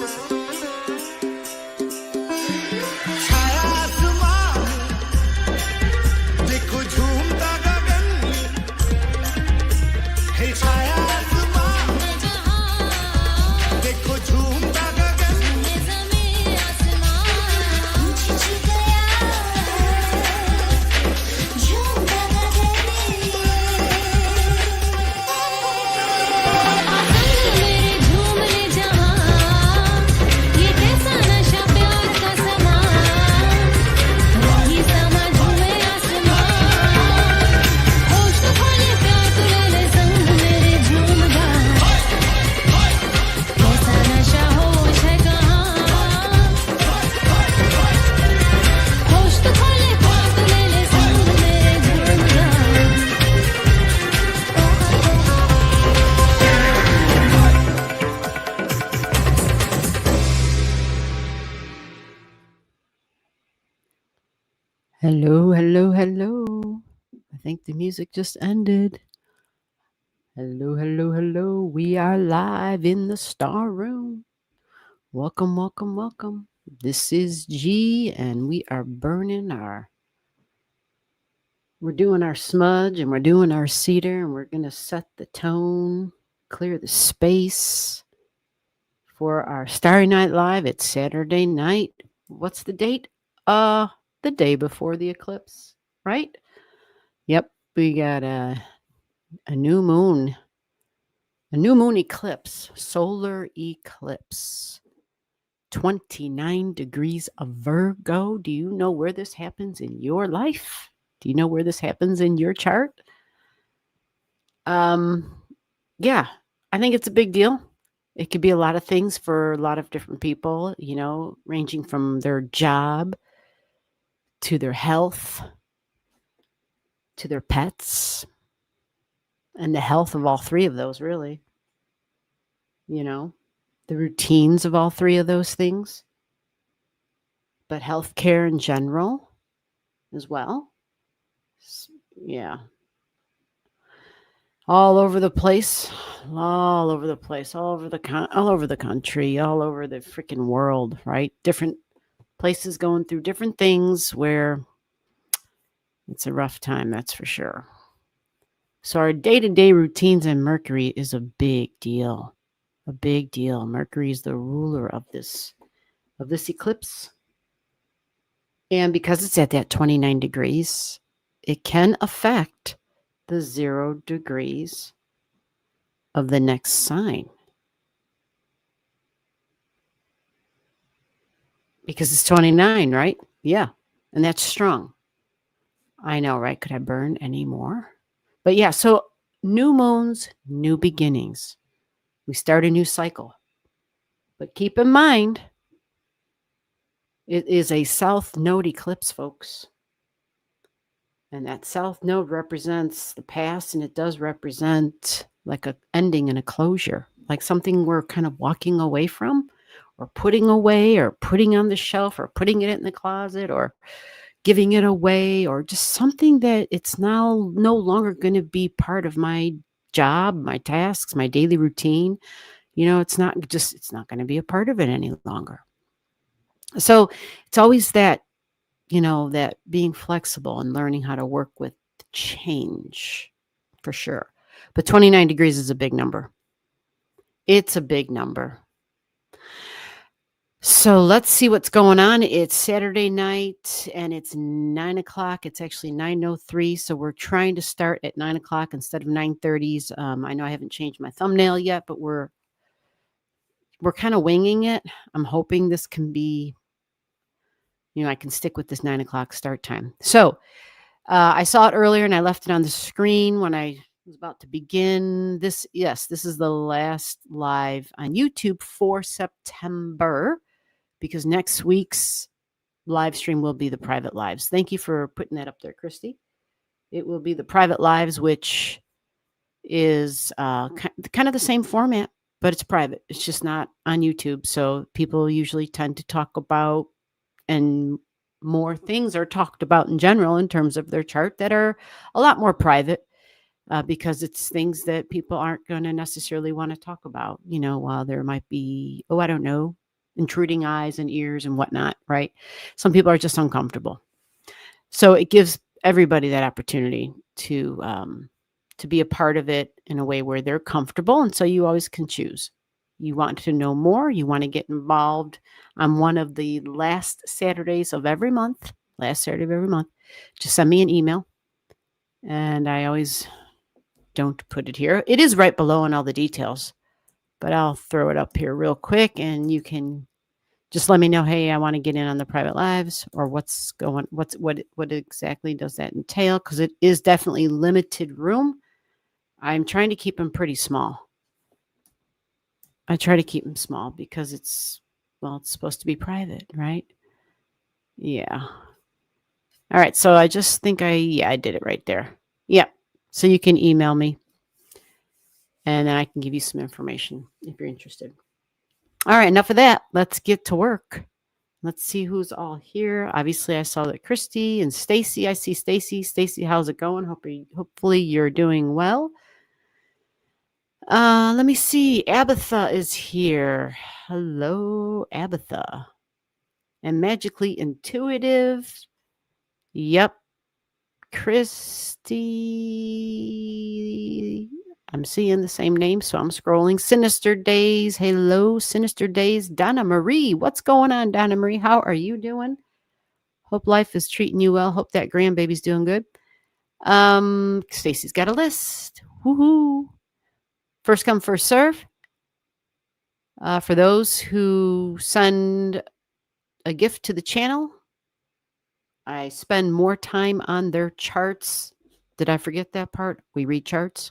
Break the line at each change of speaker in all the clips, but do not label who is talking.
छाया आसमान देखो झूमता गगन है छाया आसमान देखो झूमता गगन जमीन आसमान खिंच गया झूमता गगन मेरे झूम ले जहां ये कैसा नशा प्यार का समान वही समा झूमे आसमान होश तो खोले प्यार तू ले ले संग मेरे झूम गा कैसा नशा होश है कहाँ होश तो खोले प्यार तू ले ले संग मेरे झूम गा Hello, hello, hello. I think the music just ended. Hello, hello, hello. We are live in the star room. Welcome, welcome, welcome. This is G, and we are we're doing our smudge, and we're doing our cedar, and we're going to set the tone, clear the space for our Starry Night Live. It's Saturday night. What's the date? The day before the eclipse, right? Yep, we got a new moon eclipse, solar eclipse, 29 degrees of Virgo. Do you know where this happens in your life? Do you know where this happens in your chart? Yeah, I think it's a big deal. It could be a lot of things for a lot of different people, ranging from their job to their health, to their pets, and the health of all three of those, really. The routines of all three of those things, but healthcare in general as well. Yeah. All over the place, all over the country, all over the freaking world, right? Different places going through different things where it's a rough time, that's for sure. So our day-to-day routines and Mercury is a big deal. A big deal. Mercury is the ruler of this eclipse. And because it's at that 29 degrees, it can affect the 0 degrees of the next sign. Because it's 29, right? Yeah. And that's strong. I know, right? Could I burn any more? But yeah, so new moons, new beginnings. We start a new cycle. But keep in mind, it is a south node eclipse, folks. And that south node represents the past, and it does represent like a ending and a closure, like something we're kind of walking away from, or putting away, or putting on the shelf, or putting it in the closet, or giving it away, or just something that it's now no longer going to be part of my job, my tasks, my daily routine. It's not going to be a part of it any longer. So it's always that, that being flexible and learning how to work with change, for sure. But 29 degrees is a big number. It's a big number. So let's see what's going on. It's Saturday night and it's 9 o'clock. It's actually 9:03. So we're trying to start at 9 o'clock instead of 9:30s. I know I haven't changed my thumbnail yet, but we're kind of winging it. I'm hoping this can be, I can stick with this 9 o'clock start time. So I saw it earlier and I left it on the screen when I was about to begin this. Yes, this is the last live on YouTube for September, because next week's live stream will be the private lives. Thank you for putting that up there, Christy. It will be the private lives, which is kind of the same format, but it's private. It's just not on YouTube. So people usually tend to talk about, and more things are talked about in general in terms of their chart that are a lot more private, because it's things that people aren't going to necessarily want to talk about, while there might be, I don't know, intruding eyes and ears and whatnot, right? Some people are just uncomfortable. So it gives everybody that opportunity to be a part of it in a way where they're comfortable. And so you always can choose. You want to know more, you want to get involved on one of the last Saturdays of every month, last Saturday of every month, just send me an email. And I always don't put it here. It is right below in all the details, but I'll throw it up here real quick and you can just let me know, hey, I want to get in on the private lives, or what exactly does that entail? Because it is definitely limited room. I'm trying to keep them pretty small. I try to keep them small because it's supposed to be private, right? Yeah. All right. So I just think I did it right there. Yeah. So you can email me and then I can give you some information if you're interested. All right. Enough of that. Let's get to work. Let's see who's all here. Obviously, I saw that Christy and Stacy. I see Stacy. Stacy, how's it going? Hopefully you're doing well. Let me see. Abatha is here. Hello, Abatha. And magically intuitive. Yep. Christy. I'm seeing the same name, so I'm scrolling. Sinister Days. Hello, Sinister Days. Donna Marie. What's going on, Donna Marie? How are you doing? Hope life is treating you well. Hope that grandbaby's doing good. Stacy's got a list. Woohoo. First come, first serve. For those who send a gift to the channel, I spend more time on their charts. Did I forget that part? We read charts.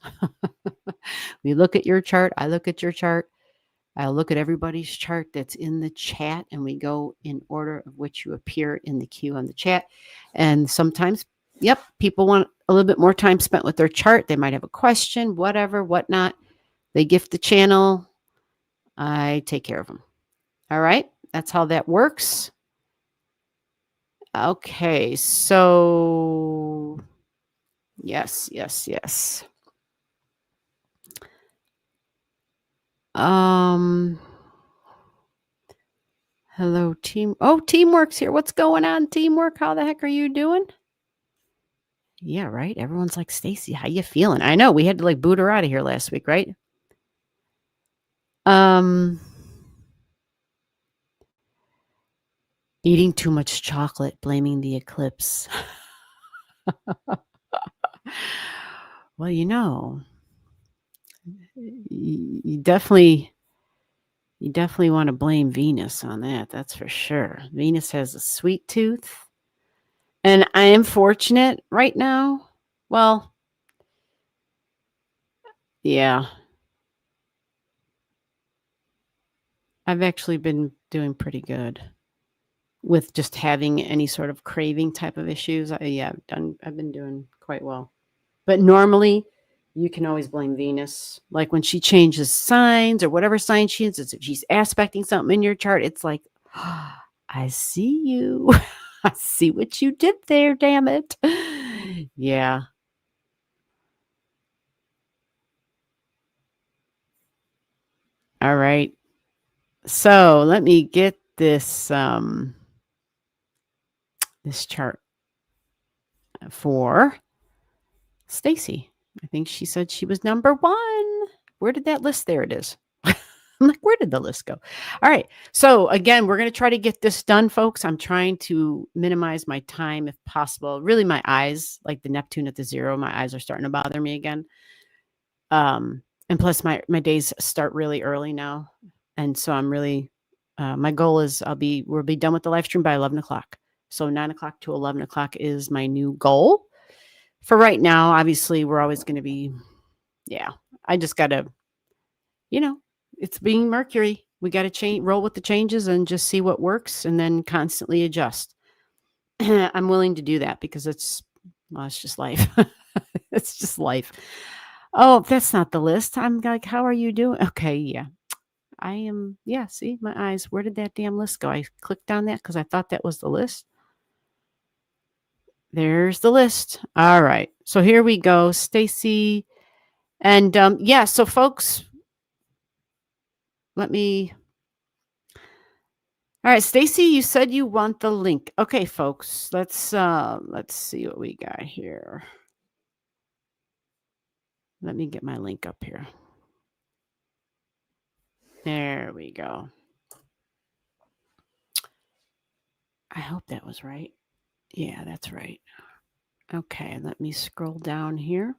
We look at your chart. I look at your chart. I look at everybody's chart that's in the chat, and we go in order of which you appear in the queue on the chat. And sometimes, people want a little bit more time spent with their chart. They might have a question, whatever, whatnot. They gift the channel. I take care of them. All right. That's how that works. Okay. So yes. Hello, team. Oh, Teamwork's here. What's going on, Teamwork? How the heck are you doing? Yeah, right. Everyone's like, Stacy, how you feeling? I know we had to boot her out of here last week, right? Eating too much chocolate, blaming the eclipse. Well, you definitely want to blame Venus on that. That's for sure. Venus has a sweet tooth. And I am fortunate right now. Well, yeah. I've actually been doing pretty good with just having any sort of craving type of issues. I've been doing quite well. But normally you can always blame Venus. Like when she changes signs or whatever sign she is, if she's aspecting something in your chart, it's like, oh, I see you. I see what you did there, damn it. Yeah. All right. So let me get this this chart for Stacy. I think she said she was number 1. Where did that list? There it is. I'm like, where did the list go? All right. So again, we're going to try to get this done, folks. I'm trying to minimize my time if possible. Really, my eyes, like the Neptune at the 0, my eyes are starting to bother me again. And plus my days start really early now. And so I'm really, my goal is we'll be done with the live stream by 11 o'clock. So 9 o'clock to 11 o'clock is my new goal. For right now, obviously, we're always going to be, I just got to, it's being Mercury. We got to roll with the changes and just see what works and then constantly adjust. I'm willing to do that because it's just life. It's just life. Oh, that's not the list. I'm like, how are you doing? Okay, yeah. I am, see, my eyes. Where did that damn list go? I clicked on that because I thought that was the list. There's the list. All right. So here we go, Stacy. And so folks, let me All right, Stacy, you said you want the link. Okay, folks, let's see what we got here. Let me get my link up here. There we go. I hope that was right. Yeah, that's right. Okay, let me scroll down here.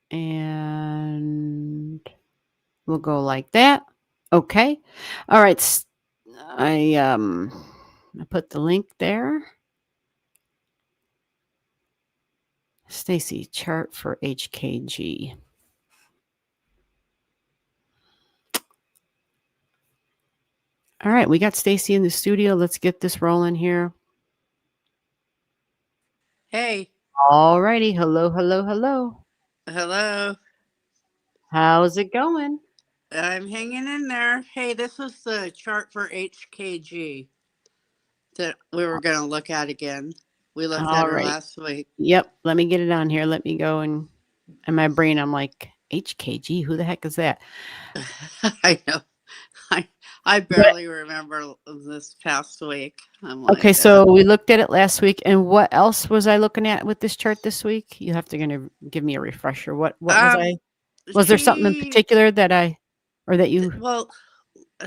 And we'll go like that. Okay. All right. I put the link there. Stacy, chart for HKG. All right, we got Stacy in the studio. Let's get this rolling here.
Hey.
All righty. Hello, hello, hello.
Hello.
How's it going?
I'm hanging in there. Hey, this is the chart for HKG that we were going to look at again. We looked at
All
her
right.
last week.
Yep. Let me get it on here. Let me go and in my brain, I'm like, HKG, who the heck is that?
I know. I barely remember this past week. I'm like,
Okay, so we looked at it last week, and what else was I looking at with this chart this week? You have to gonna give me a refresher. What was I? Was there something in particular that I, or that you?
Well,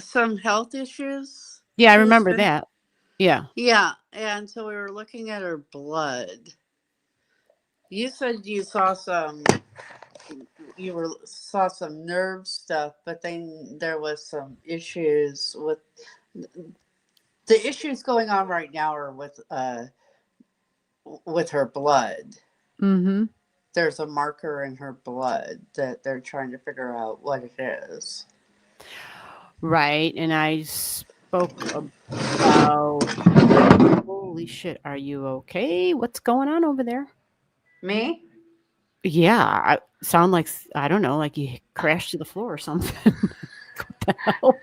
some health issues.
Yeah, I remember that. Yeah.
Yeah, and so we were looking at her blood. You said you saw some nerve stuff, but then there was some issues with the issues going on right now are with her blood.
Mm-hmm.
There's a marker in her blood that they're trying to figure out what it is.
Right, and I spoke about. Holy shit! Are you okay? What's going on over there?
Me?
Yeah, I sound like I don't know, like you crashed to the floor or something. What the hell?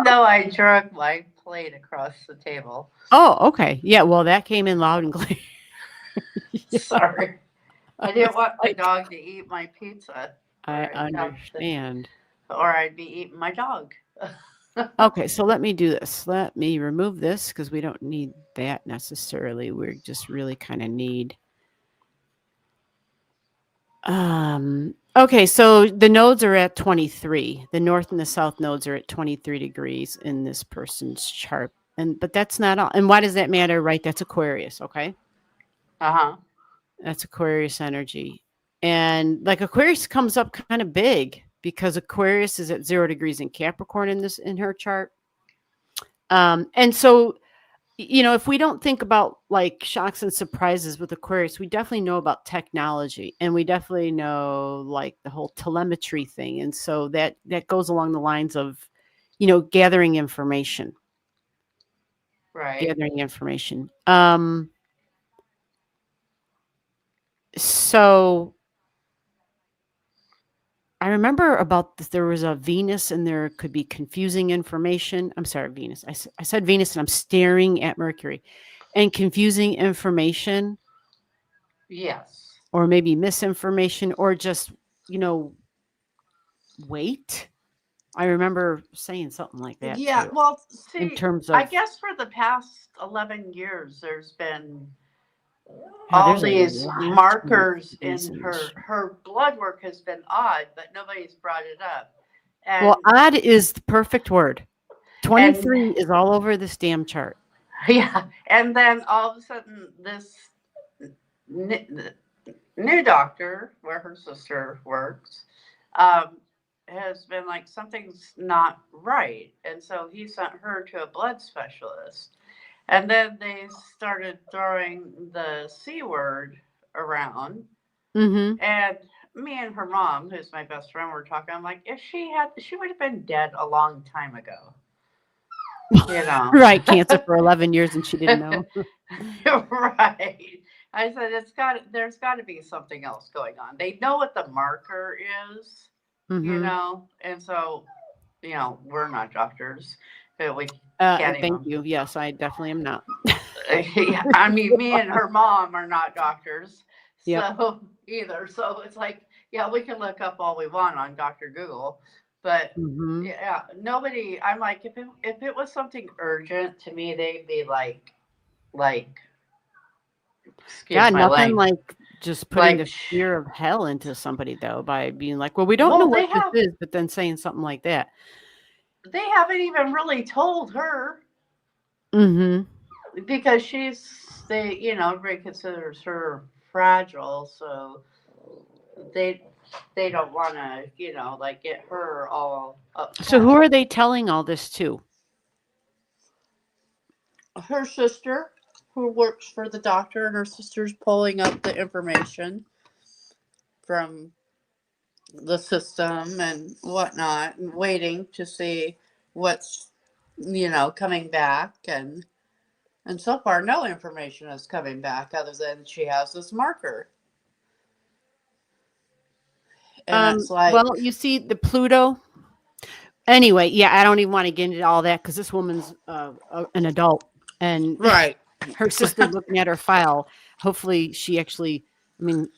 No, I drug my plate across the table.
Oh, okay. Yeah, well, that came in loud and clear. Yeah,
Sorry.
I
I didn't
was
want my
like,
dog to eat my pizza.
I understand.
Or I'd be eating my dog.
Okay, so let me do this. Let me remove this because we don't need that necessarily. We just really kind of need. Okay, so the nodes are at 23. The north and the south nodes are at 23 degrees in this person's chart. But that's not all. And why does that matter? Right, that's Aquarius, okay?
Uh-huh.
That's Aquarius energy. And like Aquarius comes up kind of big because Aquarius is at 0 degrees in Capricorn in her chart. And so, if we don't think about like shocks and surprises with Aquarius, we definitely know about technology, and we definitely know like the whole telemetry thing. And so that goes along the lines of, gathering information.
Right.
Gathering information. So I remember about there was a Venus and there could be confusing information. I'm sorry, Venus. I said Venus and I'm staring at Mercury and confusing information
Yes.
or maybe misinformation or just, you know, wait. I remember saying something like that
Yeah,
too
well,
in
see,
terms
I
of,
guess for the past 11 years, there's been
yeah,
all
there's a
these
lot of
markers in
reasons.
her blood work has been odd, but nobody's brought it up.
Well,
And
odd is the perfect word.
and
23 is all over this damn chart.
yeah, and then all of a sudden this n- new doctor where her sister works um, has been like something's not right, and so he sent her to a blood specialist. And then they started throwing the C word around.
Mm-hmm.
And me and her mom, who's my best friend, were talking. I'm like, if she would have been dead a long time ago. You know.
Right, cancer for 11 years and she didn't know.
Right. I said there's got to be something else going on. They know what the marker is,
Mm-hmm.
and so we're not doctors, but we can't
Thank
even.
you. Yes, I definitely am not.
I mean, me and her mom are not doctors,
Yep.
so either. So it's like, yeah, we can look up all we want on Dr. Google, But
Hmm.
yeah, nobody. I'm like, if it was something urgent to me, they'd be like, excuse
God,
my
nothing
language,
like just putting
like,
the fear of hell into somebody though by being like, well, we don't know
well,
what this is, but then saying something like that.
they haven't even really told her
Hmm.
because everybody considers her fragile, so they they don't want to like get her all
So who
upset.
are they telling all this to?
Her sister, who works for the doctor, and her sister's pulling up the information from the system and whatnot, and waiting to see what's coming back, and so far no information is coming back other than she has this marker, and it's like,
Well, you see the Pluto. Anyway, yeah, I don't even want to get into all that because this woman's an adult, and
right.
her sister looking at her file. Hopefully, she actually.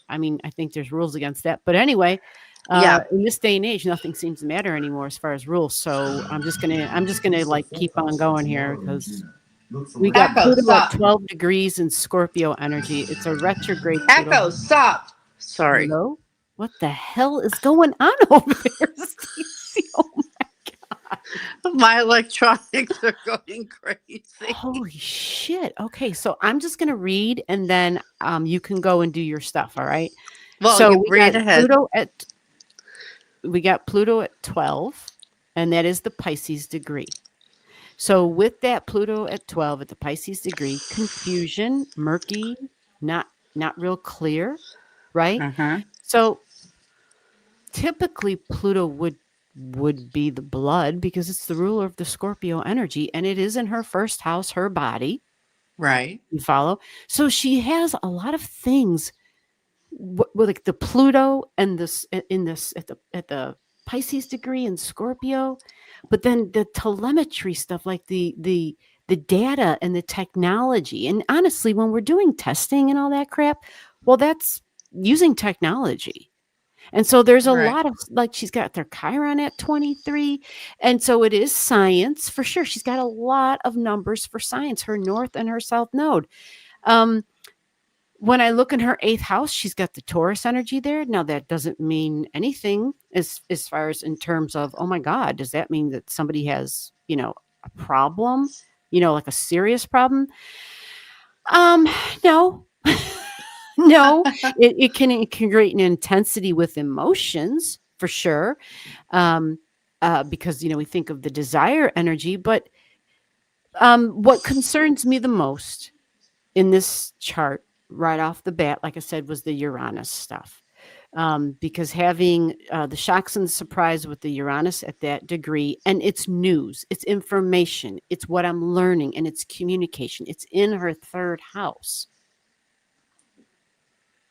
I think there's rules against that, but anyway,
Yeah.
in this day and age, nothing seems to matter anymore as far as rules. So I'm just gonna like keep on going here because we got
Echo,
Pluto at
stop.
12 degrees in Scorpio energy. It's a retrograde Pluto.
Echo, stop. Sorry.
Hello, what the hell is going on over there, Stacey? Oh
My electronics are going crazy.
Holy shit. Okay, so I'm just gonna read and then you can go and do your stuff, all right?
Well,
So
you read ahead.
We got Pluto at 12, and that is the Pisces degree. So with that Pluto at 12 at the Pisces degree, confusion, murky, not real clear, right?
Uh-huh.
So typically Pluto would be the blood because it's the ruler of the Scorpio energy and it is in her first house, her body.
Right.
You follow? So she has a lot of things with like the Pluto and this in this at the Pisces degree in Scorpio, but then the telemetry stuff like the data and the technology. And honestly, when we're doing testing and all that crap, well, that's using technology. And so there's a
Right.
lot of like she's got their Chiron at 23. And so it is science for sure. She's got a lot of numbers for science, her north and her south node. Um, when I look in her eighth house, she's got the Taurus energy there. Now that doesn't mean anything as far as in terms of, oh my God, does that mean that somebody has, a problem? Like a serious problem? No. No, it can create an intensity with emotions for sure, because we think of the desire energy. But what concerns me the most in this chart, right off the bat, like I said, was the Uranus stuff. Because having the shocks and the surprise with the Uranus at that degree, and it's news, it's information, it's what I'm learning, and it's communication. It's in her third house.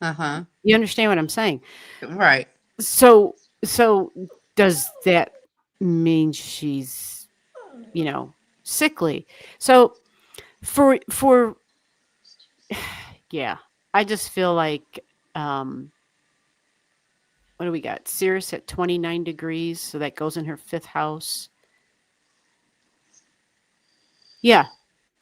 Uh-huh.
You understand what I'm saying?
Right.
So does that mean she's, sickly? So for yeah, I just feel like what do we got? Sirius at 29 degrees, so that goes in her fifth house. Yeah,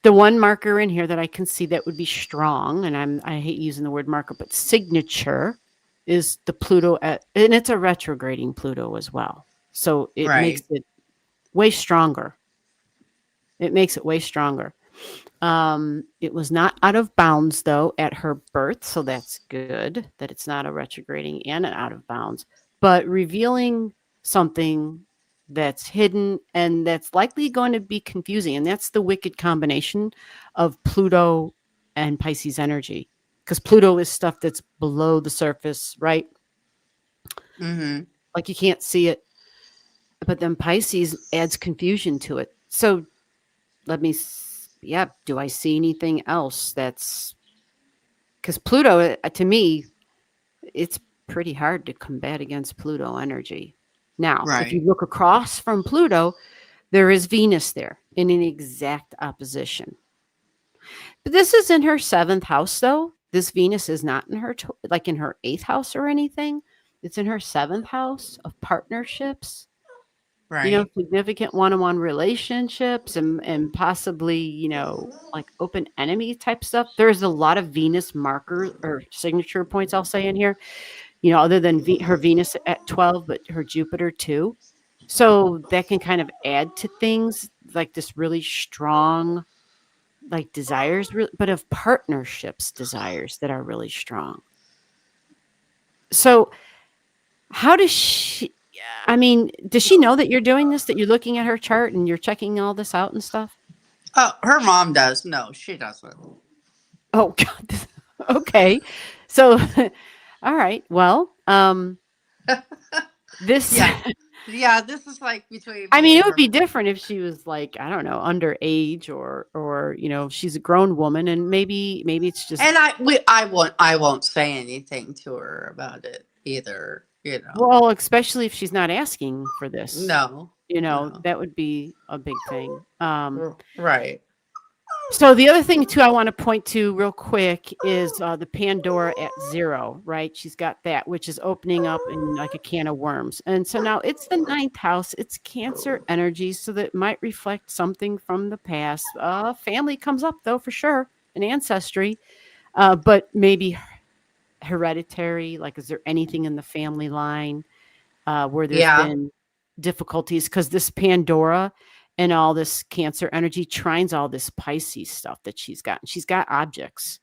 the one marker in here that I can see that would be strong, and I hate using the word marker, but signature is the Pluto and it's a retrograding Pluto as well. So it makes
Right.
it way stronger. It makes it way stronger. It was not out of bounds though at her birth, so that's good that it's not a retrograding and an out of bounds, but revealing something that's hidden and that's likely going to be confusing. And that's the wicked combination of Pluto and Pisces energy. Because Pluto is stuff that's below the surface, right?
Mm-hmm.
Like you can't see it. But then Pisces adds confusion to it. So do I see anything else that's because Pluto, to me, it's pretty hard to combat against Pluto energy. Now, if you
Right.
look across from Pluto, there is Venus there in an exact opposition. But this is in her seventh house, though. This Venus is not in her, like in her eighth house or anything. It's in her seventh house of partnerships.
Right.
significant one-on-one relationships and possibly, like open enemy type stuff. There's a lot of Venus markers or signature points I'll say in here, other than her Venus at 12, but her Jupiter too. So that can kind of add to things like this really strong, like desires, but of partnerships, desires that are really strong. So how does she, I mean, does she know that you're doing this, that you're looking at her chart and you're checking all this out and stuff?
Oh, her mom does. No, she doesn't.
Oh, God. Okay. So, all right. Well, this,
Yeah. Yeah, this is like between
I
me
mean,
and
it would
her.
be different if she was like, I don't know, underage or, she's a grown woman and maybe it's just,
And I won't say anything to her about it either, you know.
well, especially if she's not asking for this,
No. No.
that would be a big thing.
Right.
So the other thing too I want to point to real quick is the Pandora at 0, right? She's got that, which is opening up in like a can of worms. And so now it's the 9th house. It's Cancer energy, so that might reflect something from the past. Family comes up though for sure, an ancestry, but maybe hereditary. Like, is there anything in the family line where there's
Yeah.
been difficulties? Because this Pandora and all this Cancer energy trines all this Pisces stuff that she's got. She's got objects.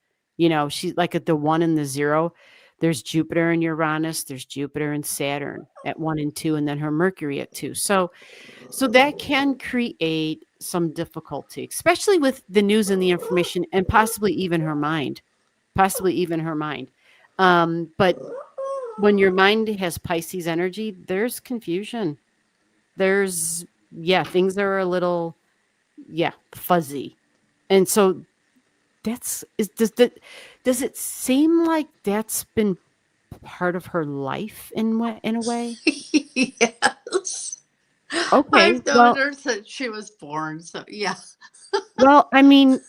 She's like at the 1 and the 0. There's Jupiter and Uranus. There's Jupiter and Saturn at 1 and 2, and then her Mercury at 2. So that can create some difficulty, especially with the news and the information, and possibly even her mind. Possibly even her mind. But when your mind has Pisces energy, there's confusion. There's, yeah, things are a little, yeah, fuzzy. And so does it seem like that's been part of her life in a way?
Yes.
Okay.
I've known
Well,
her since she was born, so yeah.
I mean,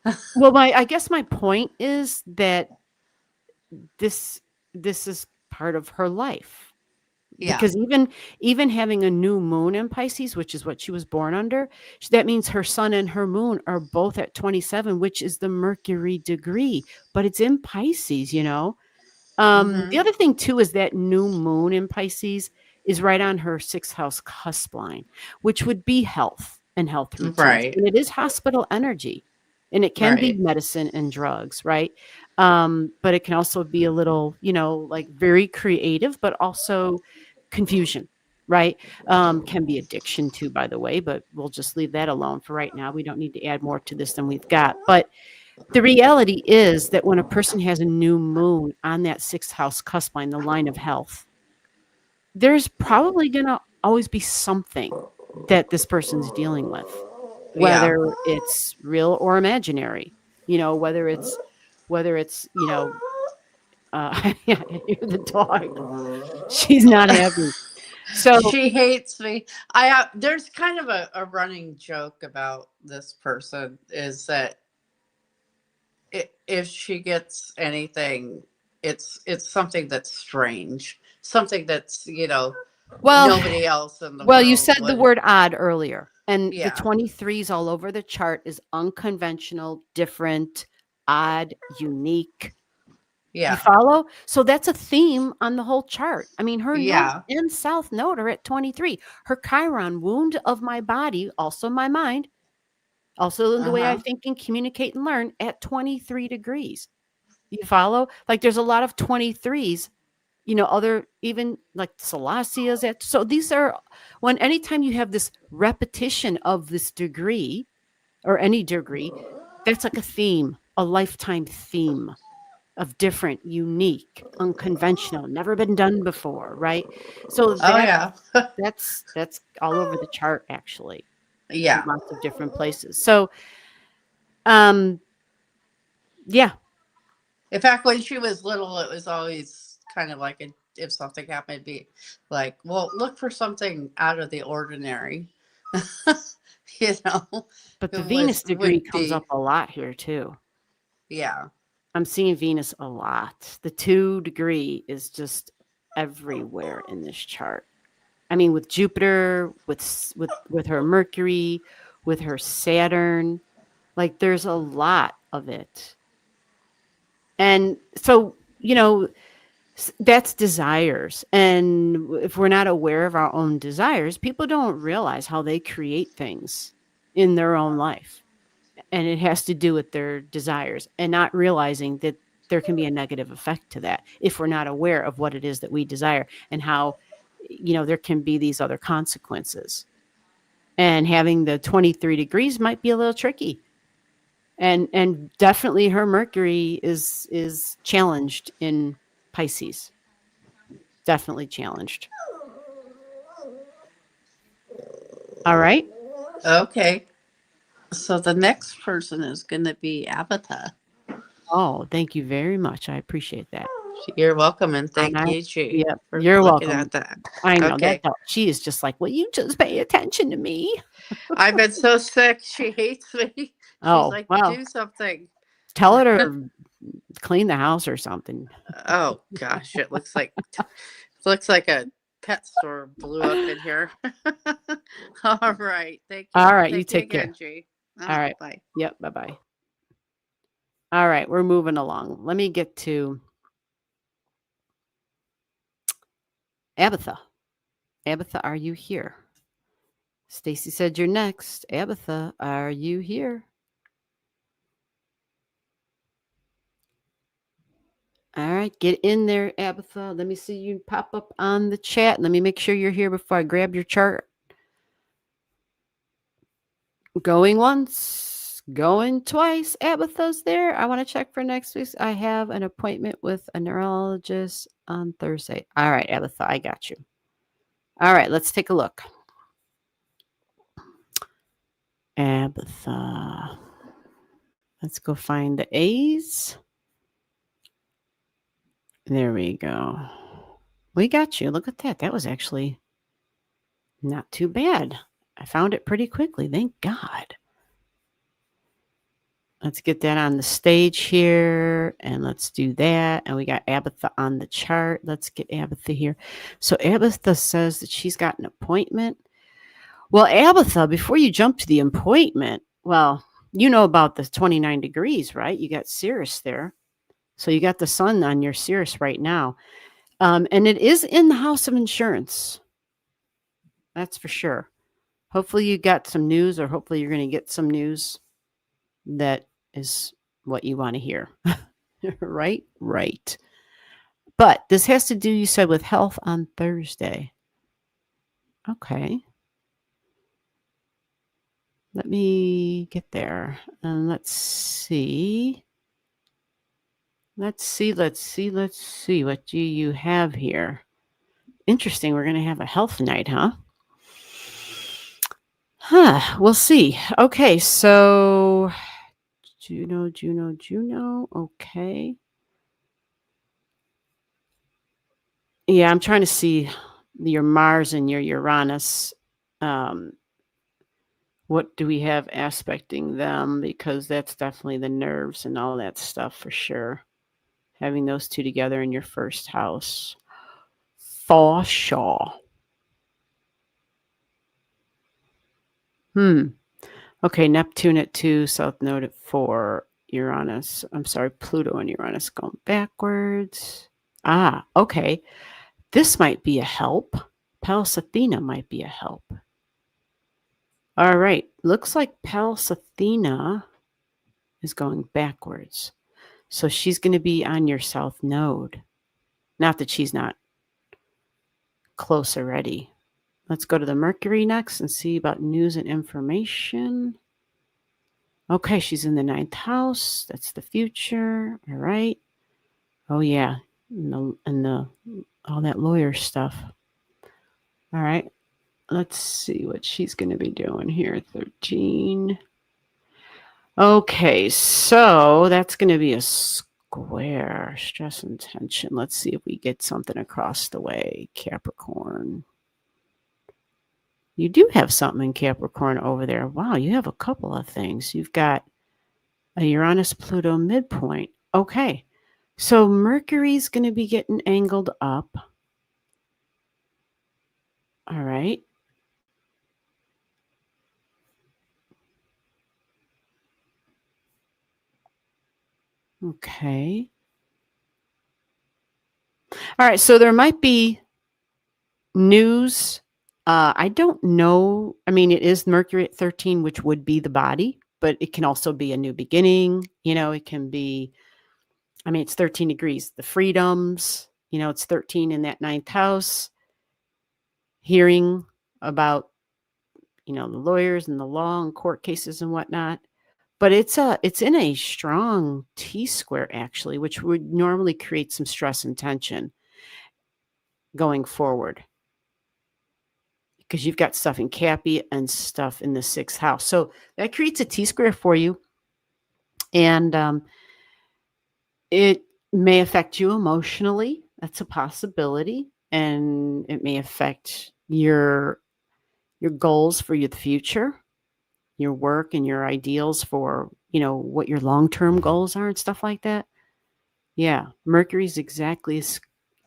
I guess my point is that this this is part of her life.
Yeah.
Because even having a new moon in Pisces, which is what she was born under, that means her sun and her moon are both at 27, which is the Mercury degree, but it's in Pisces. The
Mhm.
other thing too is that new moon in Pisces is right on her 6th house cusp line, which would be health and health routines.
Right.
And it is hospital energy, and it can be
Right.
medicine and drugs, right? But it can also be a little, like very creative, but also confusion, right? Can be addiction too, by the way, but we'll just leave that alone for right now. We don't need to add more to this than we've got. But the reality is that when a person has a new moon on that 6th house cusp line, the line of health, there's probably going to always be something that this person's dealing with,
Yeah.
whether it's real or imaginary, whether it's, yeah, I hear the dog. She's not happy. So,
She hates me. There's kind of a running joke about this person is that if she gets anything, it's something that's strange, something that's
well,
nobody else in the
you
world
said the
would.
word odd earlier, and the
Yeah.
23s all over the chart is unconventional, different, odd, unique. You
Yeah.
follow? So that's a theme on the whole chart. I mean, her north
Yeah.
and south node are at 23. Her Chiron, wound of my body, also my mind, also in the way I
Uh-huh.
think and communicate and learn, at 23 degrees. You follow? Like there's a lot of 23s, other even like Celestia's at. So these are anytime you have this repetition of this degree or any degree, that's like a theme, a lifetime theme of different, unique, unconventional, never been done before, right? So
Oh yeah.
that's all over the chart actually, in
Yeah.
lots of different places. So, um, yeah,
In fact, when she was little, it was always kind of like if something happened, it'd be like, well, look for something out of the ordinary. you know,
but
it
the Venus degree
would
comes up
be,
a lot here too.
yeah.
I'm seeing Venus a lot. The 2 degree is just everywhere in this chart. I mean, with Jupiter, with her Mercury, with her Saturn, like there's a lot of it. And so, that's desires. And if we're not aware of our own desires, people don't realize how they create things in their own life. And it has to do with their desires and not realizing that there can be a negative effect to that if we're not aware of what it is that we desire and how, there can be these other consequences. And having the 23 degrees might be a little tricky. And definitely her Mercury is challenged in Pisces. Definitely challenged. All right.
Okay. So the next person is going to be Abatha.
Oh, thank you very much. I appreciate that.
You're welcome, and thank
And
you, G,
Yep,
for
you're
looking
welcome.
at that.
I know
Okay.
that she is just like, will you just pay attention to me?
I've been so sick. She hates me. She's
Oh,
like,
well,
do something.
tell her to clean the house or something.
Oh gosh, it looks like a pet store blew up in here. All right, thank you.
All right, you
Thank
take
again,
care.
G.
All right.
Bye.
Yep, bye-bye. All right, we're moving along. Let me get to Abatha. Abatha, are you here? Stacy said you're next. Abatha, are you here? All right, get in there, Abatha. Let me see you pop up on the chat. Let me make sure you're here before I grab your chart. Going once, going twice. Abatha's there. I want to check for next week. I have an appointment with a neurologist on Thursday. All right, Abatha, I got you. All right, let's take a look. Abatha. Let's go find the A's. There we go. We got you. Look at that. That was actually not too bad. I found it pretty quickly. Thank God. Let's get that on the stage here, and let's do that. And we got Abatha on the chart. Let's get Abatha here. So Abatha says that she's got an appointment. Well, Abatha, before you jump to the appointment, well, you know about the 29 degrees, right? You got Sirius there. So you got the sun on your Sirius right now. And it is in the house of insurance. That's for sure. Hopefully you got some news, or hopefully you're going to get some news that is what you want to hear. Right? Right. But this has to do, you said, with health on Thursday. Okay. Let me get there. And let's see. Let's see. What do you have here? Interesting. We're going to have a health night, huh? We'll see. Okay, so Juno. Okay. Yeah, I'm trying to see your Mars and your Uranus. What do we have aspecting them? Because that's definitely the nerves and all that stuff for sure. Having those two together in your first house. For sure. Okay, Neptune at 2, South Node at 4, Pluto and Uranus going backwards. Okay. This might be a help. Pallas Athena might be a help. All right. Looks like Pallas Athena is going backwards. So she's going to be on your South Node. Not that she's not close already. Let's go to the Mercury next and see about news and information. Okay, she's in the 9th house. That's the future. All right. Oh, yeah. And all that lawyer stuff. All right. Let's see what she's going to be doing here. 13. Okay, so that's going to be a square. Stress and tension. Let's see if we get something across the way. Capricorn. You do have something in Capricorn over there. Wow, you have a couple of things. You've got a Uranus-Pluto midpoint. Okay, so Mercury's going to be getting angled up. All right. Okay. All right. So there might be news. I don't know. I mean, it is Mercury at 13, which would be the body, but it can also be a new beginning. It can be, I mean, it's 13 degrees, the freedoms, it's 13 in that ninth house, hearing about, the lawyers and the law and court cases and whatnot. But it's in a strong T square actually, which would normally create some stress and tension going forward because you've got stuff in Cappy and stuff in the sixth house. So that creates a T square for you. And it may affect you emotionally. That's a possibility. And it may affect your goals for the future, your work and your ideals for, what your long-term goals are and stuff like that. Yeah, Mercury's exactly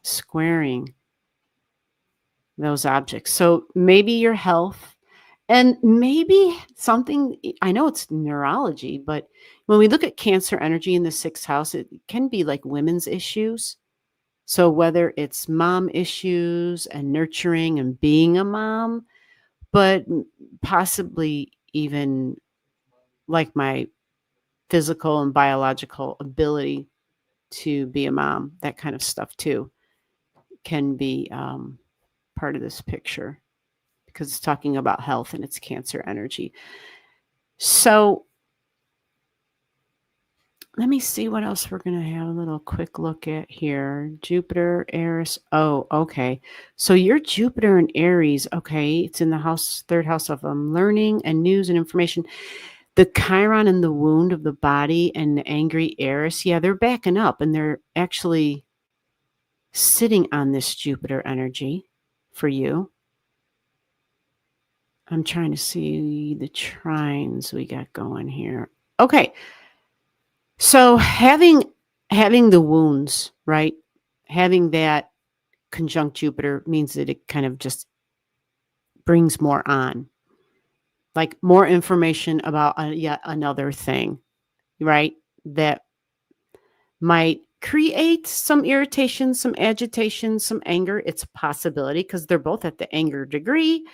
squaring those objects. So maybe your health and maybe something, I know it's neurology, but when we look at Cancer energy in the sixth house, it can be like women's issues. So whether it's mom issues and nurturing and being a mom, but possibly even like my physical and biological ability to be a mom, that kind of stuff too can be part of this picture because it's talking about health and it's Cancer energy. So let me see what else we're going to have a little quick look at here. Jupiter, Aries. Oh, okay. So your Jupiter and Aries, okay, it's in the third house of learning and news and information. The Chiron and the wound of the body and the angry Aries, yeah, they're backing up and they're actually sitting on this Jupiter energy for you. I'm trying to see the trines we got going here. Okay. So having the wounds, right? Having that conjunct Jupiter means that it kind of just brings more on. Like more information about yet another thing, right? That might create some irritation, some agitation, some anger. It's a possibility because they're both at the anger degree.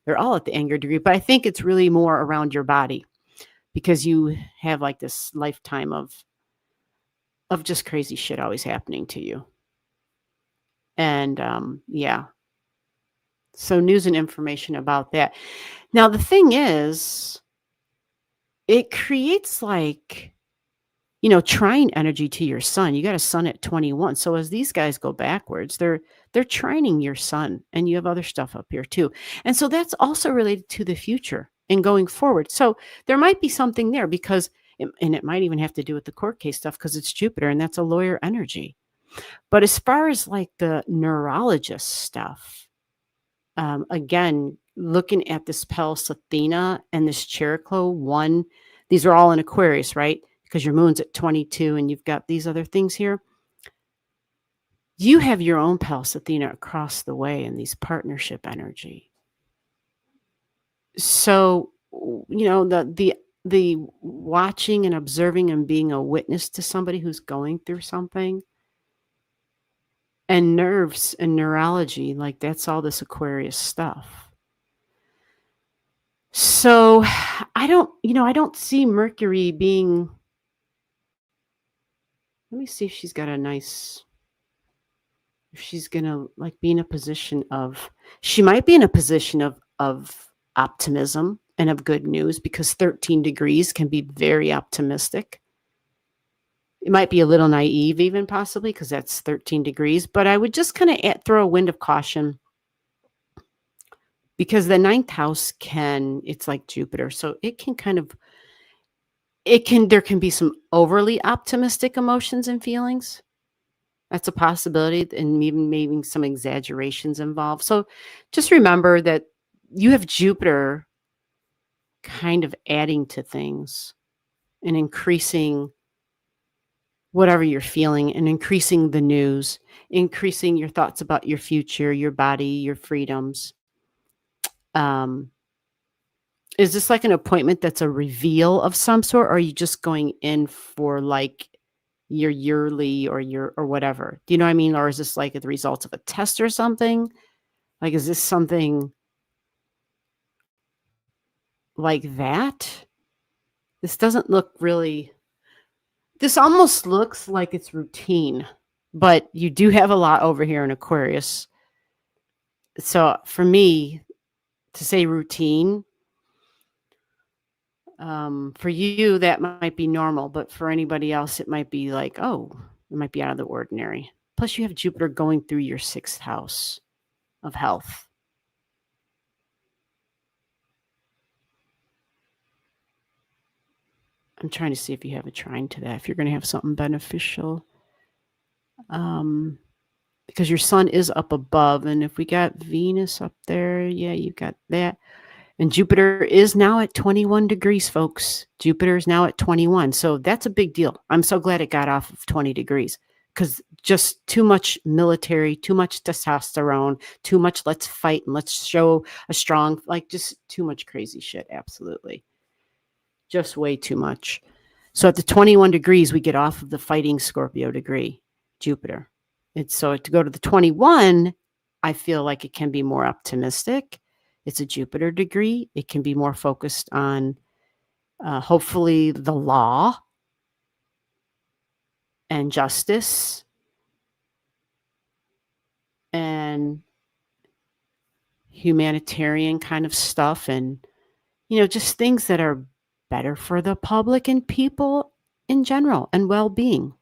They're all at the anger degree, but I think it's really more around your body because you have like this lifetime of just crazy shit always happening to you. And yeah. So news and information about that. Now the thing is, it creates like, trine energy to your sun. You got a sun at 21. So as these guys go backwards, they're trining your sun, and you have other stuff up here too. And so that's also related to the future and going forward. So there might be something there because, and it might even have to do with the court case stuff because it's Jupiter and that's a lawyer energy. But as far as like the neurologist stuff, again, looking at this Pallas Athena and this Cheroklo one, these are all in Aquarius, right? Because your moon's at 22 and you've got these other things here. You have your own Pallas Athena across the way in these partnership energy. So, the watching and observing and being a witness to somebody who's going through something, and nerves and neurology, like that's all this Aquarius stuff. So I don't see Mercury being, let me see if she's got if she's going to like be in a position of, she might be in a position of optimism and of good news because 13 degrees can be very optimistic. It might be a little naive even possibly because that's 13 degrees, but I would just kind of throw a wind of caution because the ninth house it's like Jupiter. So it can there can be some overly optimistic emotions and feelings. That's a possibility, and even maybe some exaggerations involved. So just remember that you have Jupiter kind of adding to things and increasing whatever you're feeling and increasing the news, increasing your thoughts about your future, your body, your freedoms. Is this like an appointment that's a reveal of some sort, or are you just going in for like your yearly or whatever? Do you know what I mean? Or is this like the results of a test or something? Like, is this something like that? This doesn't look really, this almost looks like it's routine, but you do have a lot over here in Aquarius. So for me to say routine, for you, that might be normal, but for anybody else, it might be like, oh, it might be out of the ordinary. Plus, you have Jupiter going through your 6th house of health. I'm trying to see if you have a trine to that, if you're going to have something beneficial. Because your sun is up above, and if we got Venus up there, yeah, you got that. And Jupiter is now at 21 degrees, folks. Jupiter is now at 21. So that's a big deal. I'm so glad it got off of 20 degrees because just too much military, too much testosterone, too much let's fight and let's show a strong, like just too much crazy shit. Absolutely. Just way too much. So at the 21 degrees, we get off of the fighting Scorpio degree, Jupiter. And so to go to the 21, I feel like it can be more optimistic. It's a Jupiter degree. It can be more focused on hopefully the law and justice and humanitarian kind of stuff and, just things that are better for the public and people in general and well-being.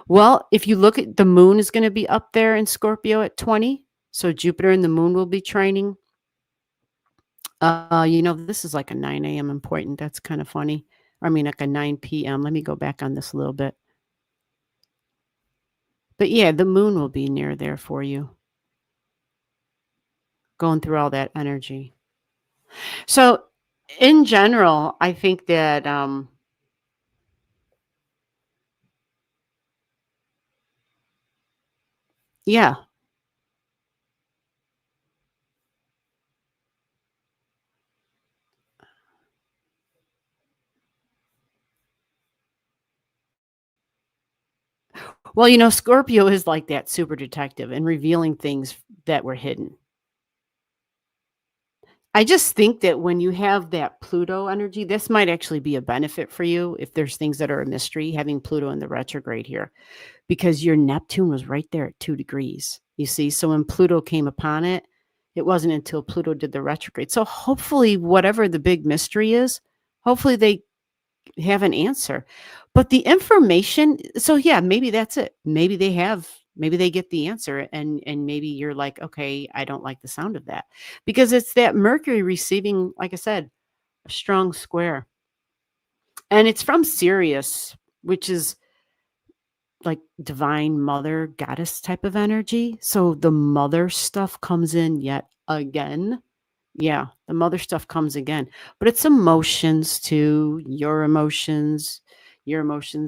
Well, if you look at the moon is going to be up there in Scorpio at 20. So Jupiter and the moon will be trining. This is like a 9 a.m. important. That's kind of funny. I mean, like a 9 p.m. Let me go back on this a little bit. But yeah, the moon will be near there for you. Going through all that energy. So in general, I think that, yeah. Well, Scorpio is like that super detective and revealing things that were hidden. I just think that when you have that Pluto energy, this might actually be a benefit for you if there's things that are a mystery, having Pluto in the retrograde here, because your Neptune was right there at 2 degrees. You see, so when Pluto came upon it, it wasn't until Pluto did the retrograde. So hopefully, whatever the big mystery is, hopefully they have an answer. But the information, so yeah, maybe that's it. Maybe they get the answer and maybe you're like, okay, I don't like the sound of that. Because it's that Mercury receiving, like I said, a strong square. And it's from Sirius, which is like divine mother goddess type of energy. So the mother stuff comes in yet again. Yeah, the mother stuff comes again, but it's emotions too, your emotions,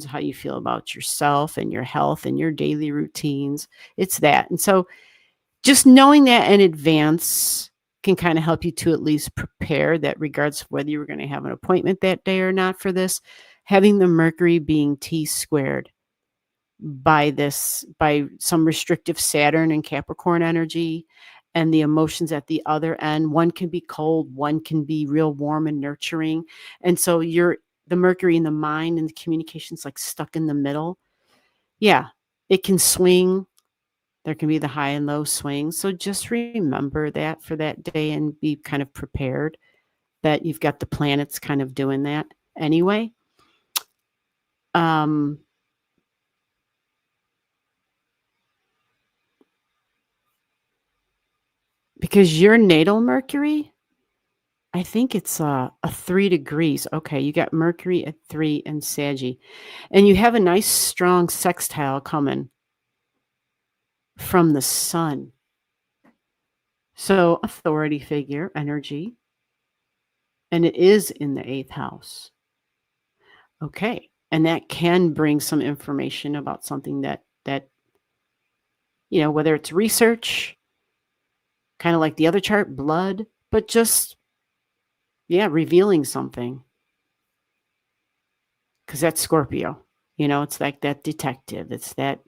how you feel about yourself and your health and your daily routines. It's that. And so just knowing that in advance can kind of help you to at least prepare that regardless of whether you were going to have an appointment that day or not for this, having the Mercury being T squared by some restrictive Saturn and Capricorn energy and the emotions at the other end. One can be cold, one can be real warm and nurturing. And so the Mercury in the mind and the communication's like stuck in the middle. Yeah, it can swing. There can be the high and low swings. So just remember that for that day and be kind of prepared that you've got the planets kind of doing that anyway. Because your natal Mercury, I think it's a 3 degrees. Okay, you got Mercury at 3 in Saggy. And you have a nice strong sextile coming from the sun. So authority figure energy. And it is in the 8th house. Okay. And that can bring some information about something that whether it's research, kind of like the other chart, blood, but just, yeah, revealing something. Because that's Scorpio. It's like that detective. It's that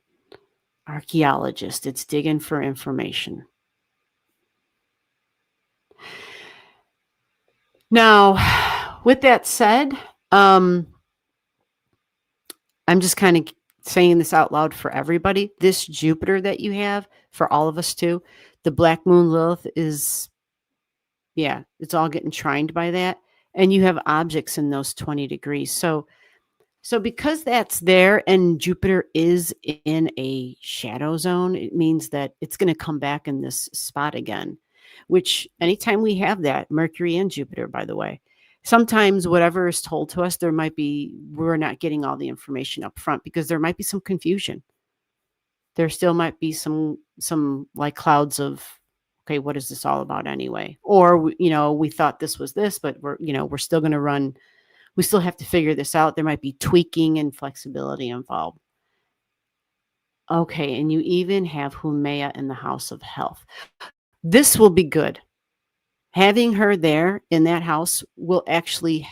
archaeologist. It's digging for information. Now, with that said, I'm just kind of saying this out loud for everybody. This Jupiter that you have, for all of us too, the black moon Lilith is, yeah, it's all getting trined by that. And you have objects in those 20 degrees. So because that's there and Jupiter is in a shadow zone, it means that it's going to come back in this spot again, which anytime we have that, Mercury and Jupiter, by the way, sometimes whatever is told to us, we're not getting all the information up front because there might be some confusion. There still might be some like clouds of, okay, what is this all about anyway? Or, we thought this was this, but we're still going to run. We still have to figure this out. There might be tweaking and flexibility involved. Okay, and you even have Humea in the house of health. This will be good. Having her there in that house will actually,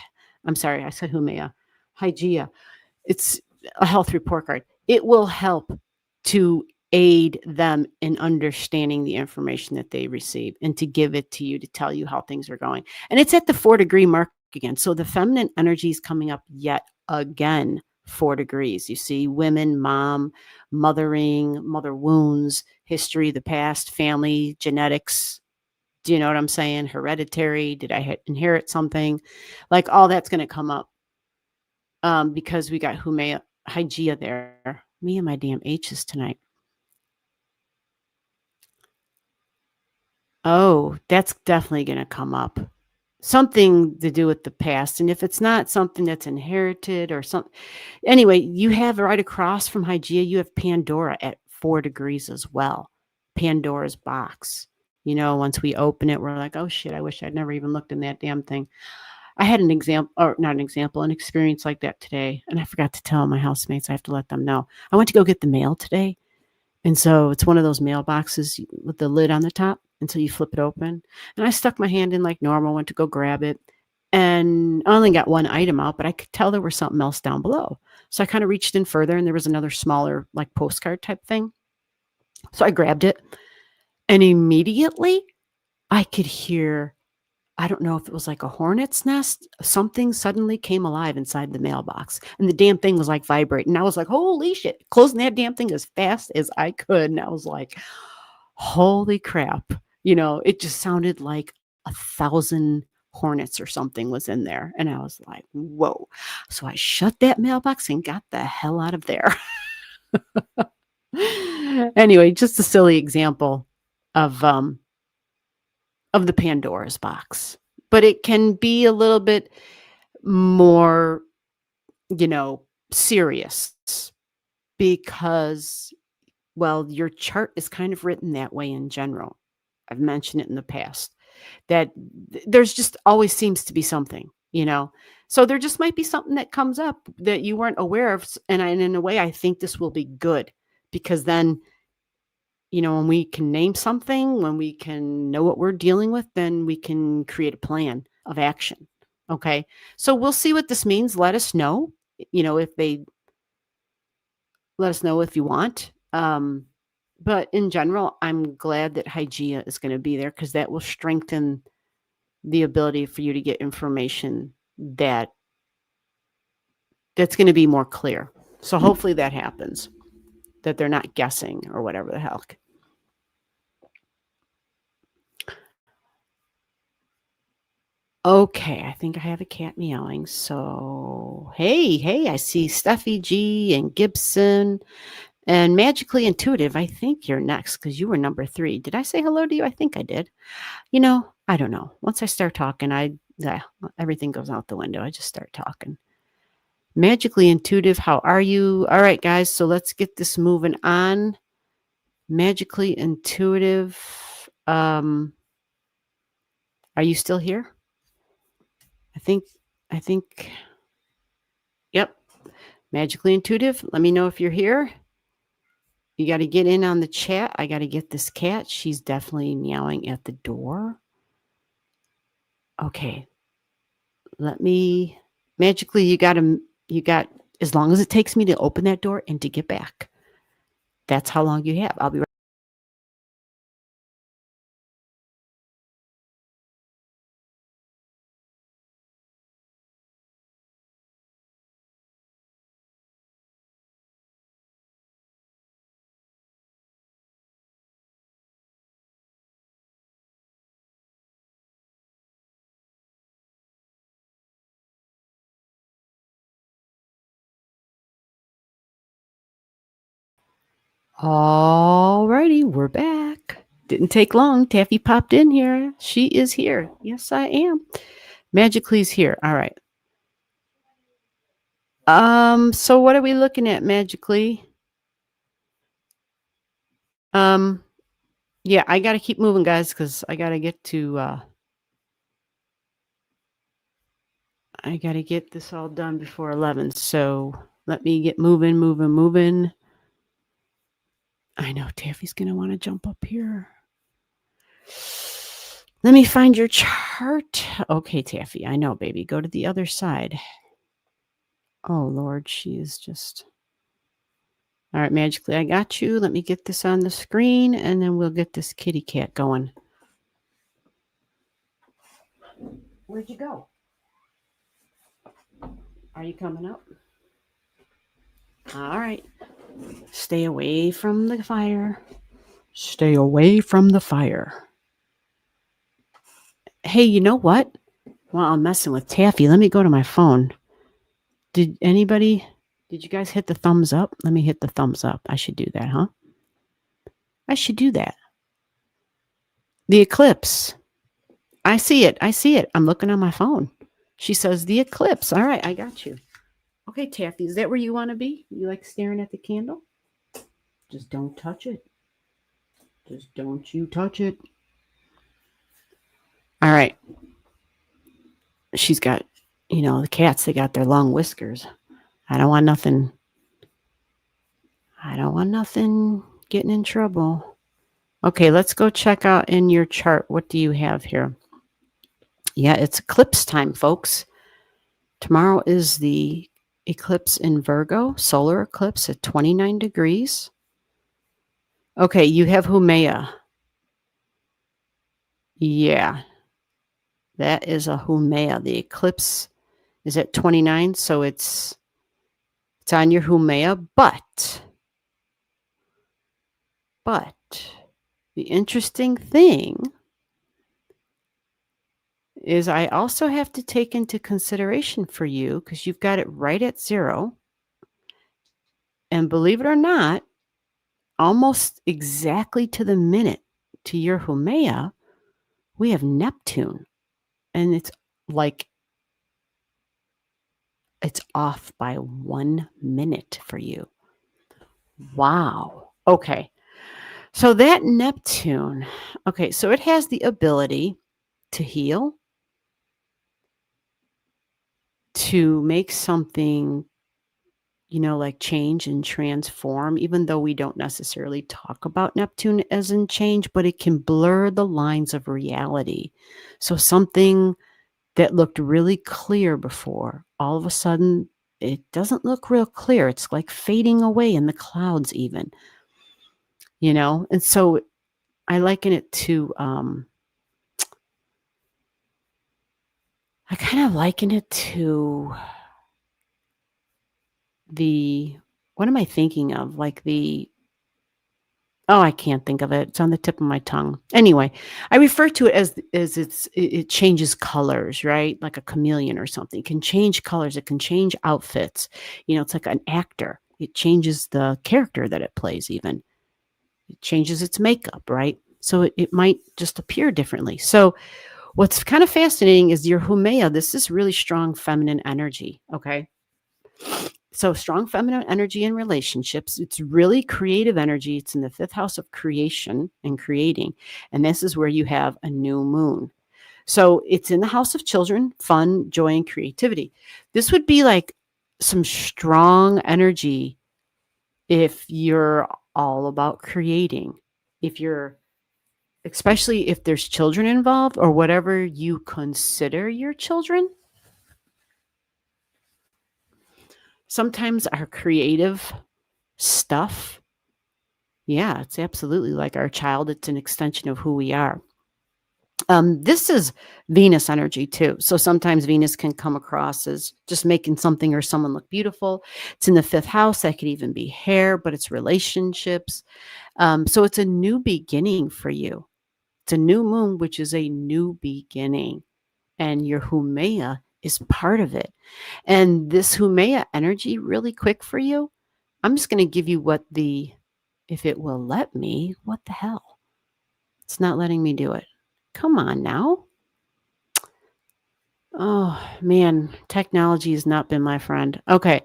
I'm sorry, I said Humea, Hygeia. It's a health report card. It will help to aid them in understanding the information that they receive and to give it to you to tell you how things are going. And it's at the 4-degree mark again. So the feminine energy is coming up yet again, 4 degrees. You see women, mom, mothering, mother wounds, history, the past, family, genetics. Do you know what I'm saying? Hereditary. Did I inherit something? Like all that's going to come up because we got Hygeia there. Me and my damn H's tonight. Oh, that's definitely going to come up. Something to do with the past. And if it's not something that's inherited or something, anyway, you have right across from Hygeia, you have Pandora at 4 degrees as well. Pandora's box. Once we open it, we're like, oh shit, I wish I'd never even looked in that damn thing. I had an experience like that today. And I forgot to tell my housemates. I have to let them know. I went to go get the mail today. And so it's one of those mailboxes with the lid on the top. And so you flip it open. And I stuck my hand in like normal, went to go grab it. And I only got one item out, but I could tell there was something else down below. So I kind of reached in further and there was another smaller like postcard type thing. So I grabbed it. And immediately I could hear, I don't know if it was like a hornet's nest. Something suddenly came alive inside the mailbox. And the damn thing was like vibrating. I was like, holy shit. Closing that damn thing as fast as I could. And I was like, holy crap. It just sounded like 1,000 hornets or something was in there. And I was like, whoa. So I shut that mailbox and got the hell out of there. Anyway, just a silly example of the Pandora's box. But it can be a little bit more, serious because, well, your chart is kind of written that way in general. I've mentioned it in the past that there's just always seems to be something, So there just might be something that comes up that you weren't aware of. And in a way, I think this will be good because then, when we can name something, when we can know what we're dealing with, then we can create a plan of action. Okay. So we'll see what this means. Let us know, if they let us know if you want. But in general, I'm glad that Hygeia is going to be there because that will strengthen the ability for you to get information that's going to be more clear. So hopefully that happens, that they're not guessing or whatever the hell. Okay, I think I have a cat meowing. So, hey, I see Steffi G and Gibson and Magically Intuitive. I think you're next because you were number 3. Did I say hello to you? I think I did. I don't know. Once I start talking, everything goes out the window. I just start talking. Magically Intuitive, how are you? All right, guys, so let's get this moving on. Magically Intuitive, are you still here? I think, yep. Magically Intuitive, let me know if you're here. You got to get in on the chat. I got to get this cat. She's definitely meowing at the door. Okay. Let me magically, you got, as long as it takes me to open that door and to get back. That's how long you have. I'll be right. All righty, we're back. Didn't take long. Taffy popped in here. She is here. Yes, I am. Magically's here. All right. So what are we looking at magically? Yeah, I gotta keep moving, guys, because I gotta get this all done before 11. So let me get moving. I know Taffy's gonna want to jump up here. Let me find your chart. Okay, Taffy, I know, baby. Go to the other side. Oh, Lord, she is just... All right, magically, I got you. Let me get this on the screen, and then we'll get this kitty cat going. Where'd you go? Are you coming up? All right. Stay away from the fire. Stay away from the fire. Hey, you know what? While I'm messing with Taffy, let me go to my phone. Did you guys hit the thumbs up? Let me hit the thumbs up. I should do that, huh? I should do that. The eclipse. I see it. I'm looking on my phone. She says the eclipse. All right, I got you. Okay, Taffy, is that where you want to be? You like staring at the candle? Just don't touch it. Just don't you touch it. All right. She's got, the cats, they got their long whiskers. I don't want nothing getting in trouble. Okay, let's go check out in your chart. What do you have here? Yeah, it's eclipse time, folks. Tomorrow is the eclipse in Virgo, solar eclipse at 29 degrees. Okay, you have Humea. Yeah, that is a Humea. The eclipse is at 29, so it's on your Humea, but the interesting thing is I also have to take into consideration for you, because you've got it right at 0. And believe it or not, almost exactly to the minute to your Humea, we have Neptune. And it's like it's off by 1 minute for you. Wow. Okay. So that Neptune, okay, so it has the ability to heal, to make something, like change and transform, even though we don't necessarily talk about Neptune as in change, but it can blur the lines of reality. So something that looked really clear before, all of a sudden, it doesn't look real clear. It's like fading away in the clouds even, And so I liken it to, I kind of liken it to what am I thinking of? Like I can't think of it. It's on the tip of my tongue. Anyway, I refer to it as it changes colors, right? Like a chameleon or something. It can change colors. It can change outfits. It's like an actor. It changes the character that it plays even. It changes its makeup, right? So it might just appear differently. So what's kind of fascinating is your Humea. This is really strong feminine energy, okay? So strong feminine energy in relationships. It's really creative energy. It's in the 5th house of creation and creating. And this is where you have a new moon. So it's in the house of children, fun, joy, and creativity. This would be like some strong energy if you're all about creating. If especially if there's children involved or whatever you consider your children. Sometimes our creative stuff, yeah, it's absolutely like our child. It's an extension of who we are. This is Venus energy too. So sometimes Venus can come across as just making something or someone look beautiful. It's in the 5th house. That could even be hair, but it's relationships. So it's a new beginning for you. It's a new moon, which is a new beginning. And your Humea is part of it. And this Humea energy, really quick for you, I'm just going to give you if it will let me, what the hell? It's not letting me do it. Come on now. Oh, man, technology has not been my friend. Okay,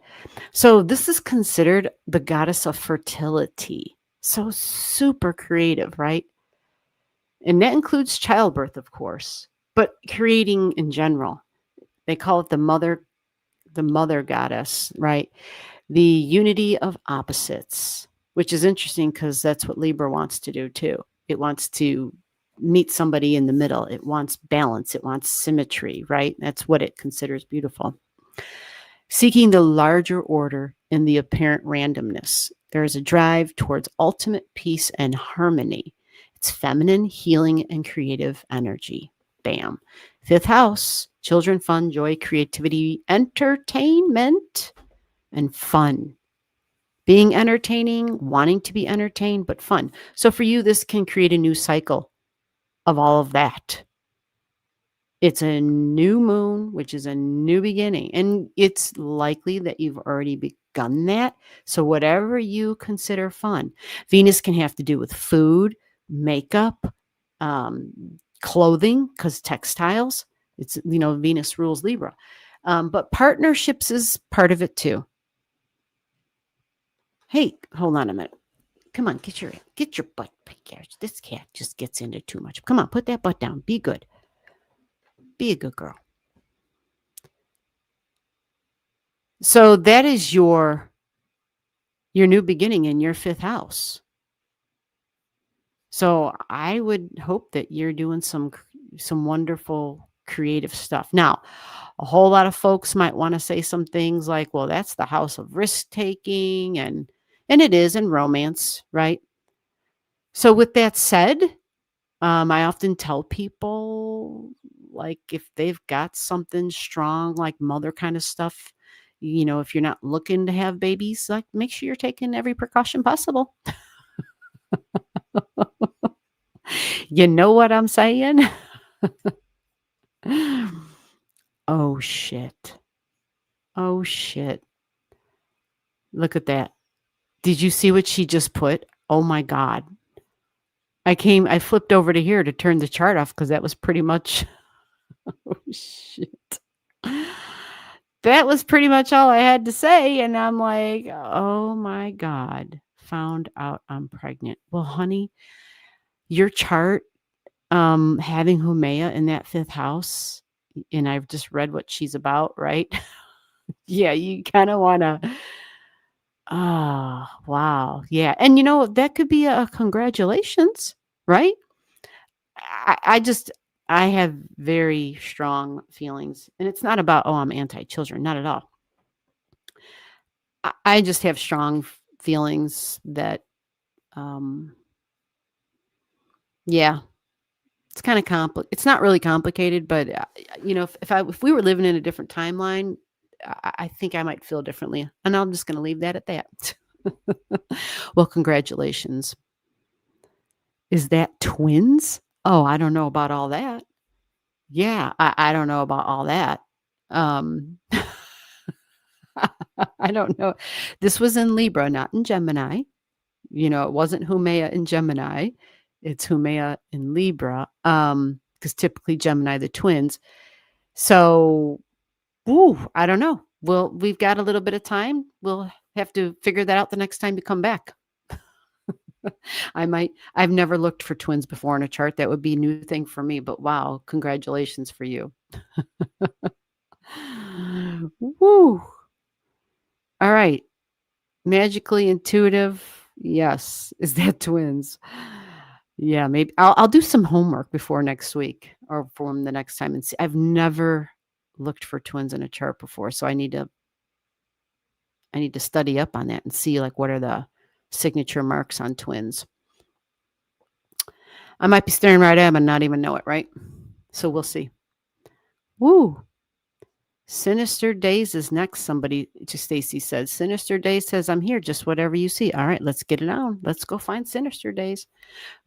so this is considered the goddess of fertility. So super creative, right? And that includes childbirth, of course, but creating in general. They call it the mother goddess, right? The unity of opposites, which is interesting because that's what Libra wants to do too. It wants to meet somebody in the middle. It wants balance. It wants symmetry, right? That's what it considers beautiful. Seeking the larger order in the apparent randomness. There is a drive towards ultimate peace and harmony. It's feminine, healing, and creative energy. Bam. 5th house, children, fun, joy, creativity, entertainment, and fun. Being entertaining, wanting to be entertained, but fun. So for you, this can create a new cycle of all of that. It's a new moon, which is a new beginning. And it's likely that you've already begun that. So whatever you consider fun, Venus can have to do with food, makeup, clothing, because textiles, it's, Venus rules Libra. But partnerships is part of it too. Hey, hold on a minute. Come on, get your butt back here. This cat just gets into too much. Come on, put that butt down. Be good. Be a good girl. So that is your new beginning in your 5th house. So I would hope that you're doing some wonderful creative stuff. Now, a whole lot of folks might want to say some things like, well, that's the house of risk taking, and it is in romance, right? So with that said, I often tell people, like, if they've got something strong, like mother kind of stuff, if you're not looking to have babies, like, make sure you're taking every precaution possible. You know what I'm saying? Oh, shit. Oh, shit. Look at that. Did you see what she just put? Oh, my God. I flipped over to here to turn the chart off because that was pretty much, oh, shit. That was pretty much all I had to say. And I'm like, oh, my God. Found out I'm pregnant. Well, honey, your chart, having Humea in that 5th house, and I've just read what she's about, right? Yeah, you kind of want to, oh, wow. Yeah. And that could be a congratulations, right? I have very strong feelings, and it's not about, oh, I'm anti-children, not at all. I just have strong feelings that, yeah, it's kind of complicated. It's not really complicated, but if we were living in a different timeline, I think I might feel differently, and I'm just going to leave that at that. Well, congratulations. Is that twins? Oh, I don't know about all that. Yeah, I don't know about all that. I don't know. This was in Libra, not in Gemini. It wasn't Humea in Gemini. It's Humea in Libra. Because typically Gemini, the twins. So, I don't know. Well, we've got a little bit of time. We'll have to figure that out the next time you come back. I've never looked for twins before in a chart. That would be a new thing for me, but wow, congratulations for you. Woo. All right. Magically intuitive. Yes. Is that twins? Yeah, maybe I'll do some homework before next week or from the next time and see. I've never looked for twins in a chart before, so I need to study up on that and see like what are the signature marks on twins. I might be staring right at them and not even know it, right? So we'll see. Woo. Sinister Days is next. Somebody to Stacy says, Sinister Days says, I'm here, just whatever you see. All right, let's get it on. Let's go find Sinister Days.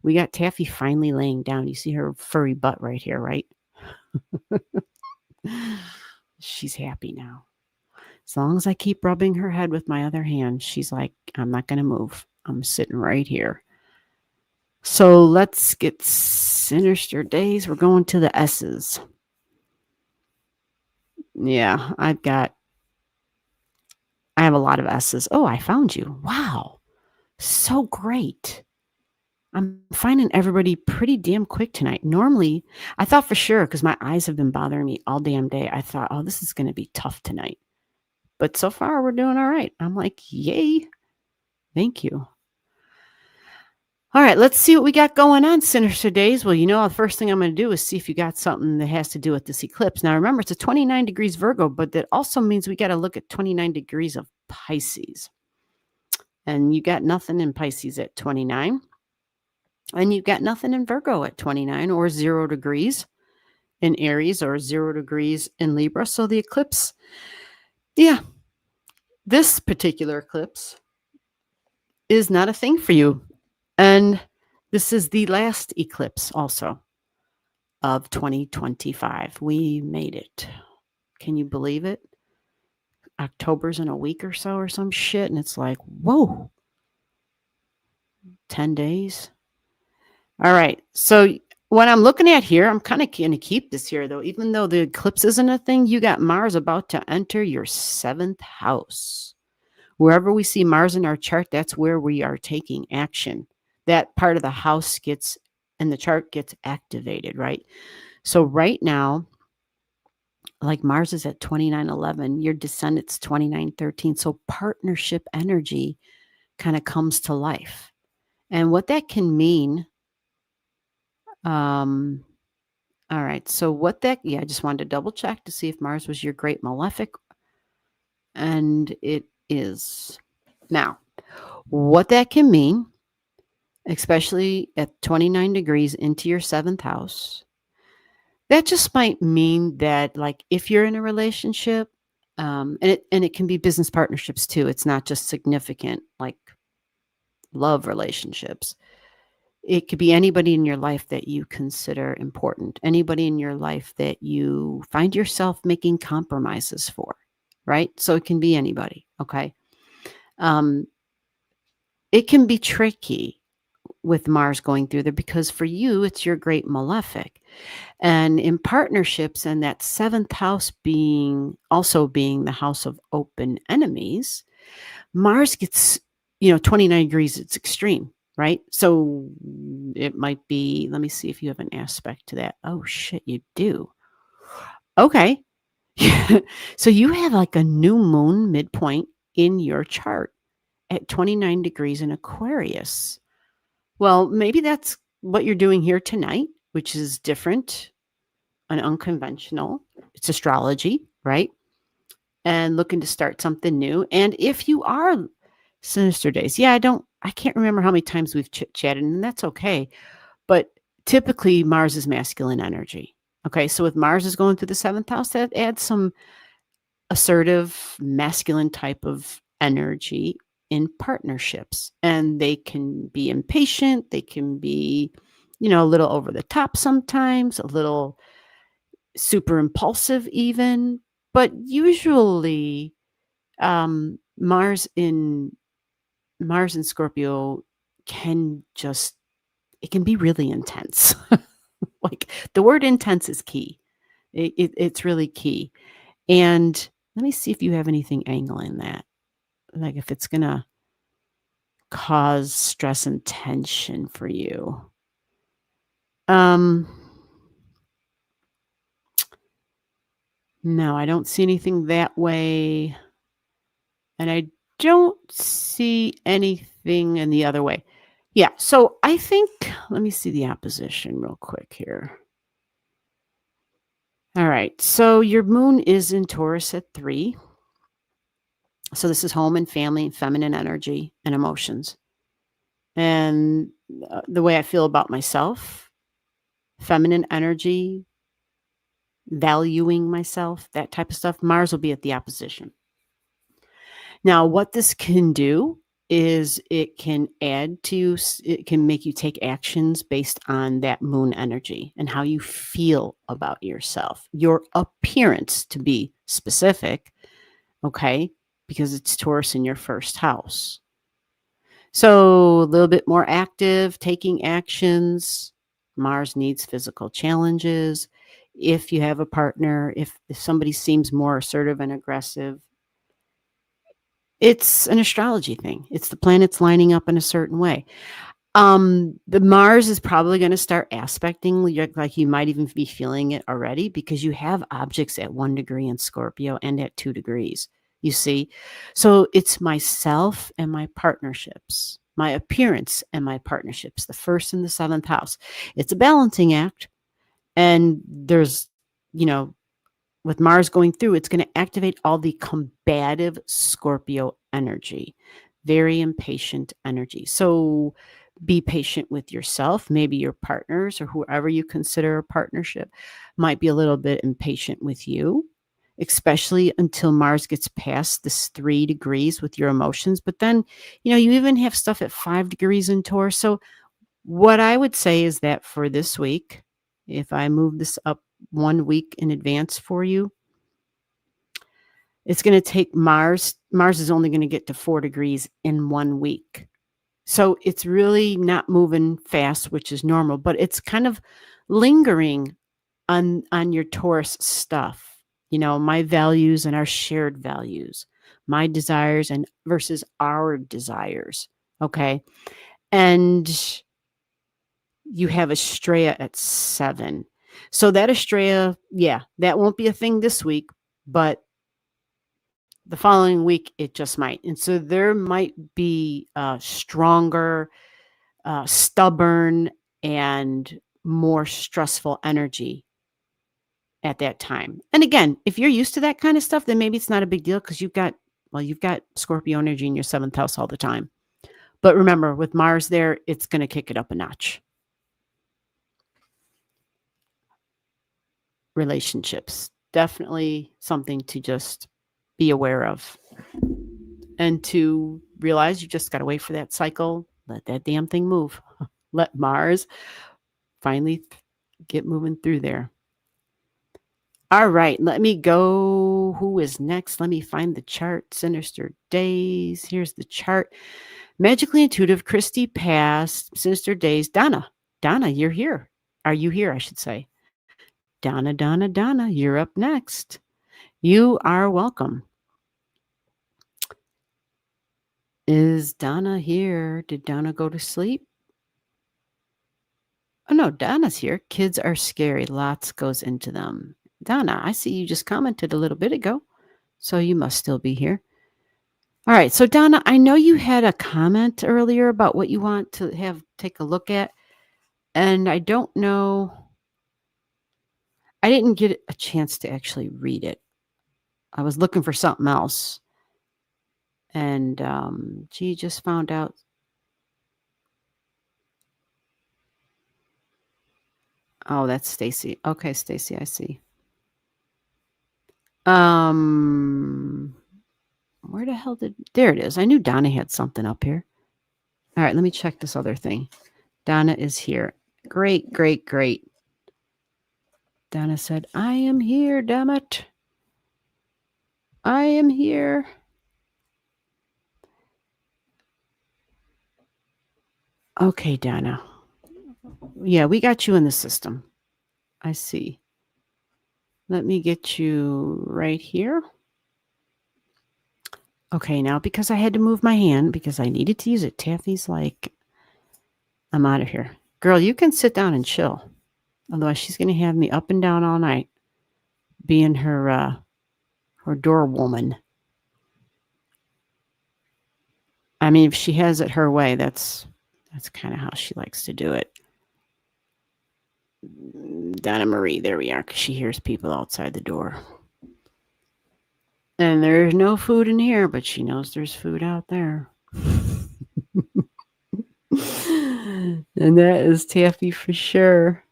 We got Taffy finally laying down. You see her furry butt right here, right? She's happy now. As long as I keep rubbing her head with my other hand, she's like, I'm not going to move. I'm sitting right here. So let's get Sinister Days. We're going to the S's. Yeah, I have a lot of S's. Oh, I found you. Wow. So great. I'm finding everybody pretty damn quick tonight. Normally, I thought for sure, because my eyes have been bothering me all damn day, I thought, oh, this is going to be tough tonight. But so far, we're doing all right. I'm like, yay. Thank you. All right, let's see what we got going on, Sinister Days. Well, the first thing I'm going to do is see if you got something that has to do with this eclipse. Now, remember, it's a 29 degrees Virgo, but that also means we got to look at 29 degrees of Pisces. And you got nothing in Pisces at 29. And you got nothing in Virgo at 29 or 0 degrees in Aries or 0 degrees in Libra. So the eclipse, yeah, this particular eclipse is not a thing for you. And this is the last eclipse also of 2025. We made it. Can you believe it? October's in a week or so or some shit. And it's like, whoa, 10 days. All right. So what I'm looking at here, I'm kind of going to keep this here, though. Even though the eclipse isn't a thing, you got Mars about to enter your 7th house. Wherever we see Mars in our chart, that's where we are taking action. That part of the house gets, and the chart gets activated, right? So right now, like Mars is at 2911, your descendant's 2913. So partnership energy kind of comes to life. And what that can mean, all right. So I just wanted to double check to see if Mars was your great malefic. And it is. Now, what that can mean, especially at 29 degrees into your 7th house, that just might mean that, like, if you're in a relationship, and it can be business partnerships too. It's not just significant, like love relationships. It could be anybody in your life that you consider important, anybody in your life that you find yourself making compromises for, right? So it can be anybody, okay? It can be tricky with Mars going through there because for you, it's your great malefic. And in partnerships, and that 7th house being the house of open enemies, Mars gets, 29 degrees, it's extreme, right? So it might be, let me see if you have an aspect to that. Oh, shit, you do. Okay. So you have like a new moon midpoint in your chart at 29 degrees in Aquarius. Well, maybe that's what you're doing here tonight, which is different and unconventional. It's astrology, right? And looking to start something new. And if you are Sinister Days, I can't remember how many times we've chit-chatted, and that's okay. But typically Mars is masculine energy. Okay, so with Mars is going through the 7th house, that adds some assertive, masculine type of energy in partnerships. And they can be impatient. They can be, a little over the top sometimes, a little super impulsive even. But usually Mars in Scorpio can be really intense. Like the word intense is key. It's really key. And let me see if you have anything angling that. Like if it's going to cause stress and tension for you. No, I don't see anything that way. And I don't see anything in the other way. Yeah. So I think, let me see the opposition real quick here. All right. So your moon is in Taurus at 3. So this is home and family and feminine energy and emotions. And the way I feel about myself, feminine energy, valuing myself, that type of stuff. Mars will be at the opposition. Now, what this can do is it can it can make you take actions based on that moon energy and how you feel about yourself, your appearance to be specific, okay? Because it's Taurus in your first house. So a little bit more active, taking actions. Mars needs physical challenges. If you have a partner, if somebody seems more assertive and aggressive, it's an astrology thing. It's the planets lining up in a certain way. The Mars is probably going to start aspecting, like you might even be feeling it already, because you have objects at 1 degree in Scorpio and at 2 degrees. You see? So it's myself and my partnerships, my appearance and my partnerships, the first and the seventh house. It's a balancing act. And there's, you know, with Mars going through, it's going to activate all the combative Scorpio energy, very impatient energy. So be patient with yourself. Maybe your partners or whoever you consider a partnership might be a little bit impatient with you, especially until Mars gets past this 3 degrees with your emotions. But then, you even have stuff at 5 degrees in Taurus. So what I would say is that for this week, if I move this up 1 week in advance for you, it's going to take Mars is only going to get to 4 degrees in 1 week. So it's really not moving fast, which is normal, but it's kind of lingering on your Taurus stuff. My values and our shared values, my desires and versus our desires. Okay. And you have Estrella at 7. So that Estrella, yeah, that won't be a thing this week, but the following week it just might. And so there might be stronger, stubborn, and more stressful energy at that time. And again, if you're used to that kind of stuff, then maybe it's not a big deal because you've got Scorpio energy in your 7th house all the time. But remember, with Mars there, it's going to kick it up a notch. Relationships, definitely something to just be aware of and to realize you just got to wait for that cycle. Let that damn thing move. Let Mars finally get moving through there. All right, let me go. Who is next? Let me find the chart. Sinister Days. Here's the chart. Magically Intuitive, Christy Past, Sinister Days. Donna, you're here. Are you here, I should say. Donna, you're up next. You are welcome. Is Donna here? Did Donna go to sleep? Oh, no, Donna's here. Kids are scary. Lots goes into them. Donna, I see you just commented a little bit ago, so you must still be here. All right. So, Donna, I know you had a comment earlier about what you want to take a look at, and I don't know. I didn't get a chance to actually read it. I was looking for something else, and she just found out. Oh, that's Stacy. Okay, Stacy, I see. Where the hell there it is. I knew Donna had something up here. All right, let me check this other thing. Donna is here. Great. Donna said, I am here, damn it. I am here. Okay, Donna. Yeah, we got you in the system. I see. Let me get you right here. Okay, now because I had to move my hand because I needed to use it, Taffy's like, I'm out of here. Girl, you can sit down and chill. Otherwise, she's going to have me up and down all night being her door woman. I mean, if she has it her way, that's That's kind of how she likes to do it. Donna Marie, there we are, because she hears people outside the door. And there's no food in here, but she knows there's food out there. And that is Taffy for sure.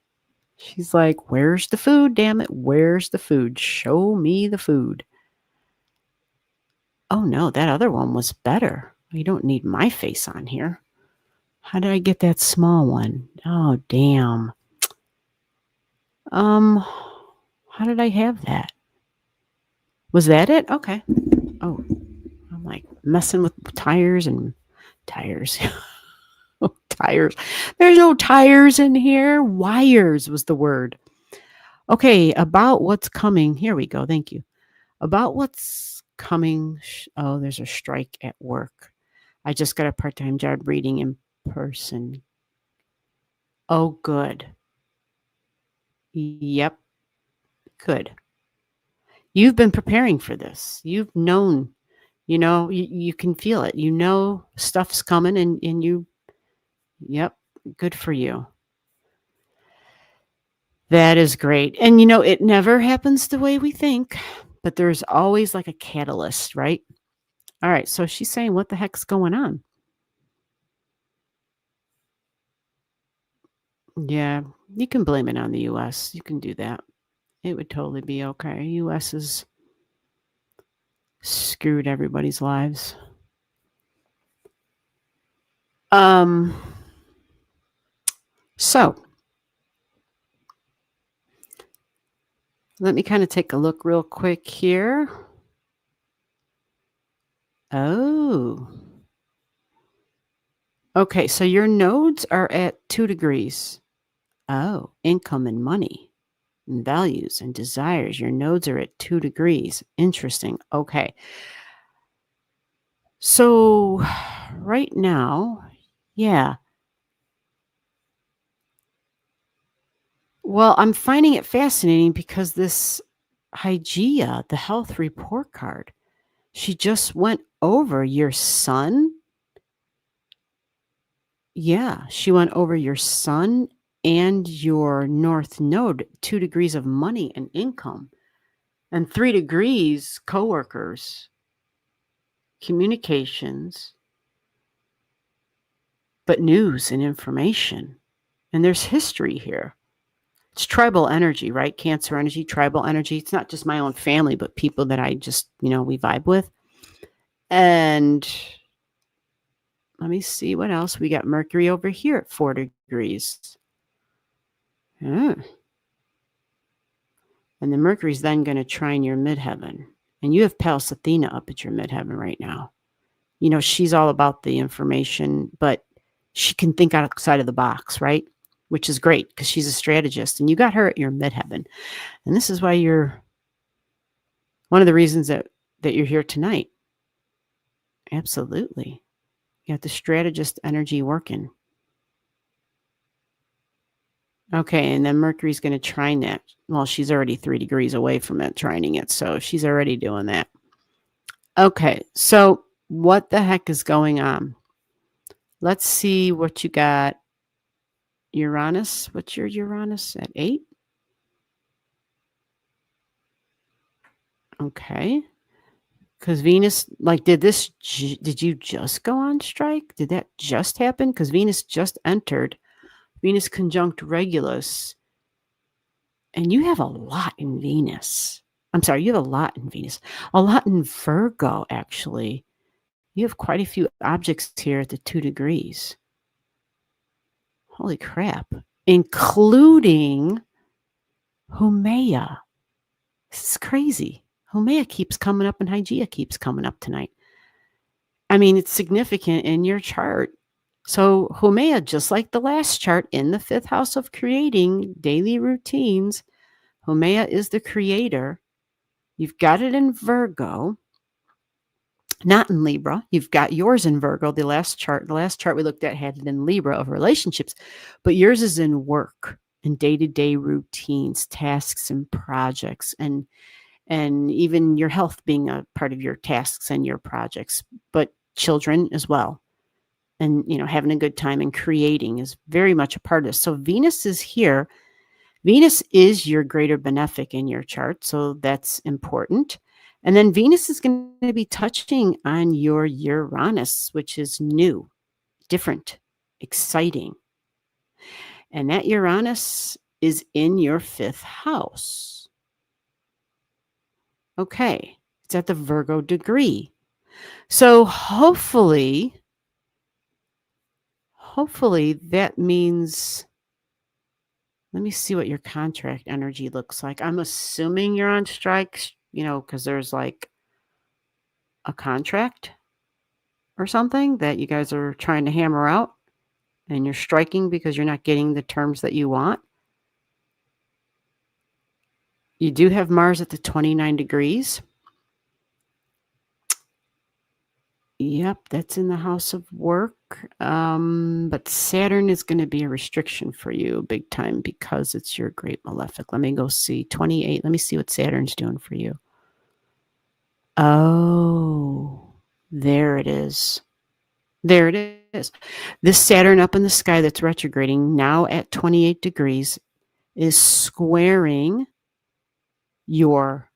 She's like, where's the food, damn it? Where's the food? Show me the food. Oh no, that other one was better. You don't need my face on here. How did I get that small one? Oh, damn. How did I have that? Was that it? Okay. Oh, I'm like messing with tires. Oh, tires. There's no tires in here. Wires was the word. Okay, about what's coming. Here we go. Thank you. About what's coming. Oh, there's a strike at work. I just got a part-time job reading in person. Oh, good. Yep. Good. You've been preparing for this. You've known, you can feel it. You know stuff's coming and you, yep, good for you. That is great. And it never happens the way we think, but there's always like a catalyst, right? All right. So she's saying, what the heck's going on? Yeah, you can blame it on the US. You can do that. It would totally be okay. US has screwed everybody's lives. So let me kind of take a look real quick here. Oh. Okay, so your nodes are at 2 degrees. Oh, income and money and values and desires. Your nodes are at 2 degrees. Interesting. Okay. So right now, yeah. Well, I'm finding it fascinating because this Hygeia, the health report card, she just went over your sun. Yeah, she went over your sun and your north node, 2 degrees of money and income, and 3 degrees coworkers, communications, but news and information. And there's history here. It's tribal energy, right? Cancer energy, tribal energy. It's not just my own family, but people that I just, we vibe with. And let me see what else. We got Mercury over here at 4 degrees. And the Mercury's then going to trine your midheaven. And you have Pallas Athena up at your midheaven right now. She's all about the information, but she can think outside of the box, right? Which is great because she's a strategist. And you got her at your midheaven. And this is why you're one of the reasons that you're here tonight. Absolutely. You got the strategist energy working. Okay, and then Mercury's going to trine that. Well, she's already 3 degrees away from it, trining it, so she's already doing that. Okay, so what the heck is going on? Let's see what you got. Uranus, what's your Uranus at 8? Okay. Because Venus, did you just go on strike? Did that just happen? Because Venus just entered. Venus conjunct Regulus. And you have a lot in Venus. I'm sorry, you have a lot in Venus. A lot in Virgo, actually. You have quite a few objects here at the 2 degrees. Holy crap. Including Haumea. This is crazy. Haumea keeps coming up and Hygeia keeps coming up tonight. I mean, it's significant in your chart. So Haumea, just like the last chart in the 5th house of creating daily routines, Haumea is the creator. You've got it in Virgo, not in Libra. You've got yours in Virgo. The last chart we looked at had it in Libra of relationships, but yours is in work and day-to-day routines, tasks and projects, and even your health being a part of your tasks and your projects, but children as well. and, having a good time and creating is very much a part of this. So Venus is here. Venus is your greater benefic in your chart, so that's important. And then Venus is going to be touching on your Uranus, which is new, different, exciting. And that Uranus is in your 5th house. Okay, it's at the Virgo degree. So hopefully that means, let me see what your contract energy looks like. I'm assuming you're on strike, because there's like a contract or something that you guys are trying to hammer out, and you're striking because you're not getting the terms that you want. You do have Mars at the 29 degrees. Yep, that's in the house of work. But Saturn is going to be a restriction for you big time because it's your great malefic. Let me go see 28. Let me see what Saturn's doing for you. Oh, there it is. There it is. This Saturn up in the sky that's retrograding now at 28 degrees is squaring your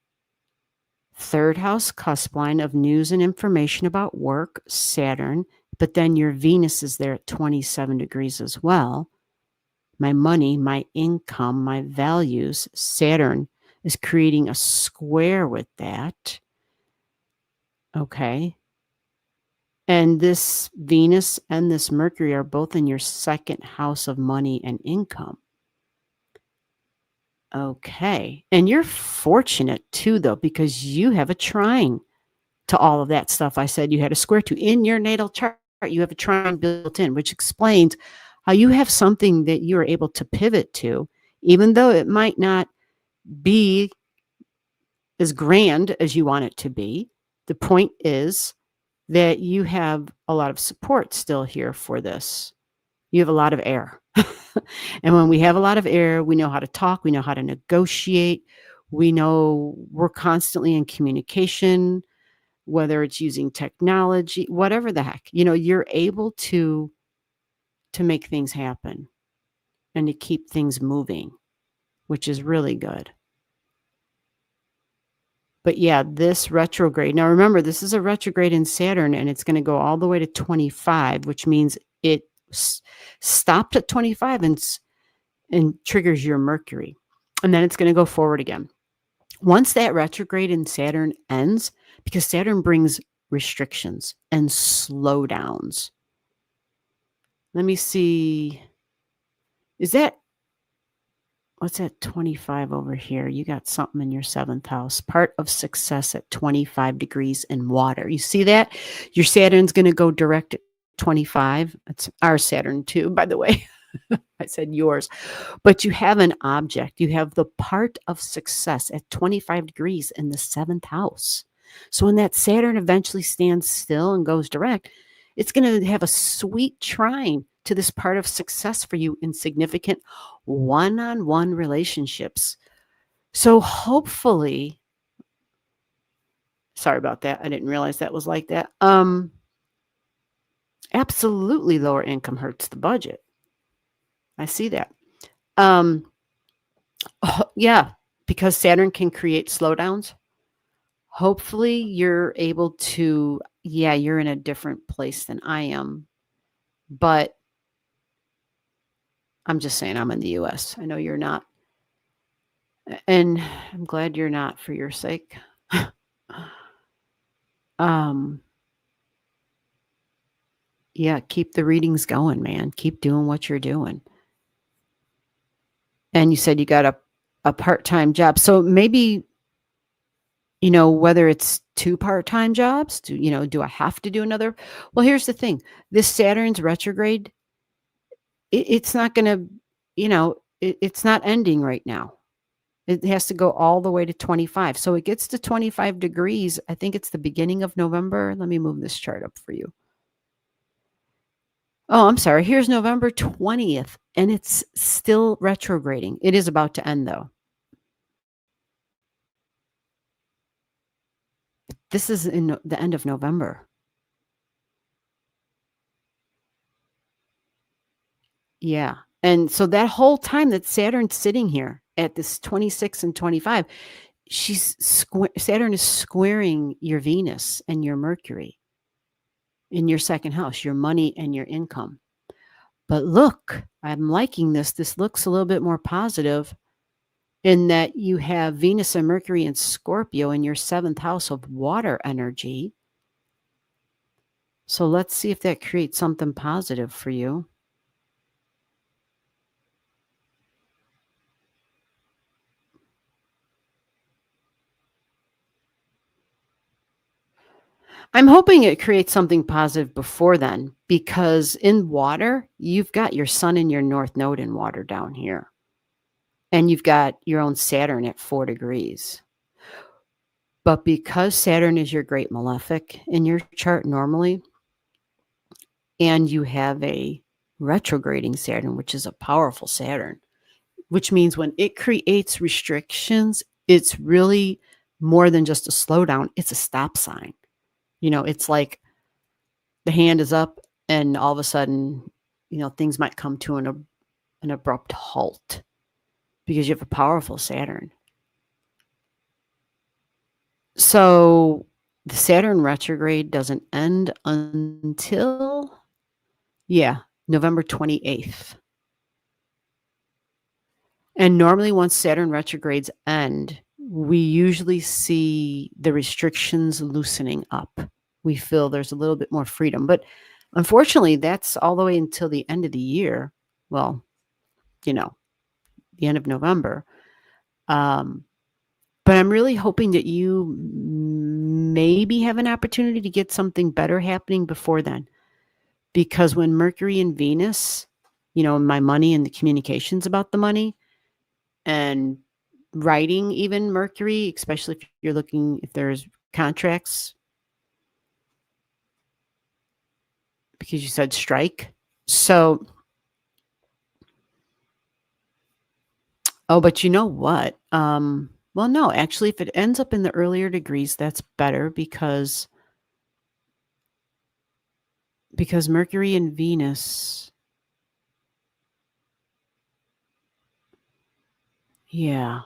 3rd house cusp line of news and information about work, Saturn, but then your Venus is there at 27 degrees as well. My money, my income, my values, Saturn is creating a square with that. Okay. And this Venus and this Mercury are both in your 2nd house of money and income. Okay. And you're fortunate too, though, because you have a trine to all of that stuff I said you had a square to. In your natal chart, you have a trine built in, which explains how you have something that you are able to pivot to, even though it might not be as grand as you want it to be. The point is that you have a lot of support still here for this. You have a lot of air. And when we have a lot of air, we know how to talk, we know how to negotiate, we know we're constantly in communication, whether it's using technology, whatever the heck, you're able to make things happen and to keep things moving, which is really good. But yeah, this retrograde, now remember, this is a retrograde in Saturn, and it's going to go all the way to 25, which means it stopped at 25 and triggers your Mercury. And then it's going to go forward again. Once that retrograde in Saturn ends, because Saturn brings restrictions and slowdowns. Let me see. What's that 25 over here? You got something in your 7th house. Part of success at 25 degrees in water. You see that? Your Saturn's going to go direct at 25. It's our Saturn too, by the way. I said yours. But you have an object. You have the part of success at 25 degrees in the 7th house. So when that Saturn eventually stands still and goes direct, it's going to have a sweet trine to this part of success for you in significant one-on-one relationships. So hopefully, sorry about that. I didn't realize that was like that. Absolutely lower income hurts the budget. I see that. Yeah, because Saturn can create slowdowns. Hopefully you're able to, you're in a different place than I am, but I'm just saying I'm in the US. I know you're not. And I'm glad you're not for your sake. Yeah, keep the readings going, man. Keep doing what you're doing. And you said you got a part-time job. So maybe, whether it's 2 part-time jobs, do I have to do another? Well, here's the thing. This Saturn's retrograde, it's not going to, it's not ending right now. It has to go all the way to 25. So it gets to 25 degrees. I think it's the beginning of November. Let me move this chart up for you. Oh, I'm sorry. Here's November 20th, and it's still retrograding. It is about to end, though. This is in the end of November. Yeah. And so that whole time that Saturn's sitting here at this 26 and 25, Saturn is squaring your Venus and your Mercury in your second house, your money and your income. But look, I'm liking this. This looks a little bit more positive in that you have Venus and Mercury in Scorpio in your seventh house of water energy. So let's see if that creates something positive for you. I'm hoping it creates something positive before then, because in water, you've got your sun and your north node in water down here. And you've got your own Saturn at 4 degrees. But because Saturn is your great malefic in your chart normally, and you have a retrograding Saturn, which is a powerful Saturn, which means when it creates restrictions, it's really more than just a slowdown, it's a stop sign. It's like the hand is up and all of a sudden, things might come to an abrupt halt because you have a powerful Saturn. So the Saturn retrograde doesn't end until, November 28th. And normally once Saturn retrogrades end, we usually see the restrictions loosening up. We feel there's a little bit more freedom. But unfortunately, that's all the way until the end of the year. Well, the end of November. But I'm really hoping that you maybe have an opportunity to get something better happening before then. Because when Mercury and Venus, my money and the communications about the money and writing, even Mercury, especially if there's contracts, because you said strike. So, but you know what? Well, no, actually, if it ends up in the earlier degrees, that's better because Mercury and Venus, yeah.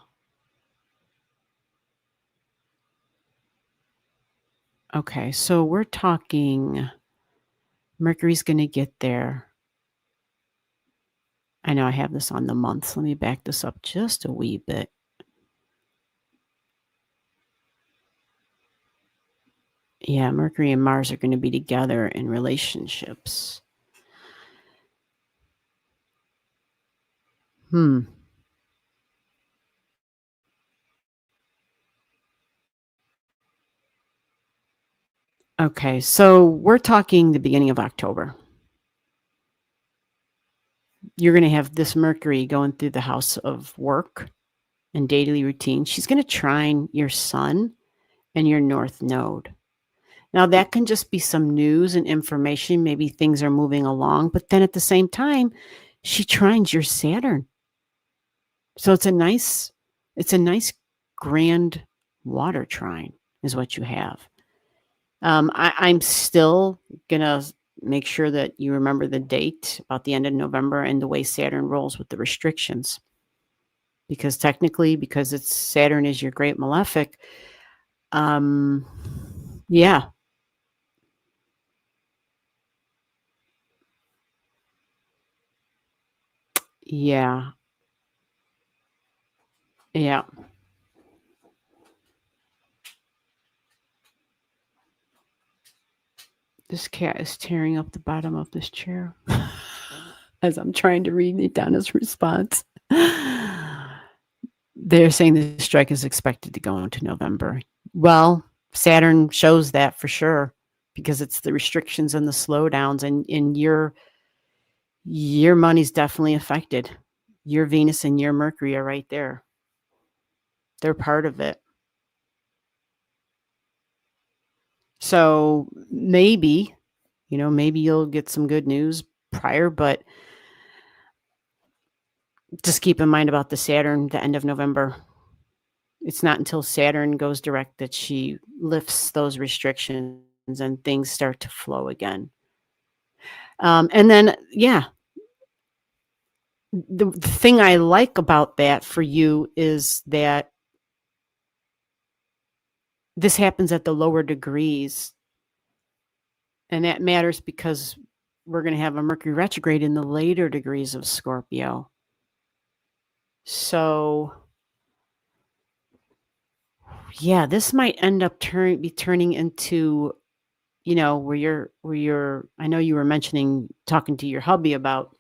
Okay, so we're talking Mercury's going to get there. I know I have this on the months. Let me back this up just a wee bit. Yeah, Mercury and Mars are going to be together in relationships. Okay, so we're talking the beginning of October. You're going to have this Mercury going through the house of work and daily routine. She's going to trine your sun and your north node. Now, that can just be some news and information. Maybe things are moving along, but then at the same time, she trines your Saturn. So it's a nice grand water trine is what you have. I'm still going to make sure that you remember the date about the end of November and the way Saturn rolls with the restrictions. Because technically, because it's Saturn is your great malefic, yeah. Yeah. Yeah. This cat is tearing up the bottom of this chair as I'm trying to read Donna's response. They're saying the strike is expected to go into November. Well, Saturn shows that for sure because it's the restrictions and the slowdowns, and your money's definitely affected. Your Venus and your Mercury are right there. They're part of it. So maybe you'll get some good news prior, but just keep in mind about the Saturn, the end of November. It's not until Saturn goes direct that she lifts those restrictions and things start to flow again. And then, the thing I like about that for you is that this happens at the lower degrees, and that matters because we're going to have a Mercury retrograde in the later degrees of Scorpio. So, yeah, this might end up turning into, where you're. I know you were talking to your hubby about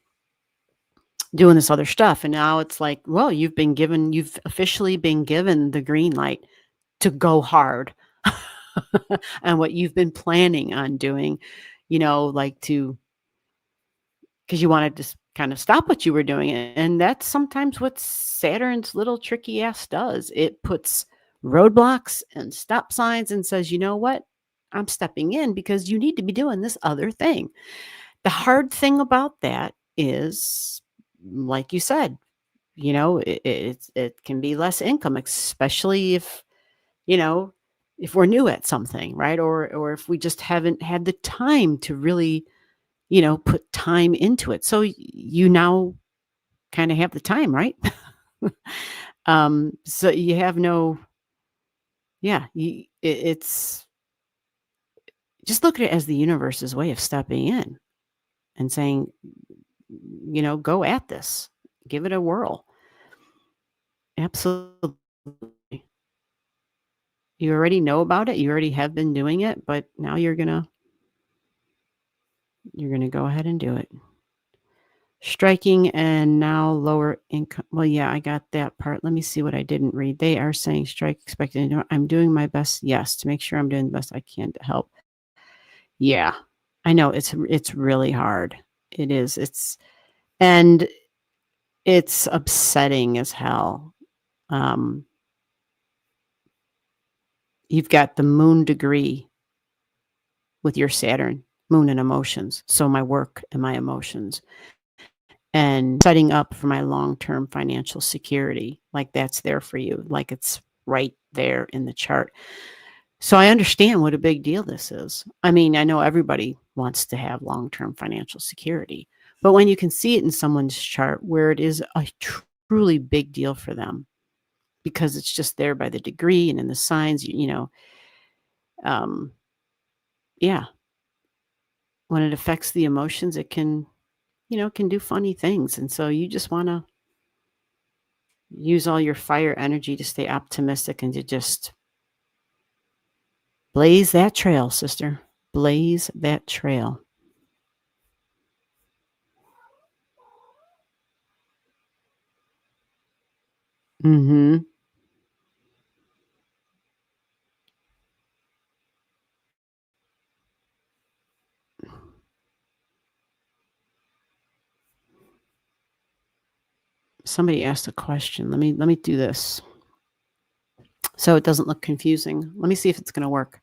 doing this other stuff, and now it's like, well, you've officially been given the green light to go hard and what you've been planning on doing, like because you wanted to kind of stop what you were doing. And that's sometimes what Saturn's little tricky ass does. It puts roadblocks and stop signs and says, you know what? I'm stepping in because you need to be doing this other thing. The hard thing about that is, like you said, it can be less income, especially if we're new at something, right? Or if we just haven't had the time to really, put time into it. So you now kind of have the time, right? So you have it's just look at it as the universe's way of stepping in and saying, go at this, give it a whirl. Absolutely. You already know about it. You already have been doing it, but now you're gonna go ahead and do it. Striking and now lower income. Well, yeah, I got that part. Let me see what I didn't read. They are saying strike expected. I'm doing my best, yes, to make sure I'm doing the best I can to help. Yeah, I know it's really hard. It is. And it's upsetting as hell. You've got the moon degree with your Saturn, moon and emotions. So my work and my emotions. And setting up for my long-term financial security, like that's there for you, like it's right there in the chart. So I understand what a big deal this is. I mean, I know everybody wants to have long-term financial security, but when you can see it in someone's chart where it is a truly big deal for them, because it's just there by the degree and in the signs, yeah, when it affects the emotions, it can do funny things. And so you just want to use all your fire energy to stay optimistic and to just blaze that trail, sister. Blaze that trail. Mm-hmm. Somebody asked a question. Let me do this so it doesn't look confusing. Let me see if it's going to work.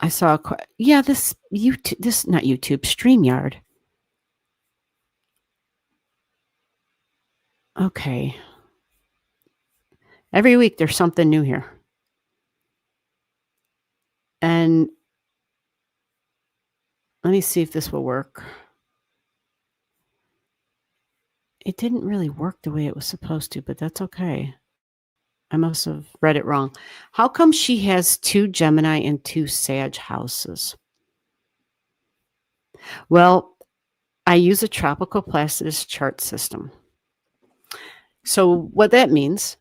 I saw this not YouTube, StreamYard. Okay. Every week there's something new here. And let me see if this will work. It didn't really work the way it was supposed to, but that's okay. I must have read it wrong. How come she has 2 Gemini and 2 Sag houses? Well, I use a tropical Placidus chart system. So what that means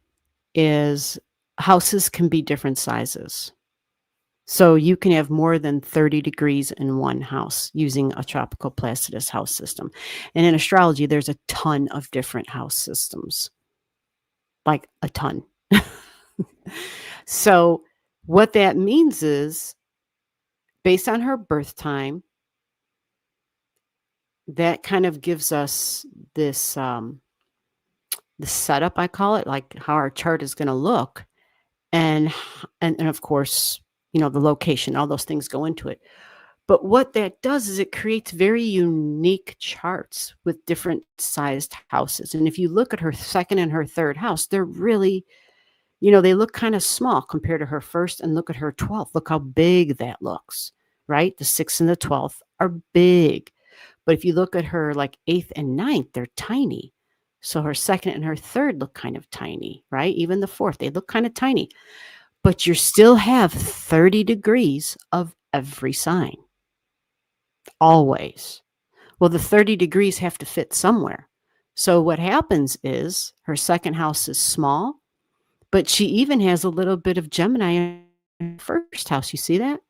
is houses can be different sizes. So you can have more than 30 degrees in one house using a tropical Placidus house system. And in astrology, there's a ton of different house systems, like a ton. So what that means is, based on her birth time, that kind of gives us this the setup, I call it, like how our chart is going to look, and of course, the location, all those things go into it. But what that does is it creates very unique charts with different sized houses. And if you look at her second and her third house, they're really, they look kind of small compared to her first. And look at her 12th. Look how big that looks, right? The 6th and the 12th are big. But if you look at her like 8th and ninth, they're tiny. So her 2nd and her 3rd look kind of tiny, right? Even the 4th, they look kind of tiny. But you still have 30 degrees of every sign. Always. Well, the 30 degrees have to fit somewhere. So what happens is her 2nd house is small, but she even has a little bit of Gemini in her 1st house. You see that?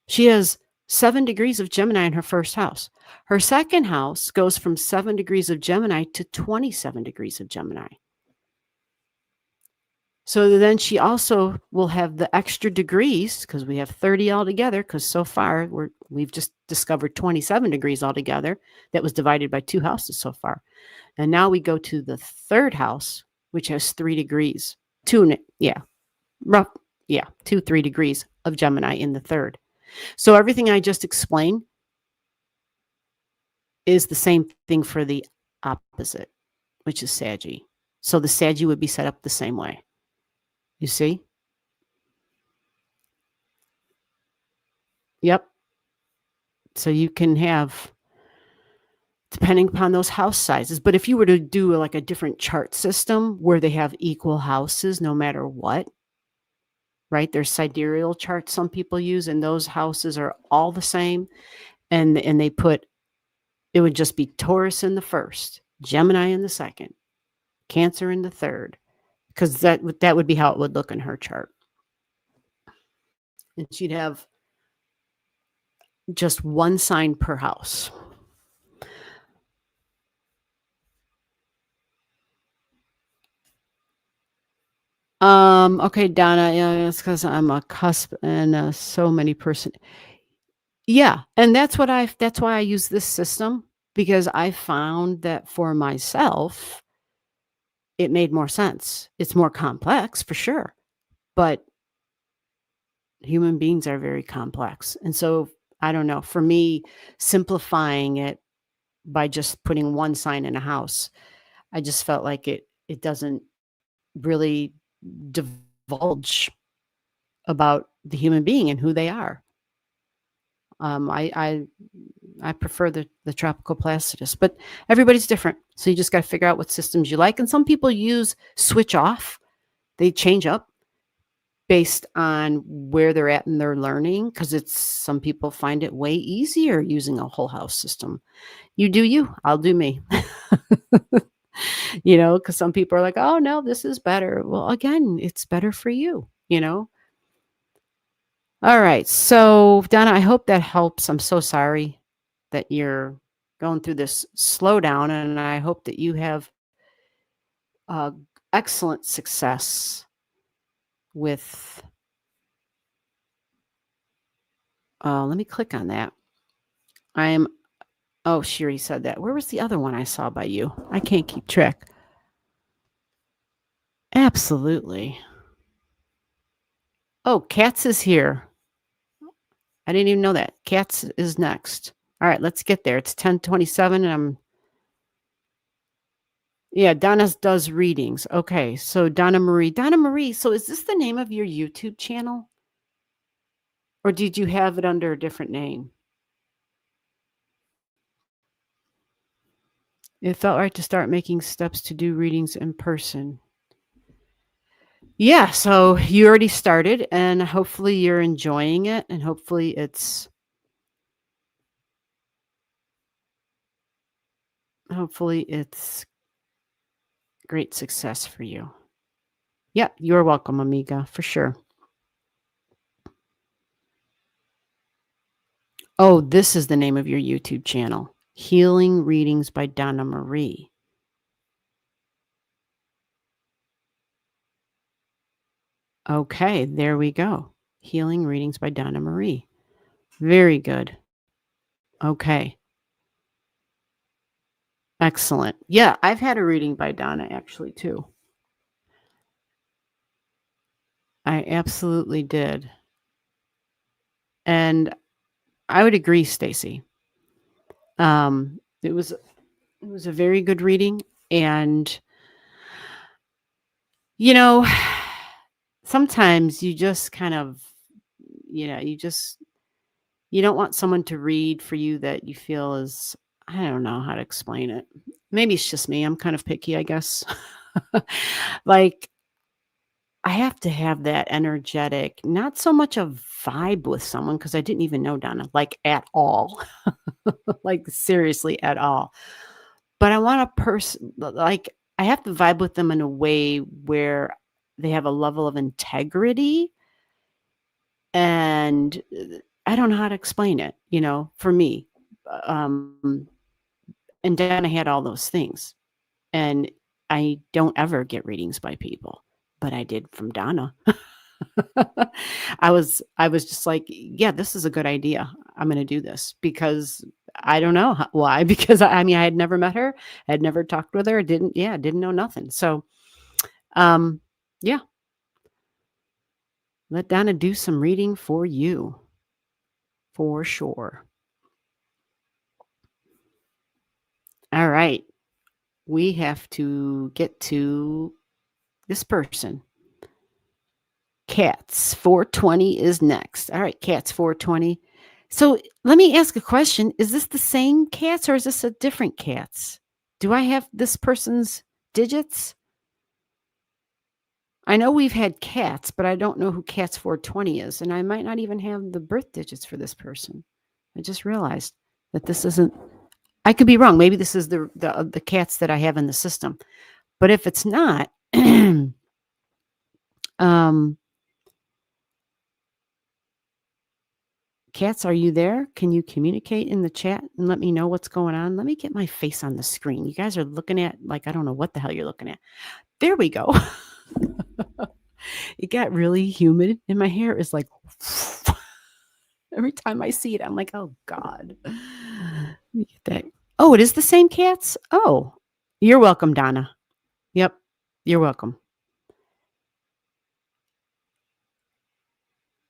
She has 7 degrees of Gemini in her 1st house. Her 2nd house goes from 7 degrees of Gemini to 27 degrees of Gemini. So then she also will have the extra degrees, because we have 30 altogether, because so far we've just discovered 27 degrees altogether. That was divided by 2 houses so far. And now we go to the 3rd house, which has 3 degrees. 2, 3 degrees of Gemini in the 3rd. So everything I just explained is the same thing for the opposite, which is Saggy. So the Saggy would be set up the same way. You see? Yep. So you can have, depending upon those house sizes. But if you were to do like a different chart system where they have equal houses no matter what, right? There's sidereal charts some people use, and those houses are all the same. And they put, it would just be Taurus in the 1st, Gemini in the 2nd, Cancer in the 3rd, because that would be how it would look in her chart. And she'd have just one sign per house. Okay, Donna, yeah, it's because I'm a cusp and so many person. Yeah, and that's why I use this system, because I found that for myself, it made more sense. It's more complex for sure, but human beings are very complex. And so, I don't know, for me, simplifying it by just putting one sign in a house, I just felt like it doesn't really divulge about the human being and who they are. I prefer the tropical placidus, but everybody's different. So you just got to figure out what systems you like. And some people use switch off. They change up based on where they're at in their learning, because some people find it way easier using a whole house system. You do you, I'll do me. Because some people are like, oh no, this is better. Well, again, it's better for you. All right. So, Donna, I hope that helps. I'm so sorry that you're going through this slowdown, and I hope that you have excellent success with. Let me click on that. Oh, she already said that. Where was the other one I saw by you? I can't keep track. Absolutely. Oh, Katz is here. I didn't even know that. Katz is next. All right, let's get there. It's 10:27, and yeah, Donna does readings. Okay, so Donna Marie. So is this the name of your YouTube channel? Or did you have it under a different name? It felt right to start making steps to do readings in person. Yeah, so you already started, and hopefully you're enjoying it, and hopefully it's great success for you. Yep, you're welcome, amiga, for sure. Oh, this is the name of your YouTube channel. Healing Readings by Donna Marie. Okay, there we go. Healing Readings by Donna Marie. Very good. Okay. Excellent. Yeah, I've had a reading by Donna actually too. I absolutely did. And I would agree, Stacy. It was a very good reading, and sometimes you just kind of, you just You don't want someone to read for you that you feel is, I don't know how to explain it. Maybe it's just me. I'm kind of picky, I guess. Like, I have to have that energetic, not so much a vibe with someone because I didn't even know Donna, like at all. Like, seriously, at all. But I want a person, like, I have to vibe with them in a way where they have a level of integrity. And I don't know how to explain it, for me. Um, and Donna had all those things. And I don't ever get readings by people, but I did from Donna. I was just like, yeah, this is a good idea. I'm going to do this because I don't know why, because I mean, I had never met her. I had never talked with her. Didn't know nothing. So, um, yeah, let Donna do some reading for you for sure. All right. We have to get to this person. Cats 420 is next. All right, Cats 420. So let me ask a question. Is this the same Cats or is this a different Cats? Do I have this person's digits? I know we've had Cats, but I don't know who Cats 420 is. And I might not even have the birth digits for this person. I just realized that this isn't, I could be wrong. Maybe this is the Cats that I have in the system. But if it's not, Cats, are you there? Can you communicate in the chat and let me know what's going on? Let me get my face on the screen. You guys are looking at, like, I don't know what the hell you're looking at. There we go. It got really humid and my hair is like, every time I see it, I'm like, oh God. Let me get that. Oh, it is the same Cats? Oh, you're welcome, Donna. Yep, you're welcome.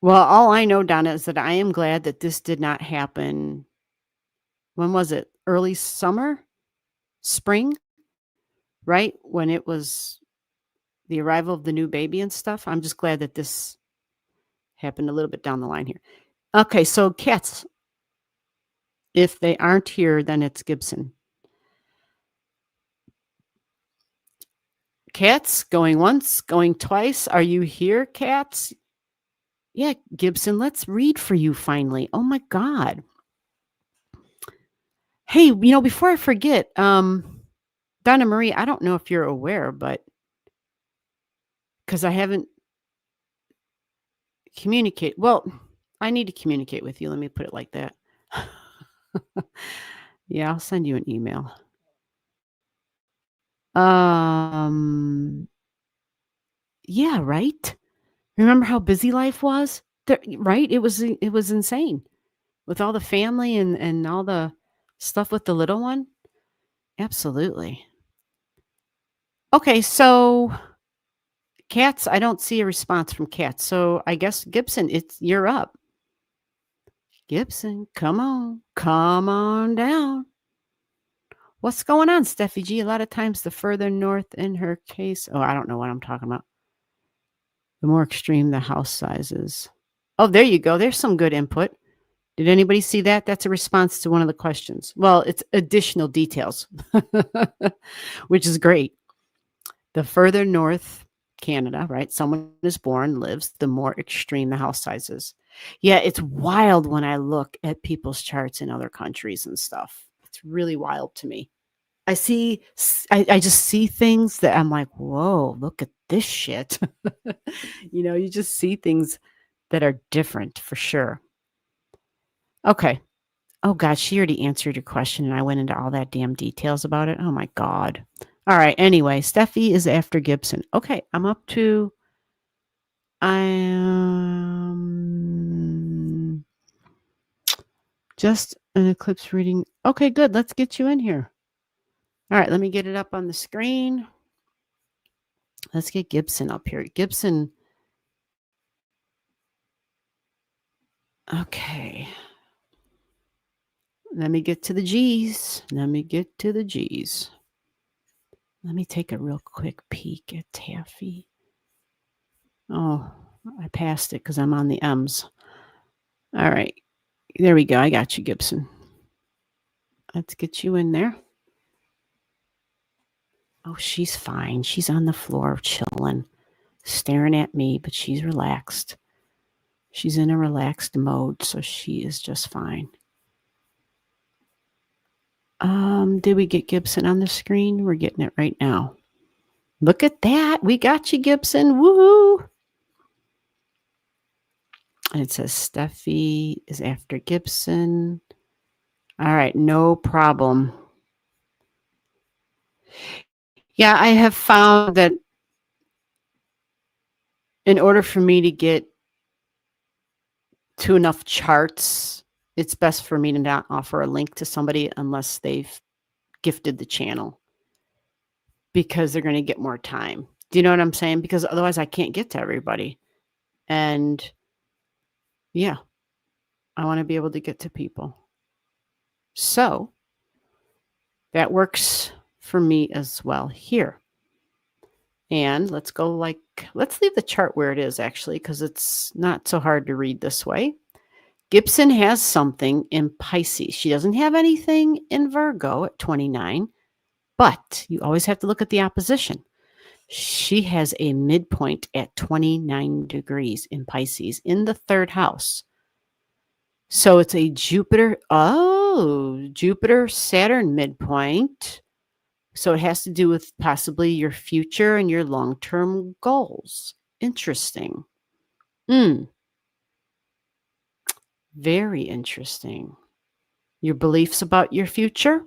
Well, all I know, Donna, is that I am glad that this did not happen. When was it? Early summer? Spring? Right? When it was the arrival of the new baby and stuff. I'm just glad that this happened a little bit down the line here. Okay, so Cats, if they aren't here, then it's Gibson. Cats, going once, going twice. Are you here, Cats? Yeah, Gibson, let's read for you finally. Oh my God. Hey, before I forget, Donna Marie, I don't know if you're aware, but because I haven't communicated. Well, I need to communicate with you. Let me put it like that. Yeah, I'll send you an email. Yeah, right? Remember how busy life was? Right? It was insane with all the family and all the stuff with the little one. Absolutely. Okay, so Cats, I don't see a response from Cats. So I guess Gibson, you're up. Gibson, come on down. What's going on, Steffi G? A lot of times the further north in her case, I don't know what I'm talking about. The more extreme the house size is. Oh, there you go. There's some good input. Did anybody see that? That's a response to one of the questions. Well, it's additional details, which is great. The further north Canada, right? Someone is born, lives, the more extreme the house size is. Yeah, it's wild when I look at people's charts in other countries and stuff. It's really wild to me. I just see things that I'm like, whoa, look at this shit. You just see things that are different for sure. Okay. Oh God, she already answered your question and I went into all that damn details about it. Oh my God. All right. Anyway, Steffi is after Gibson. Okay. I'm up to, just an eclipse reading. Okay, good. Let's get you in here. All right. Let me get it up on the screen. Let's get Gibson up here. Gibson. Okay. Let me get to the G's. Let me take a real quick peek at Taffy. Oh, I passed it because I'm on the M's. All right. There we go. I got you, Gibson. Let's get you in there. Oh, she's fine. She's on the floor chilling, staring at me, but she's relaxed. She's in a relaxed mode, so she is just fine. Did we get Gibson on the screen? We're getting it right now. Look at that. We got you, Gibson. Woohoo! And it says Steffi is after Gibson. All right, no problem. Yeah, I have found that in order for me to get to enough charts, it's best for me to not offer a link to somebody unless they've gifted the channel, because they're going to get more time. Do you know what I'm saying? Because otherwise I can't get to everybody. And yeah, I want to be able to get to people. So that works for me as well here. And let's leave the chart where it is actually, because it's not so hard to read this way. Gibson has something in Pisces. She doesn't have anything in Virgo at 29, but you always have to look at the opposition. She has a midpoint at 29 degrees in Pisces in the third house. So it's a Jupiter Saturn midpoint. So it has to do with possibly your future and your long-term goals. Interesting. Very interesting. Your beliefs about your future,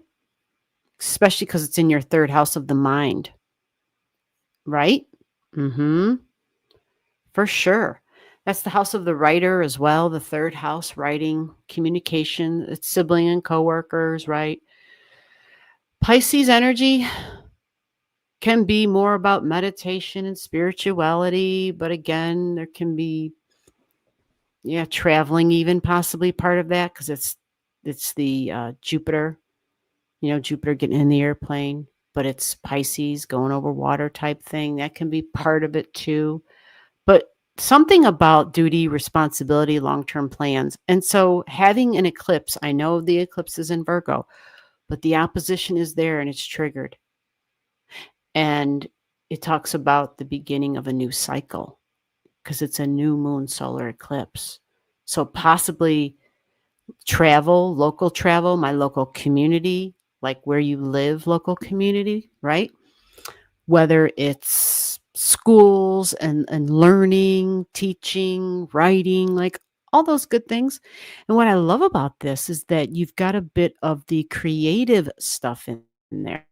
especially because it's in your third house of the mind. Right? For sure. That's the house of the writer as well. The third house, writing, communication, it's sibling and coworkers, right? Pisces energy can be more about meditation and spirituality, but again, there can be, traveling even possibly part of that, because it's the Jupiter, Jupiter getting in the airplane, but it's Pisces going over water type thing. That can be part of it too. But something about duty, responsibility, long-term plans. And so having an eclipse, I know the eclipse is in Virgo, but the opposition is there and it's triggered. And it talks about the beginning of a new cycle because it's a new moon solar eclipse. So possibly travel, local travel, my local community, like where you live, local community, right? Whether it's schools and learning, teaching, writing, like all those good things. And what I love about this is that you've got a bit of the creative stuff in there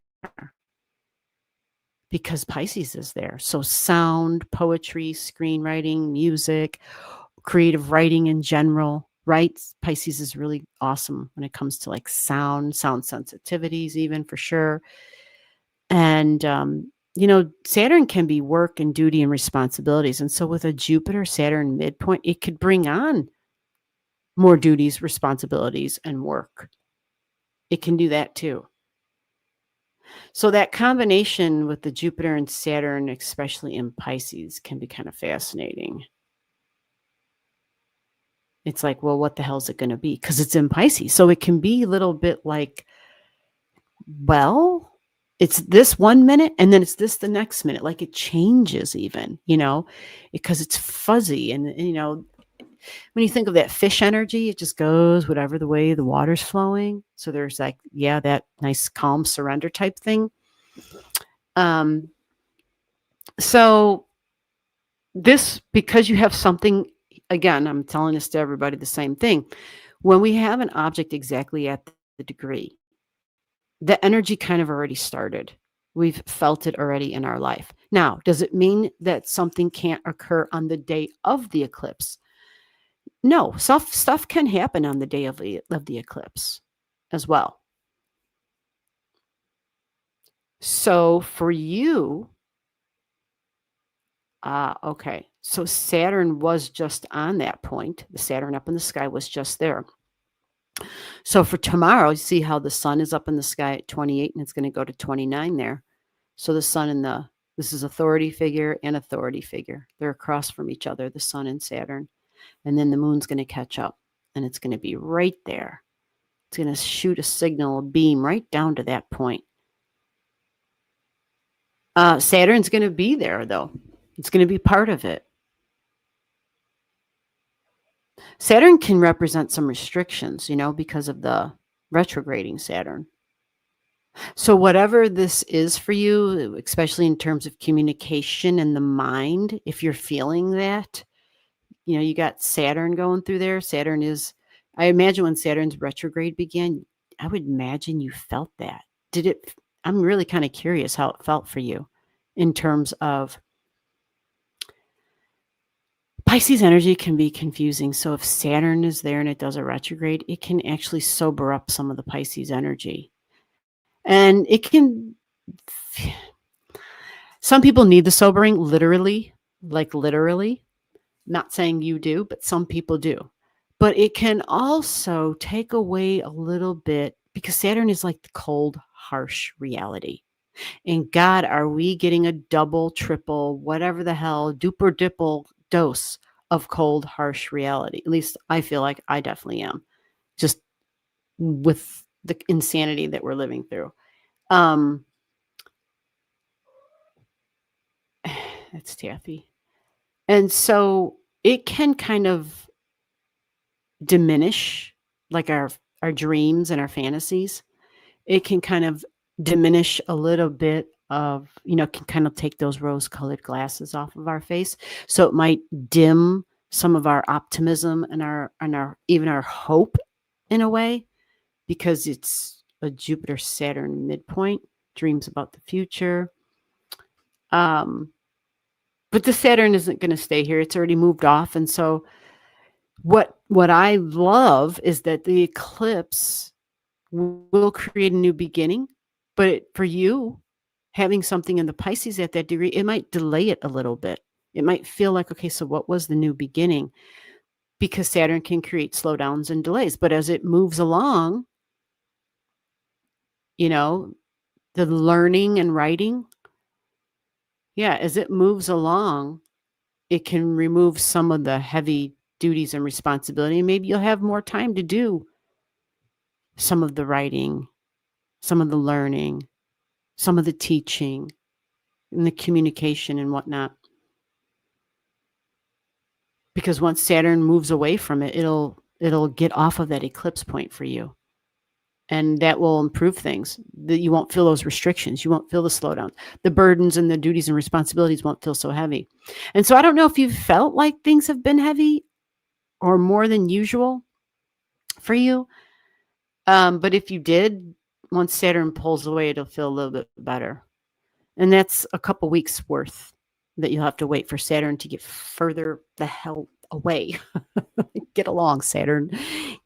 because Pisces is there. So sound, poetry, screenwriting, music, creative writing in general, right? Pisces is really awesome when it comes to like sound sensitivities, even for sure. And, Saturn can be work and duty and responsibilities. And so with a Jupiter Saturn midpoint, it could bring on more duties, responsibilities, and work. It can do that too. So that combination with the Jupiter and Saturn, especially in Pisces, can be kind of fascinating. It's like, well, what the hell is it going to be? Because it's in Pisces. So it can be a little bit like, well, it's this 1 minute and then it's this the next minute. Like it changes even, because it's fuzzy. And, when you think of that fish energy, it just goes whatever the way the water's flowing. So there's like, that nice calm surrender type thing. So this, because you have something, again, I'm telling this to everybody the same thing. When we have an object exactly at the degree, the energy kind of already started. We've felt it already in our life. Now, does it mean that something can't occur on the day of the eclipse? No, stuff can happen on the day of the eclipse as well. So for you, okay. So Saturn was just on that point. The Saturn up in the sky was just there. So for tomorrow, you see how the sun is up in the sky at 28 and it's going to go to 29 there. So the sun and this is authority figure and authority figure. They're across from each other, the sun and Saturn. And then the moon's going to catch up. and it's going to be right there. It's going to shoot a signal, a beam right down to that point. Saturn's going to be there, though. It's going to be part of it. Saturn can represent some restrictions, because of the retrograding Saturn. So whatever this is for you, especially in terms of communication and the mind, if you're feeling that, you got Saturn going through there. I imagine when Saturn's retrograde began, I would imagine you felt that. I'm really kind of curious how it felt for you in terms of Pisces energy can be confusing. So if Saturn is there and it does a retrograde, it can actually sober up some of the Pisces energy. And it can, some people need the sobering literally, like literally. Not saying you do, but some people do. But it can also take away a little bit because Saturn is like the cold, harsh reality. And God, are we getting a double, triple, whatever the hell, duper dipple dose of cold, harsh reality? At least I feel like I definitely am, just with the insanity that we're living through. That's taffy. And so it can kind of diminish like our dreams and our fantasies. It can kind of diminish a little bit of, can kind of take those rose-colored glasses off of our face. So it might dim some of our optimism and our even our hope in a way, because it's a Jupiter-Saturn midpoint, dreams about the future. But the Saturn isn't going to stay here. It's already moved off. And so what I love is that the eclipse will create a new beginning. But for you, having something in the Pisces at that degree, it might delay it a little bit. It might feel like, okay, so what was the new beginning? Because Saturn can create slowdowns and delays. But as it moves along, the learning and writing, as it moves along, it can remove some of the heavy duties and responsibility. Maybe you'll have more time to do some of the writing, some of the learning, some of the teaching, and the communication and whatnot. Because once Saturn moves away from it, it'll get off of that eclipse point for you. And that will improve things. That you won't feel those restrictions. You won't feel the slowdown. The burdens and the duties and responsibilities won't feel so heavy. And so I don't know if you've felt like things have been heavy or more than usual for you. But if you did, once Saturn pulls away, it'll feel a little bit better. And that's a couple weeks worth that you'll have to wait for Saturn to get further the hell away. Get along, Saturn.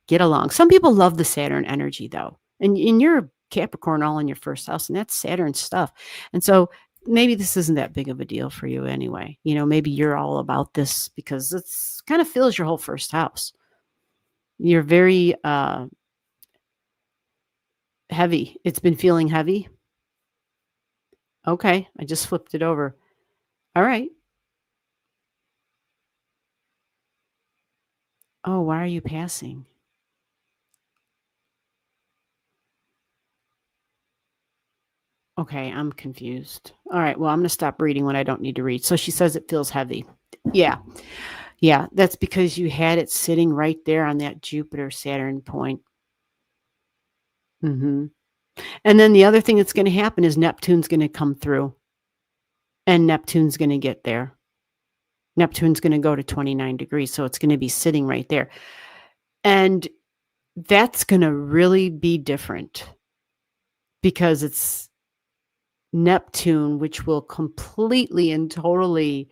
Get along. Some people love the Saturn energy, though. And you're Capricorn all in your first house, and that's Saturn stuff. And so maybe this isn't that big of a deal for you anyway. Maybe you're all about this because it's kind of fills your whole first house. You're very heavy. It's been feeling heavy. Okay, I just flipped it over. All right. Oh, why are you passing? Okay, I'm confused. All right, well, I'm going to stop reading when I don't need to read. So she says it feels heavy. Yeah, that's because you had it sitting right there on that Jupiter-Saturn point. And then the other thing that's going to happen is Neptune's going to come through. And Neptune's going to get there. Neptune's going to go to 29 degrees, so it's going to be sitting right there. And that's going to really be different because it's Neptune, which will completely and totally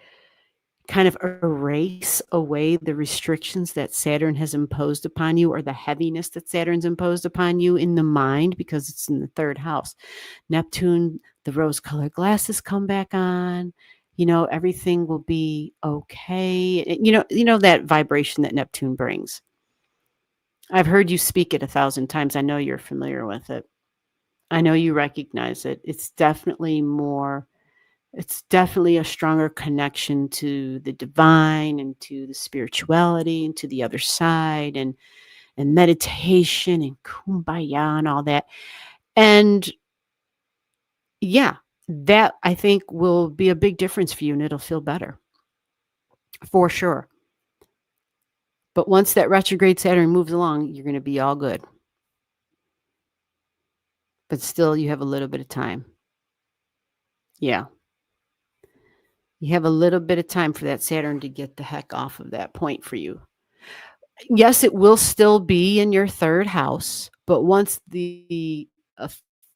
kind of erase away the restrictions that Saturn has imposed upon you, or the heaviness that Saturn's imposed upon you in the mind, because it's in the third house. Neptune, the rose-colored glasses come back on. Everything will be okay. You know that vibration that Neptune brings. I've heard you speak it 1,000 times. I know you're familiar with it. I know you recognize it. It's definitely a stronger connection to the divine and to the spirituality and to the other side. And and meditation and kumbaya and all that. And yeah, that I think will be a big difference for you and it'll feel better for sure. But once that retrograde Saturn moves along, you're going to be all good. But still, you have a little bit of time. Yeah. You have a little bit of time for that Saturn to get the heck off of that point for you. Yes, it will still be in your third house, but once the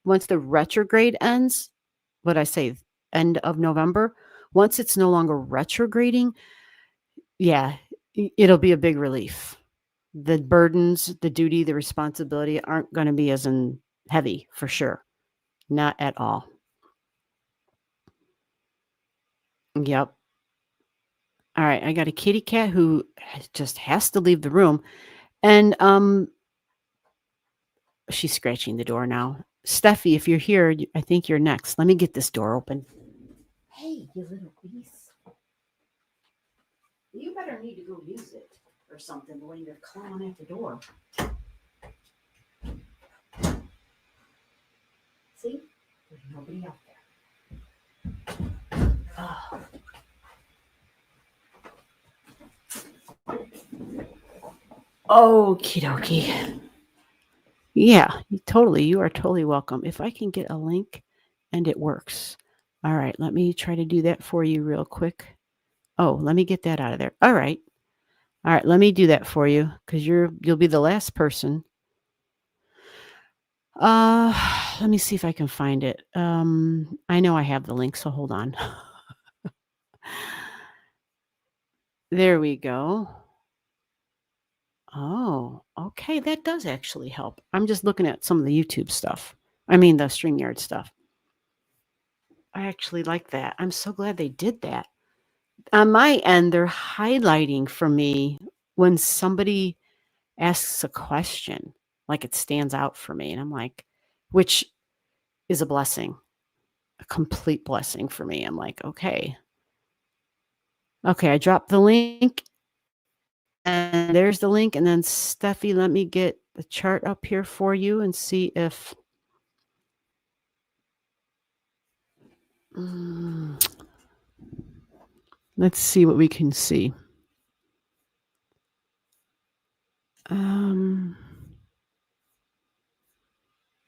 retrograde ends, what I say, end of November, once it's no longer retrograding, yeah, it'll be a big relief. The burdens, the duty, the responsibility aren't going to be as heavy for sure. Not at all. Yep. All right, I got a kitty cat who just has to leave the room, and she's scratching the door now. Steffi, if you're here, I think you're next. Let me get this door open. Hey, you little beast. You better need to go use it or something when you're clawing at the door. See? There's nobody out there. Oh. Okie dokie. Yeah, you are totally welcome. If I can get a link and it works. All right, let me try to do that for you real quick. Oh, let me get that out of there. All right, let me do that for you because you'll be the last person. Let me see if I can find it. I know I have the link, so hold on. There we go. Oh, okay. That does actually help. I'm just looking at some of the YouTube stuff. I mean, the StreamYard stuff. I actually like that. I'm so glad they did that. On my end, they're highlighting for me when somebody asks a question, like it stands out for me. And I'm like, which is a blessing, a complete blessing for me. I'm like, okay, I dropped the link. And there's the link. And then Steffi, let me get the chart up here for you and see if let's see what we can see.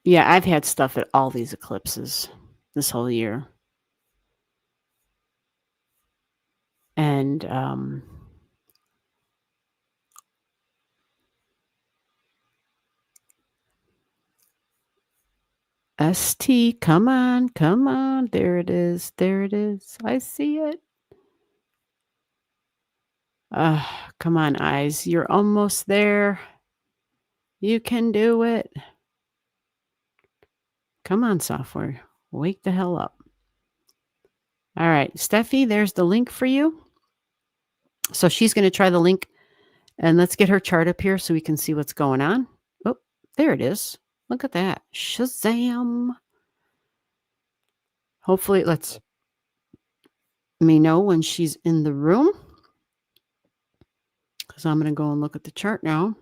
Yeah, I've had stuff at all these eclipses this whole year. And ST, come on. There it is. I see it. Come on, eyes. You're almost there. You can do it. Come on, software. Wake the hell up. All right, Steffi, there's the link for you. So she's going to try the link. And let's get her chart up here so we can see what's going on. Oh, there it is. Look at that. Shazam. Hopefully it lets me know when she's in the room. Because I'm going to go and look at the chart now.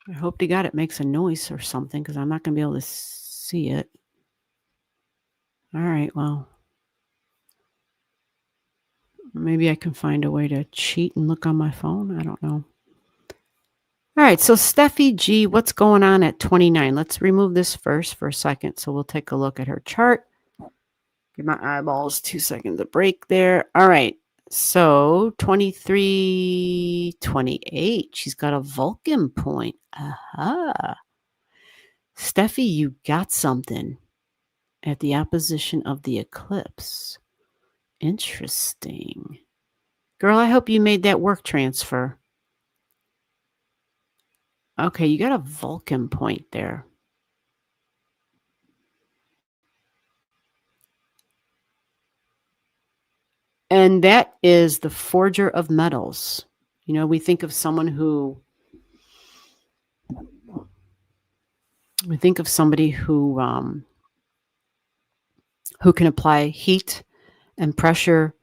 I hope to God it makes a noise or something because I'm not going to be able to see it. All right, well. Maybe I can find a way to cheat and look on my phone. I don't know. All right, so Steffi G, what's going on at 29? Let's remove this first for a second. So we'll take a look at her chart. Give my eyeballs 2 seconds of break there. All right, so 23, 28. She's got a Vulcan point. Aha. Steffi, you got something at the opposition of the eclipse. Interesting. Girl, I hope you made that work transfer. Okay, you got a Vulcan point there. And that is the forger of metals. You know, we think of someone who can apply heat and pressure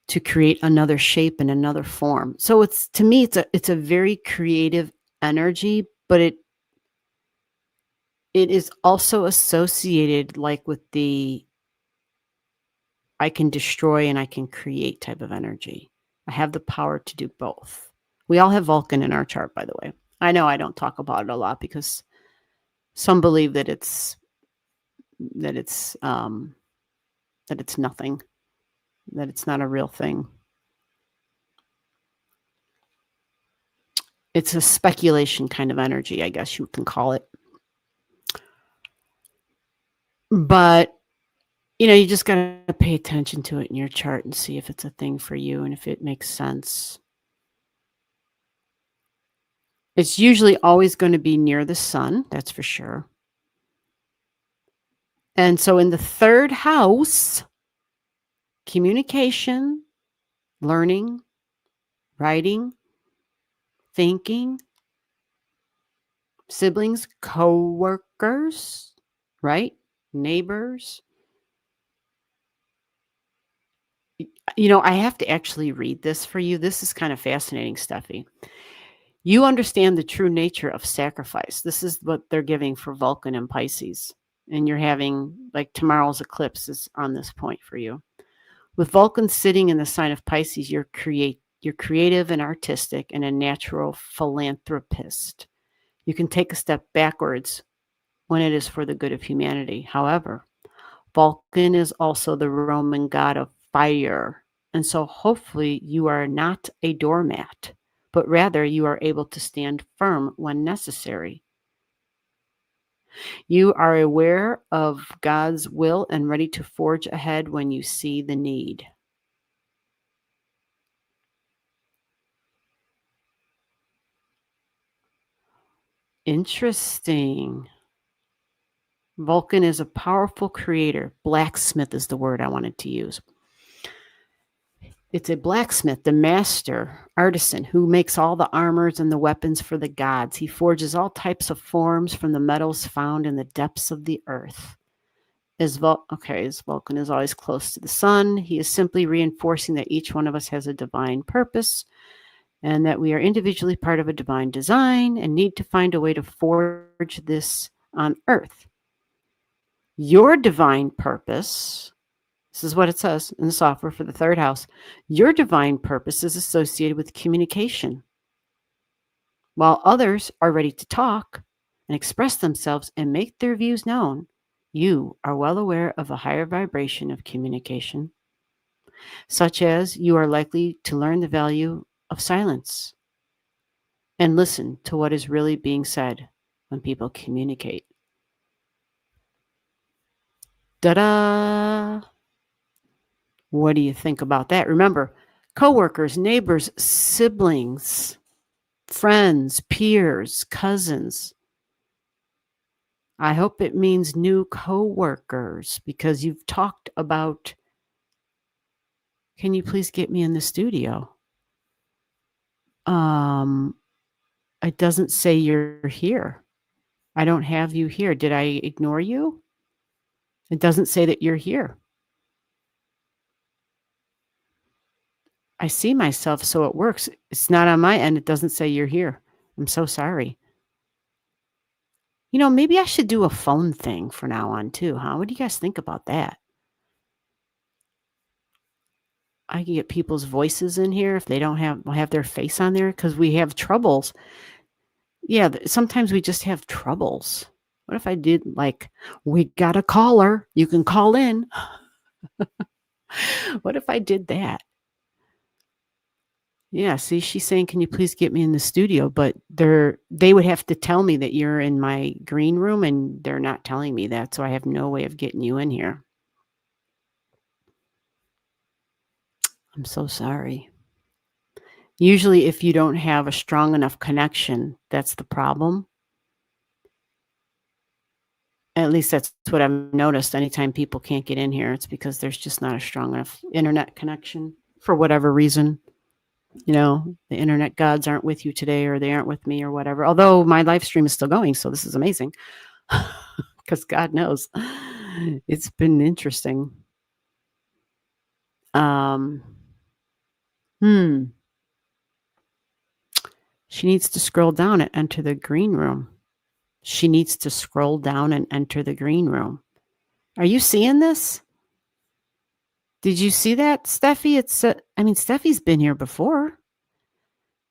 to create another shape and another form. So it's, to me, it's a very creative energy, but it is also associated like with the I can destroy and I can create type of energy. I have the power to do both. We all have Vulcan in our chart, by the way. I know I don't talk about it a lot because some believe that it's that it's nothing, that it's not a real thing. It's a speculation kind of energy, I guess you can call it. But you just got to pay attention to it in your chart and see if it's a thing for you and if it makes sense. It's usually always going to be near the sun, that's for sure. And so in the third house, communication, learning, writing, thinking, siblings, co-workers, right? Neighbors. I have to actually read this for you. This is kind of fascinating, Steffi. You understand the true nature of sacrifice. This is what they're giving for Vulcan and Pisces. And you're having, like, tomorrow's eclipse is on this point for you. With Vulcan sitting in the sign of Pisces, you're creative and artistic and a natural philanthropist. You can take a step backwards when it is for the good of humanity. However, Vulcan is also the Roman god of fire. And so hopefully you are not a doormat, but rather you are able to stand firm when necessary. You are aware of God's will and ready to forge ahead when you see the need. Interesting. Vulcan is a powerful creator. Blacksmith is the word I wanted to use. It's a blacksmith, the master artisan who makes all the armors and the weapons for the gods. He forges all types of forms from the metals found in the depths of the earth. As Vulcan is always close to the sun, he is simply reinforcing that each one of us has a divine purpose and that we are individually part of a divine design and need to find a way to forge this on earth. Your divine purpose, this is what it says in the software for the third house, your divine purpose is associated with communication. While others are ready to talk and express themselves and make their views known, you are well aware of a higher vibration of communication, such as you are likely to learn the value of silence and listen to what is really being said when people communicate. Ta-da! What do you think about that? Remember, coworkers, neighbors, siblings, friends, peers, cousins. I hope it means new coworkers because you've talked about, can you please get me in the studio? It doesn't say you're here. I don't have you here. Did I ignore you? It doesn't say that you're here. I see myself, so it works. It's not on my end. It doesn't say you're here. I'm so sorry. Maybe I should do a phone thing from now on too, huh? What do you guys think about that? I can get people's voices in here if they don't have their face on there because we have troubles. Yeah, sometimes we just have troubles. What if I did like, we got a caller, you can call in. What if I did that? Yeah, see, she's saying, can you please get me in the studio? But they would have to tell me that you're in my green room, and they're not telling me that, so I have no way of getting you in here. I'm so sorry. Usually, if you don't have a strong enough connection, that's the problem. At least that's what I've noticed. Anytime people can't get in here, it's because there's just not a strong enough internet connection for whatever reason. The internet gods aren't with you today, or they aren't with me, or whatever. Although my live stream is still going, so this is amazing. Because God knows, it's been interesting. She needs to scroll down and enter the green room. She needs to scroll down and enter the green room. Are you seeing this? Did you see that, Steffi? Steffi's been here before.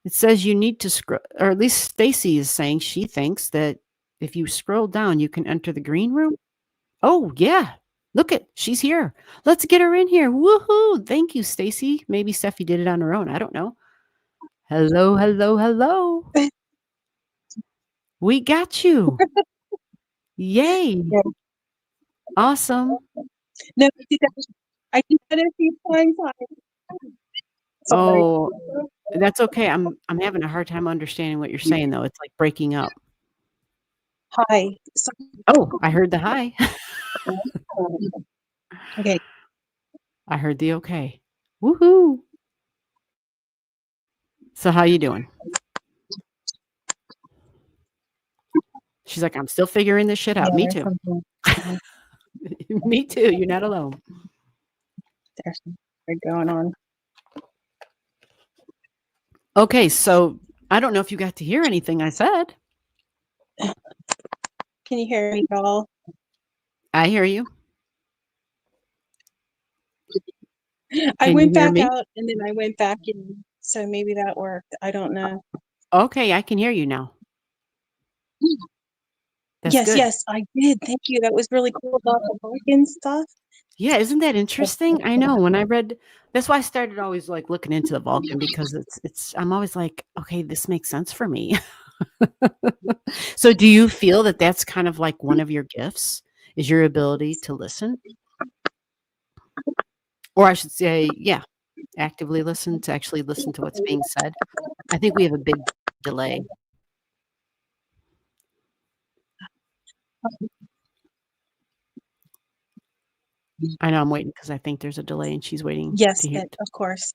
It says you need to scroll, or at least Stacy is saying she thinks that if you scroll down, you can enter the green room. Oh, yeah. Look she's here. Let's get her in here. Woohoo. Thank you, Stacy. Maybe Steffi did it on her own. I don't know. Hello, hello, hello. We got you. Yay.
Yeah.
Awesome.
No, I did that a few times. Sorry.
Oh, that's okay. I'm having a hard time understanding what you're saying, though. It's like breaking up.
Hi.
Oh, I heard the hi.
Okay.
I heard the okay. Woohoo. So how you doing? She's like, I'm still figuring this shit out.
Yeah,
Me
there's
too.
something
Me too. You're not alone.
there's something going on.
Okay, so I don't know if you got to hear anything I said.
Can you hear me at all?
I hear you.
I
Can
went
you hear
back
me?
out and then I went back in, so maybe that worked. I don't know.
Okay, I can hear you now. That's
Yes,
good.
yes, I did. Thank you. That was really cool about the book and stuff.
Yeah, isn't that interesting? I know. When I read, that's why I started always like looking into the Vulcan, because I'm always like, okay, this makes sense for me. So do you feel that that's kind of like one of your gifts, is your ability to listen? Or I should say, yeah, actively listen, to actually listen to what's being said. I think we have a big delay. I know I'm waiting because I think there's a delay and she's waiting
Yes,
to hear.
of course.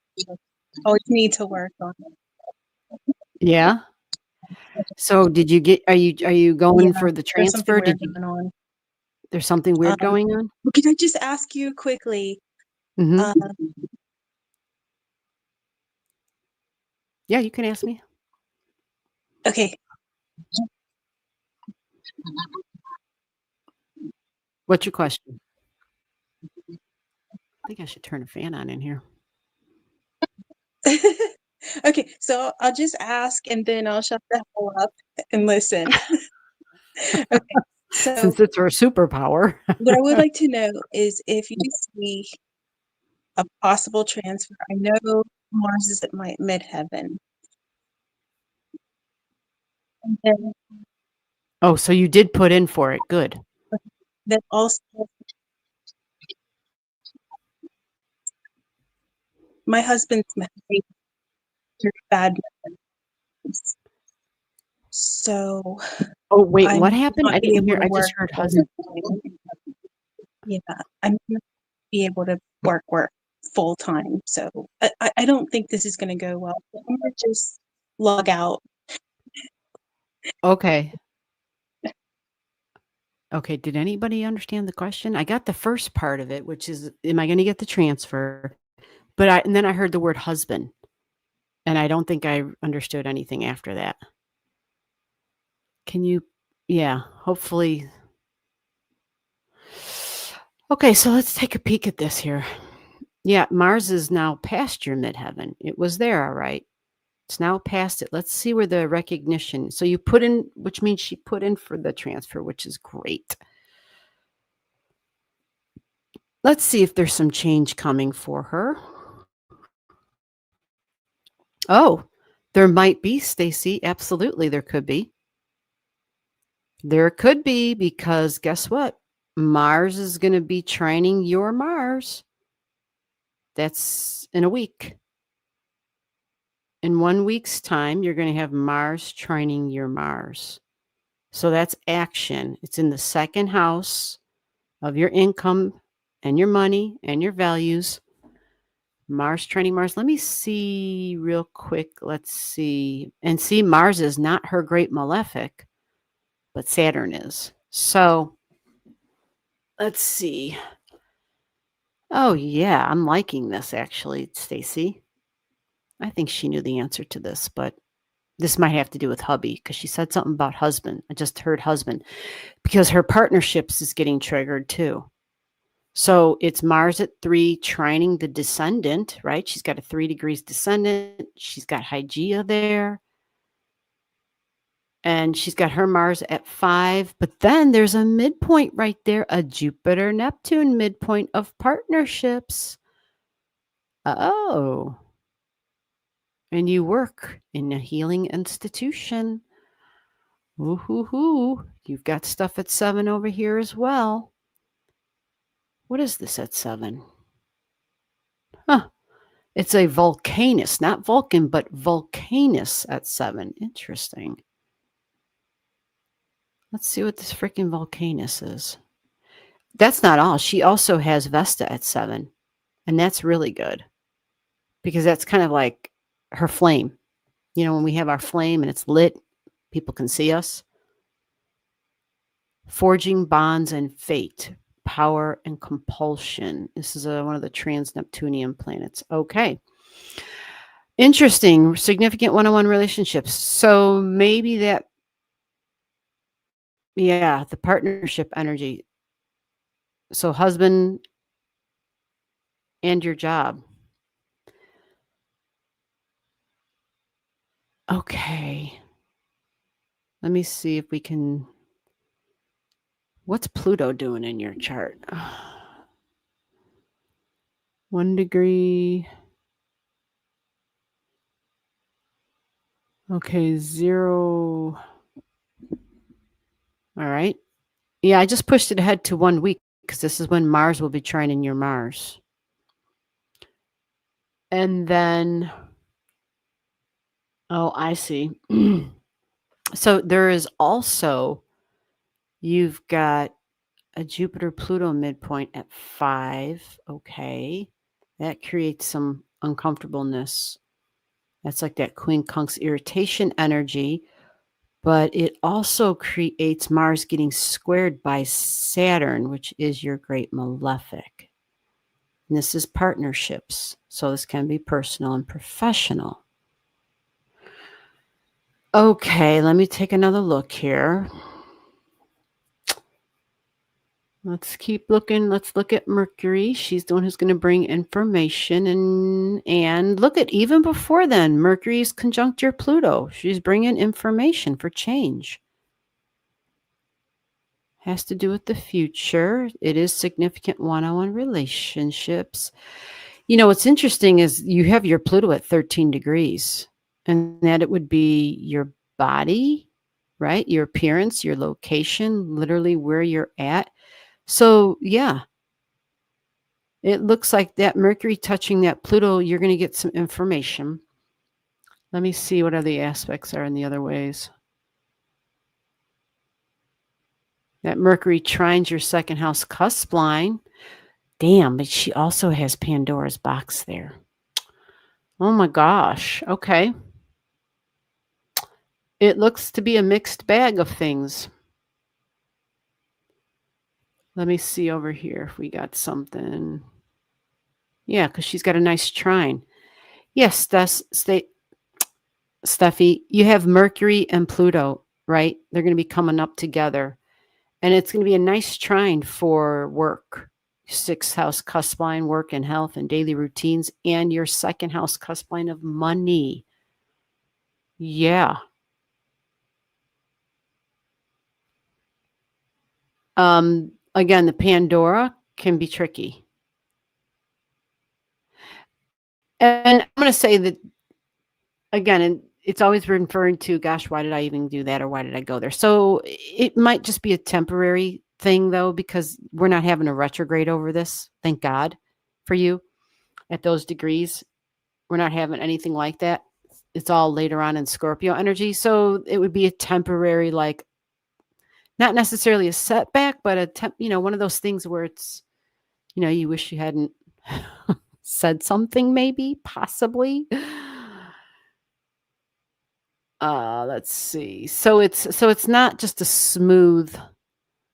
Always need to work on it.
Yeah. So are you going for the
There's something
transfer?
weird going on.
There's something weird going on?
Can I just ask you quickly?
Mhm. Yeah, you can ask me.
Okay.
What's your question? I think I should turn a fan on in here.
Okay, so I'll just ask and then I'll shut the hell up and listen. Okay, so
Since it's our superpower.
what I would like to know is if you see a possible transfer. I know Mars is at my midheaven. And then
Oh, so you did put in for it. Good.
that also my husband's married through bad methods. So
Oh, wait,
I'm
what happened?
not
I didn't
able
hear.
to
I just
work
heard
full
husband.
time. Yeah, I'm not be able to work full time. So I don't think this is gonna go well. So I'm gonna just log out.
Okay. Okay, did anybody understand the question? I got the first part of it, which is, am I gonna get the transfer? And then I heard the word husband, and I don't think I understood anything after that. Yeah, hopefully. Okay, so let's take a peek at this here. Yeah, Mars is now past your midheaven. It was there, all right. It's now past it. Let's see where the recognition. So you put in, which means she put in for the transfer, which is great. Let's see if there's some change coming for her. Oh, there might be, Stacy. Absolutely, there could be. There could be, because guess what? Mars is going to be trining your Mars. That's in a week. In 1 week's time, you're going to have Mars trining your Mars. So that's action. It's in the second house of your income and your money and your values. Mars trining Mars. Let me see real quick. Let's see. And see, Mars is not her great malefic, but Saturn is. So let's see. Oh, yeah, I'm liking this actually, Stacy. I think she knew the answer to this, but This might have to do with hubby because she said something about husband. I just heard husband because her partnerships is getting triggered too. So it's Mars at 3 trining the descendant, right? She's got a 3 degrees descendant. She's got Hygeia there. And she's got her Mars at 5. But then there's a midpoint right there, a Jupiter-Neptune midpoint of partnerships. Oh. And you work in a healing institution. Woo-hoo-hoo. You've got stuff at 7 over here as well. What is this at 7? Huh. It's a Vulcanus, not Vulcan, but Vulcanus at 7. Interesting. Let's see what this freaking Vulcanus is. That's not all. She also has Vesta at 7. And that's really good. Because that's kind of like her flame. You know, when we have our flame and it's lit, people can see us. Forging bonds and fate. Power and compulsion. This is one of the trans-Neptunian planets. Okay. Interesting. Significant one-on-one relationships. So maybe that, yeah, the partnership energy. So husband and your job. Okay. Let me see if we can. What's Pluto doing in your chart? 1 degree. Okay, 0. All right. Yeah, I just pushed it ahead to 1 week because this is when Mars will be trining your Mars. And then, oh, I see. So there is also, you've got a Jupiter-Pluto midpoint at 5. Okay. That creates some uncomfortableness. That's like that Queen Conch's irritation energy. But it also creates Mars getting squared by Saturn, which is your great malefic. And this is partnerships. So this can be personal and professional. Okay, let me take another look here. Let's keep looking. Let's look at Mercury. She's the one who's going to bring information. And look at, even before then, Mercury is conjunct your Pluto. She's bringing information for change. Has to do with the future. It is significant one-on-one relationships. You know, what's interesting is you have your Pluto at 13 degrees. And that it would be your body, right? Your appearance, your location, literally where you're at. So, yeah, it looks like that Mercury touching that Pluto, you're going to get some information. Let me see what other aspects are in the other ways. That Mercury trines your second house cusp line. Damn, but she also has Pandora's box there. Oh my gosh. Okay. It looks to be a mixed bag of things. Let me see over here if we got something. Yeah, because she's got a nice trine. Yes, Steffi, you have Mercury and Pluto, right? They're going to be coming up together. And it's going to be a nice trine for work. 6th house cusp line, work and health and daily routines, and your 2nd house cusp line of money. Yeah. Again, the Pandora can be tricky. And I'm going to say that, again, and it's always referring to, gosh, why did I even do that? Or why did I go there? So it might just be a temporary thing, though, because we're not having a retrograde over this. Thank God for you at those degrees. We're not having anything like that. It's all later on in Scorpio energy. So it would be a temporary, like, not necessarily a setback, but one of those things where it's, you wish you hadn't said something, maybe, possibly. Let's see. So it's not just a smooth,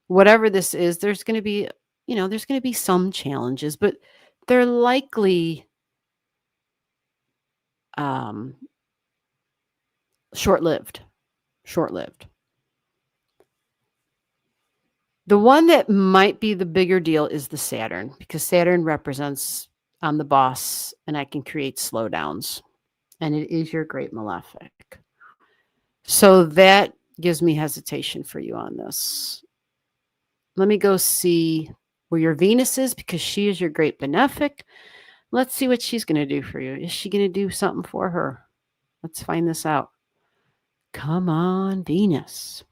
whatever this is, there's going to be, there's going to be some challenges, but they're likely, short-lived. Short-lived. The one that might be the bigger deal is the Saturn, because Saturn represents I'm the boss and I can create slowdowns. And it is your great malefic. So that gives me hesitation for you on this. Let me go see where your Venus is, because she is your great benefic. Let's see what she's going to do for you. Is she going to do something for her? Let's find this out. Come on, Venus.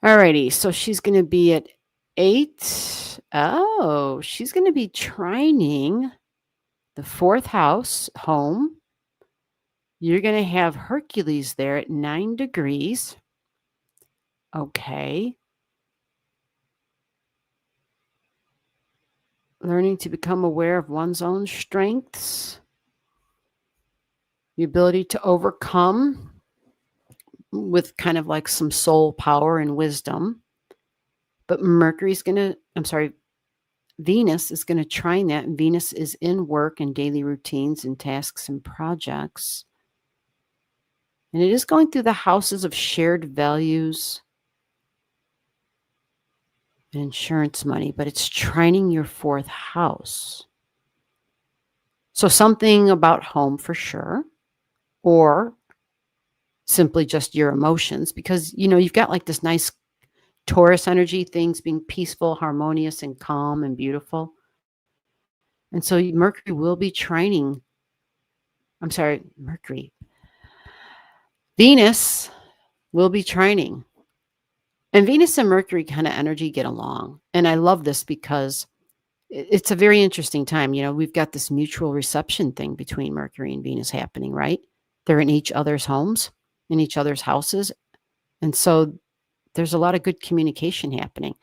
Alrighty, so she's going to be at 8. Oh, she's going to be trining the 4th house, home. You're going to have Hercules there at 9 degrees. Okay. Learning to become aware of one's own strengths. The ability to overcome with kind of like some soul power and wisdom. But Venus is going to trine that. And Venus is in work and daily routines and tasks and projects. And it is going through the houses of shared values and insurance money, but it's trining your 4th house. So something about home for sure, or simply just your emotions, because, you've got like this nice Taurus energy, things being peaceful, harmonious, and calm and beautiful. And so Mercury will be trining. Venus will be trining. And Venus and Mercury kind of energy get along. And I love this because it's a very interesting time. We've got this mutual reception thing between Mercury and Venus happening, right? They're in each other's homes, in each other's houses. And so there's a lot of good communication happening.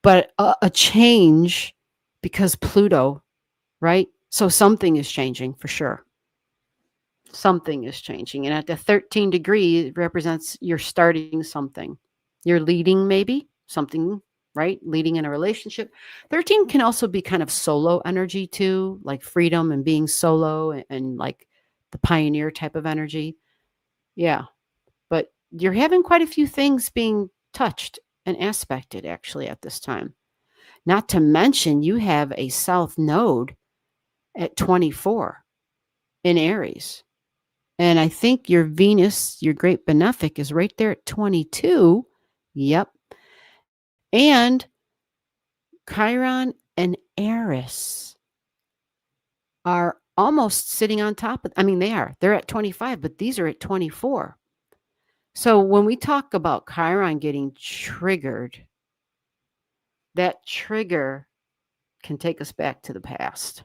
But a change because Pluto, right? So something is changing for sure. Something is changing. And at the 13 degree, it represents you're starting something. You're leading maybe something, right? Leading in a relationship. 13 can also be kind of solo energy too, like freedom and being solo and like the pioneer type of energy. Yeah. But you're having quite a few things being touched and aspected actually at this time. Not to mention you have a south node at 24 in Aries. And I think your Venus, your great benefic, is right there at 22. Yep. And Chiron and Eris are almost sitting on top of, they're at 25, but these are at 24. So when we talk about Chiron getting triggered, that trigger can take us back to the past.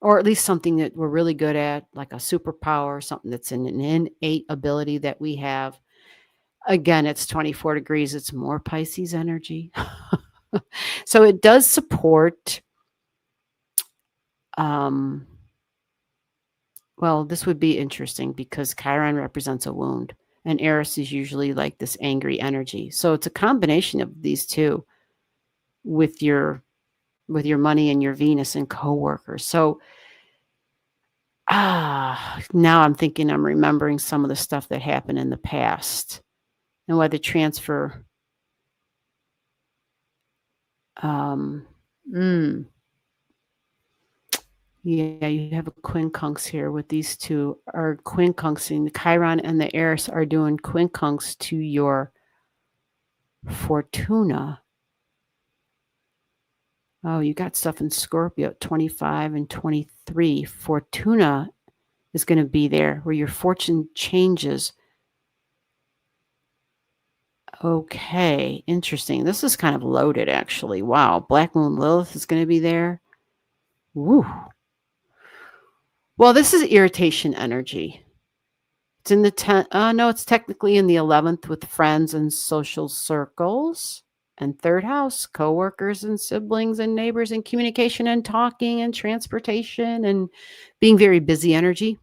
Or at least something that we're really good at, like a superpower, something that's an innate ability that we have. Again, it's 24 degrees. It's more Pisces energy. So it does support, this would be interesting because Chiron represents a wound and Eris is usually like this angry energy. So it's a combination of these two with your money and your Venus and coworkers. So now I'm thinking, I'm remembering some of the stuff that happened in the past and why the transfer. Yeah, you have a quincunx here with these two are quincunxing. The Chiron and the Eris are doing quincunx to your Fortuna. Oh, you got stuff in Scorpio at 25 and 23. Fortuna is going to be there where your fortune changes. Okay, interesting. This is kind of loaded, actually. Wow, Black Moon Lilith is going to be there. Woo. Well, this is irritation energy. It's in the 10th. No, it's technically in the 11th with friends and social circles. And 3rd house, coworkers and siblings and neighbors and communication and talking and transportation and being very busy energy.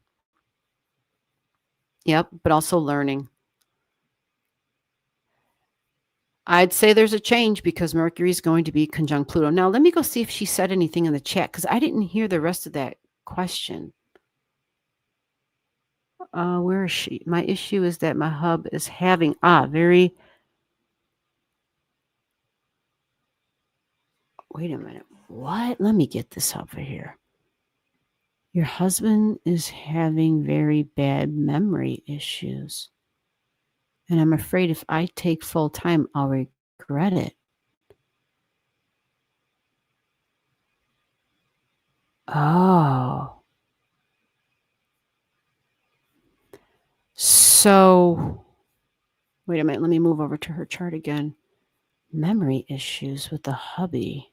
Yep, but also learning. I'd say there's a change because Mercury is going to be conjunct Pluto. Now, let me go see if she said anything in the chat because I didn't hear the rest of that question. Where is she? My issue is that my hub is having very. Wait a minute. What? Let me get this over here. Your husband is having very bad memory issues. And I'm afraid if I take full time, I'll regret it. Oh. So, wait a minute. Let me move over to her chart again. Memory issues with the hubby.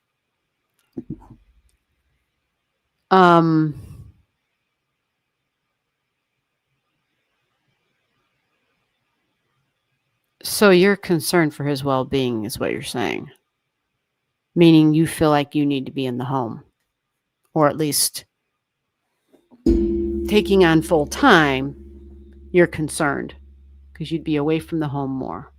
So you're concerned for his well-being is what you're saying. Meaning you feel like you need to be in the home, or at least taking on full time, you're concerned because you'd be away from the home more.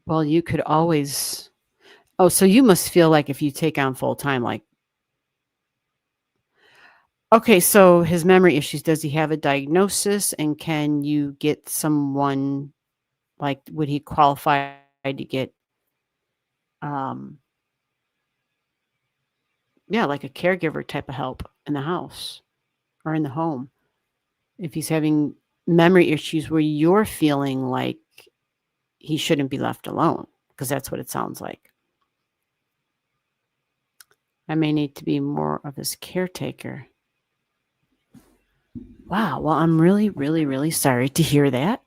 Well, you could always. Oh, so you must feel like if you take on full time, like, okay, so his memory issues, does he have a diagnosis, and can you get someone, like, would he qualify to get, yeah, like a caregiver type of help in the house or in the home? If he's having memory issues where you're feeling like he shouldn't be left alone, because that's what it sounds like. I may need to be more of his caretaker. Wow. Well, I'm really, really, really sorry to hear that.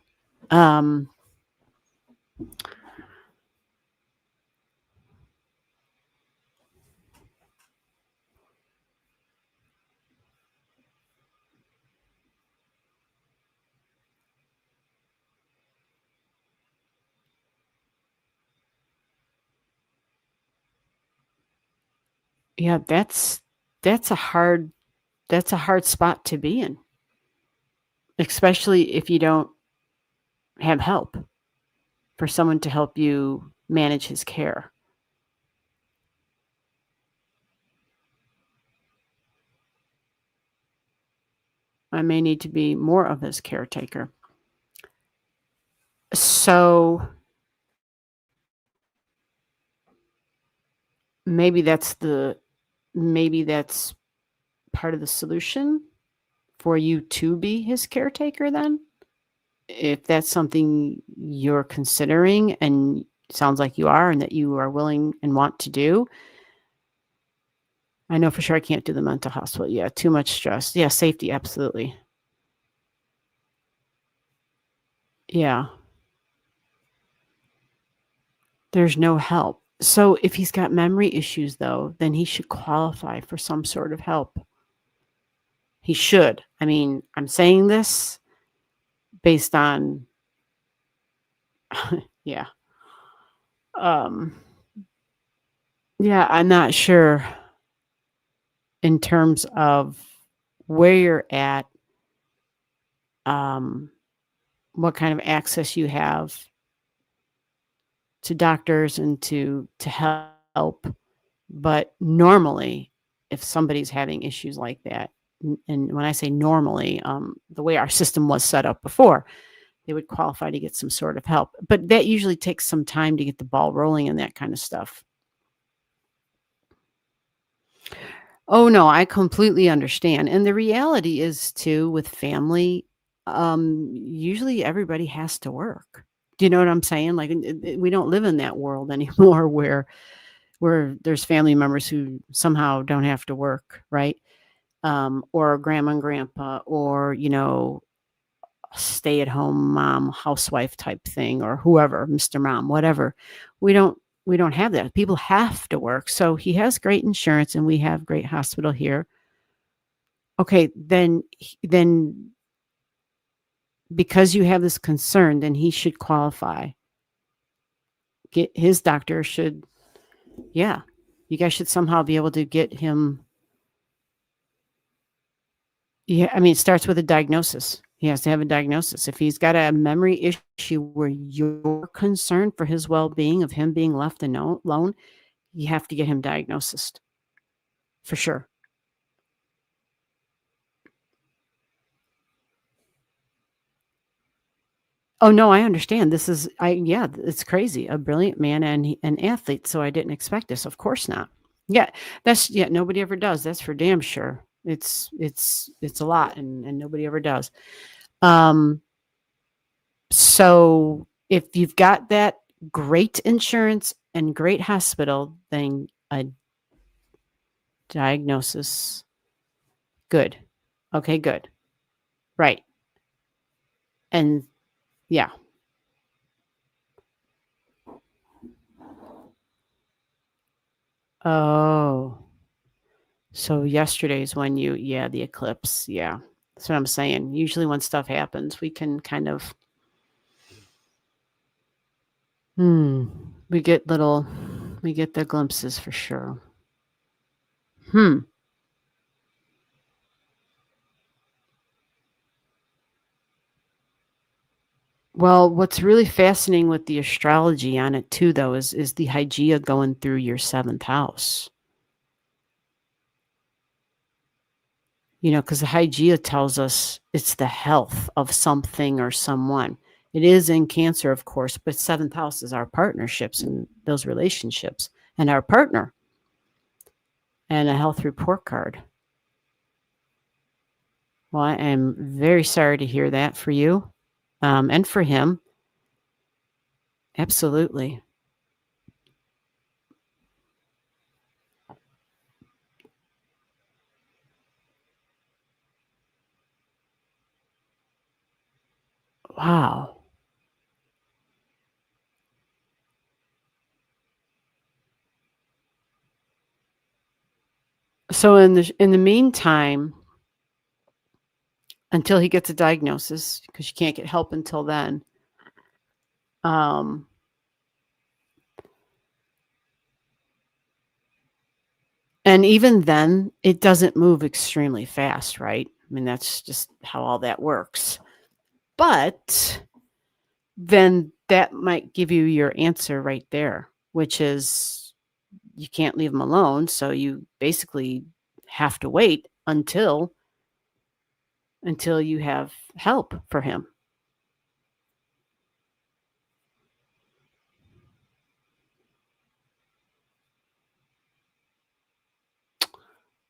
Yeah, that's a hard spot to be in, especially if you don't have help, for someone to help you manage his care. I may need to be more of his caretaker. So maybe that's part of the solution for you to be his caretaker then, if that's something you're considering, and it sounds like you are, and that you are willing and want to do. I know for sure I can't do the mental hospital. Yeah, too much stress. Yeah, safety, absolutely. Yeah. There's no help. So if he's got memory issues, though, then he should qualify for some sort of help. He should. I mean, I'm saying this based on, yeah. Yeah, I'm not sure in terms of where you're at, what kind of access you have to doctors and to help. But normally, if somebody's having issues like that, and when I say normally, the way our system was set up before, they would qualify to get some sort of help. But that usually takes some time to get the ball rolling and that kind of stuff. Oh, no, I completely understand. And the reality is, too, with family, usually everybody has to work. Do you know what I'm saying? Like, we don't live in that world anymore where there's family members who somehow don't have to work, right? Or grandma and grandpa, or, stay-at-home mom, housewife type thing, or whoever, Mr. Mom, whatever. We don't have that. People have to work. So he has great insurance, and we have great hospital here. Okay, then because you have this concern, then he should qualify. His doctor should, yeah, you guys should somehow be able to get him. Yeah, I mean, it starts with a diagnosis. He has to have a diagnosis. If he's got a memory issue where you're concerned for his well-being of him being left alone, you have to get him diagnosed for sure. Oh no, I understand. Yeah, it's crazy. A brilliant man and an athlete. So I didn't expect this. Of course not. Yeah, nobody ever does. That's for damn sure. It's a lot, and nobody ever does. So if you've got that great insurance and great hospital, then a diagnosis. Good. Okay, good. Right. And yeah. Oh. So yesterday's when the eclipse. Yeah. That's what I'm saying. Usually when stuff happens, we can kind of, we get the glimpses for sure. Well, what's really fascinating with the astrology on it too, though, is the Hygeia going through your 7th house. Because the Hygeia tells us it's the health of something or someone. It is in Cancer, of course, but 7th house is our partnerships and those relationships and our partner and a health report card. Well, I am very sorry to hear that for you and for him. Absolutely. Wow. So in the meantime, until he gets a diagnosis, because you can't get help until then, and even then, it doesn't move extremely fast, right? I mean, that's just how all that works. But then that might give you your answer right there, which is you can't leave him alone. So you basically have to wait until you have help for him.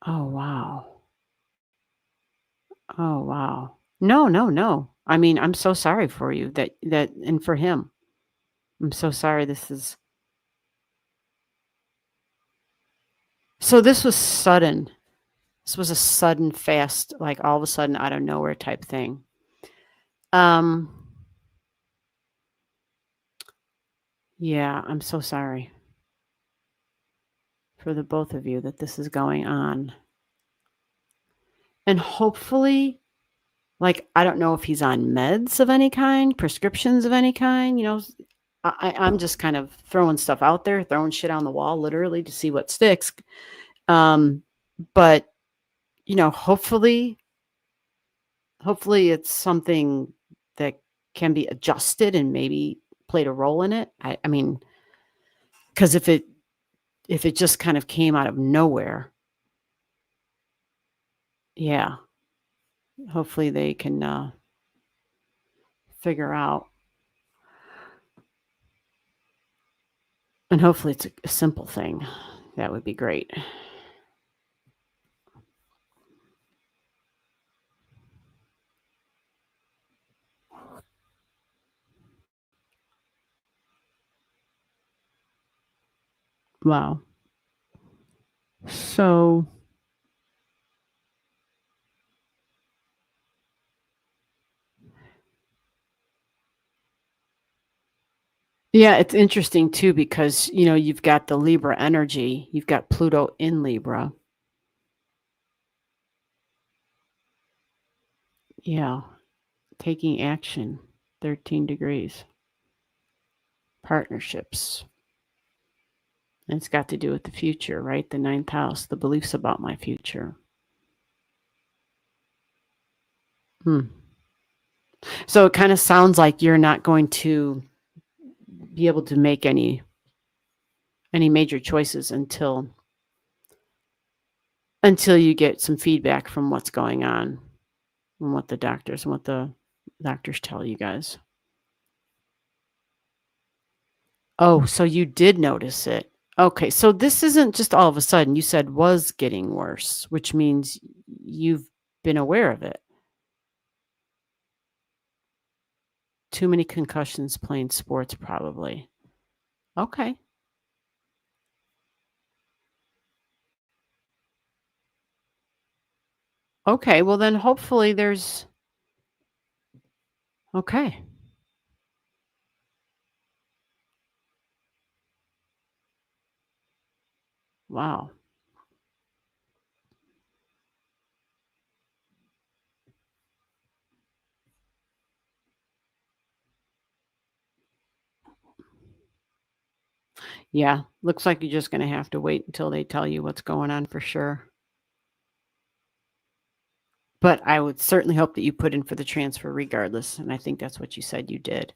Oh, wow. Oh, wow. No, no, no. I mean, I'm so sorry for you that and for him. I'm so sorry so this was sudden. This was a sudden fast, like all of a sudden out of nowhere type thing. Yeah, I'm so sorry for the both of you that this is going on. And hopefully, like, I don't know if he's on meds of any kind, prescriptions of any kind, I'm just kind of throwing stuff out there, throwing shit on the wall, literally to see what sticks. But hopefully it's something that can be adjusted and maybe played a role in it. I mean, because if it just kind of came out of nowhere, yeah, hopefully they can figure out. And hopefully it's a simple thing. That would be great. Wow. So yeah, it's interesting too because you've got the Libra energy, you've got Pluto in Libra. Yeah, taking action, 13 degrees, partnerships. And it's got to do with the future, right? The 9th house, the beliefs about my future. So it kind of sounds like you're not going to be able to make any major choices until you get some feedback from what's going on and what the doctors tell you guys. Oh, so you did notice it. Okay, so this isn't just all of a sudden. You said was getting worse, which means you've been aware of it. Too many concussions playing sports, probably. Okay. Okay, well then hopefully there's... Okay. Wow. Yeah, looks like you're just going to have to wait until they tell you what's going on for sure. But I would certainly hope that you put in for the transfer regardless, and I think that's what you said you did.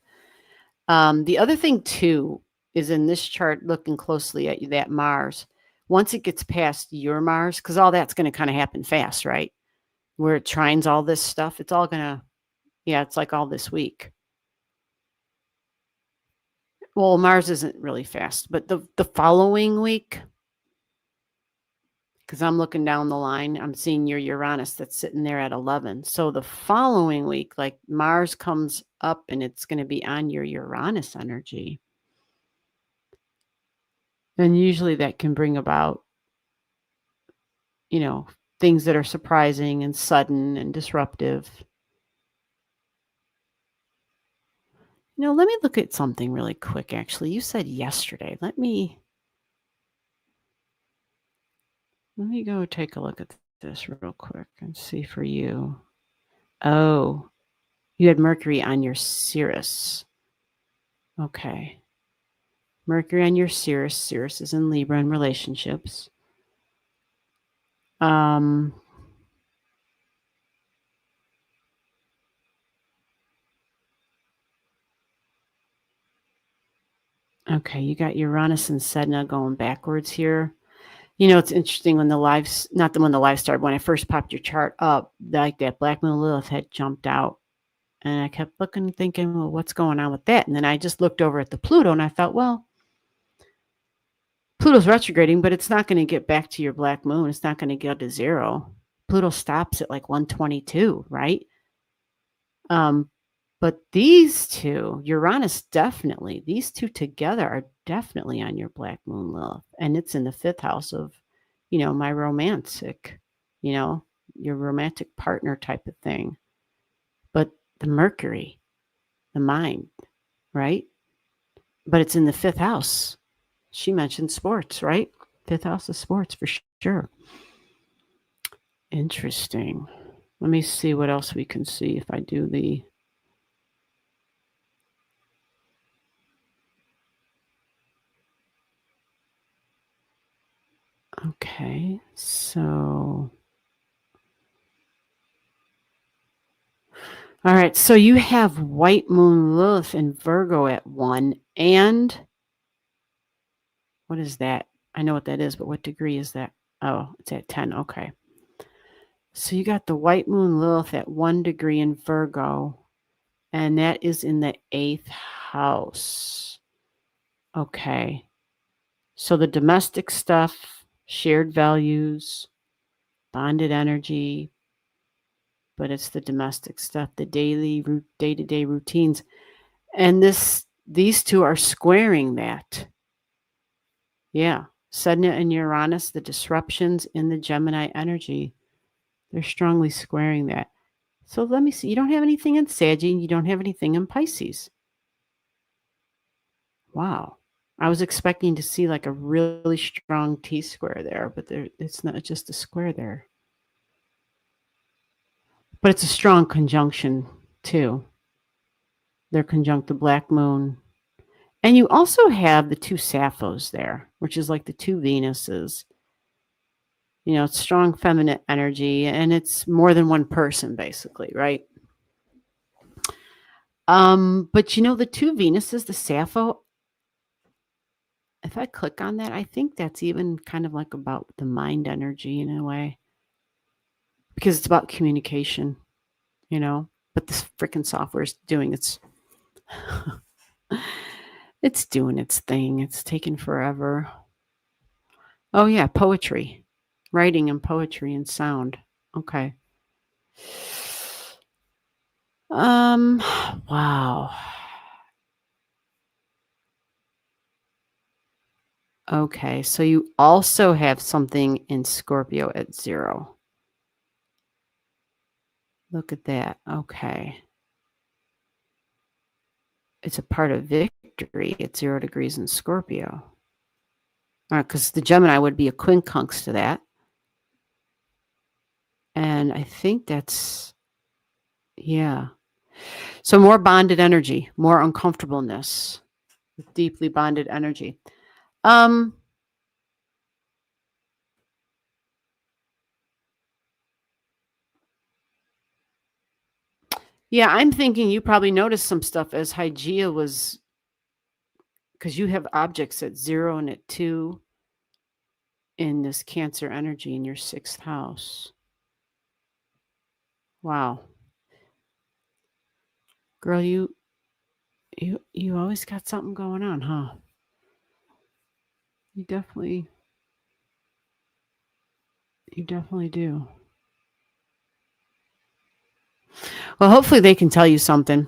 The other thing too is in this chart, looking closely at that Mars, once it gets past your Mars, because all that's going to kind of happen fast, right? Where it trines all this stuff, it's all going to, yeah, it's like all this week. Well, Mars isn't really fast, but the following week, because I'm looking down the line, I'm seeing your Uranus that's sitting there at 11. So the following week, like Mars comes up and it's going to be on your Uranus energy. And usually that can bring about, things that are surprising and sudden and disruptive. Let me look at something really quick, actually. You said yesterday. Let me go take a look at this real quick and see for you. Oh, you had Mercury on your Sirius. Okay. Mercury on your Sirius. Sirius is in Libra in relationships. Okay, you got Uranus and Sedna going backwards here. It's interesting when the lives, not the when the live started, when I first popped your chart up, like that Black Moon Lilith had jumped out. And I kept looking, thinking, well, what's going on with that? And then I just looked over at the Pluto and I thought, well, Pluto's retrograding, but it's not going to get back to your Black Moon. It's not going to go to 0. Pluto stops at like 122, right? But these two, Uranus definitely, these two together are definitely on your Black Moon Lilith. And it's in the 5th house of, my romantic, your romantic partner type of thing. But the Mercury, the mind, right? But it's in the 5th house. She mentioned sports, right? 5th house of sports for sure. Interesting. Let me see what else we can see if I do the... Okay, so... All right, so you have White Moon Lilith in Virgo at 1, and what is that? I know what that is, but what degree is that? Oh, it's at 10, okay. So you got the White Moon Lilith at 1 degree in Virgo, and that is in the 8th house. Okay. So the domestic stuff, shared values, bonded energy, but it's the domestic stuff, the day-to-day routines. And these two are squaring that. Yeah. Sedna and Uranus, the disruptions in the Gemini energy, they're strongly squaring that. So let me see. You don't have anything in Sagittarius, you don't have anything in Pisces. Wow. I was expecting to see like a really strong T-square there, but it's not just a square there. But it's a strong conjunction too. They're conjunct the Black Moon. And you also have the 2 Sapphos there, which is like the 2 Venuses. It's strong feminine energy, and it's more than one person, basically, right? But you know, the two Venuses, the Sappho, if I click on that, I think that's even kind of like about the mind energy in a way. Because it's about communication, you know. But this freaking software is doing its it's doing its thing. It's taking forever. Oh yeah, poetry. Writing and poetry and sound. Okay. Wow. Okay, so you also have something in Scorpio at 0. Look at that. Okay. It's a part of victory at 0 degrees in Scorpio. All right, because the Gemini would be a quincunx to that. And I think that's, yeah. So more bonded energy, more uncomfortableness with deeply bonded energy. Yeah, I'm thinking you probably noticed some stuff as Hygeia was, because you have objects at 0 and at 2 in this Cancer energy in your 6th house. Wow. Girl, you always got something going on, huh? You definitely do. Well, hopefully they can tell you something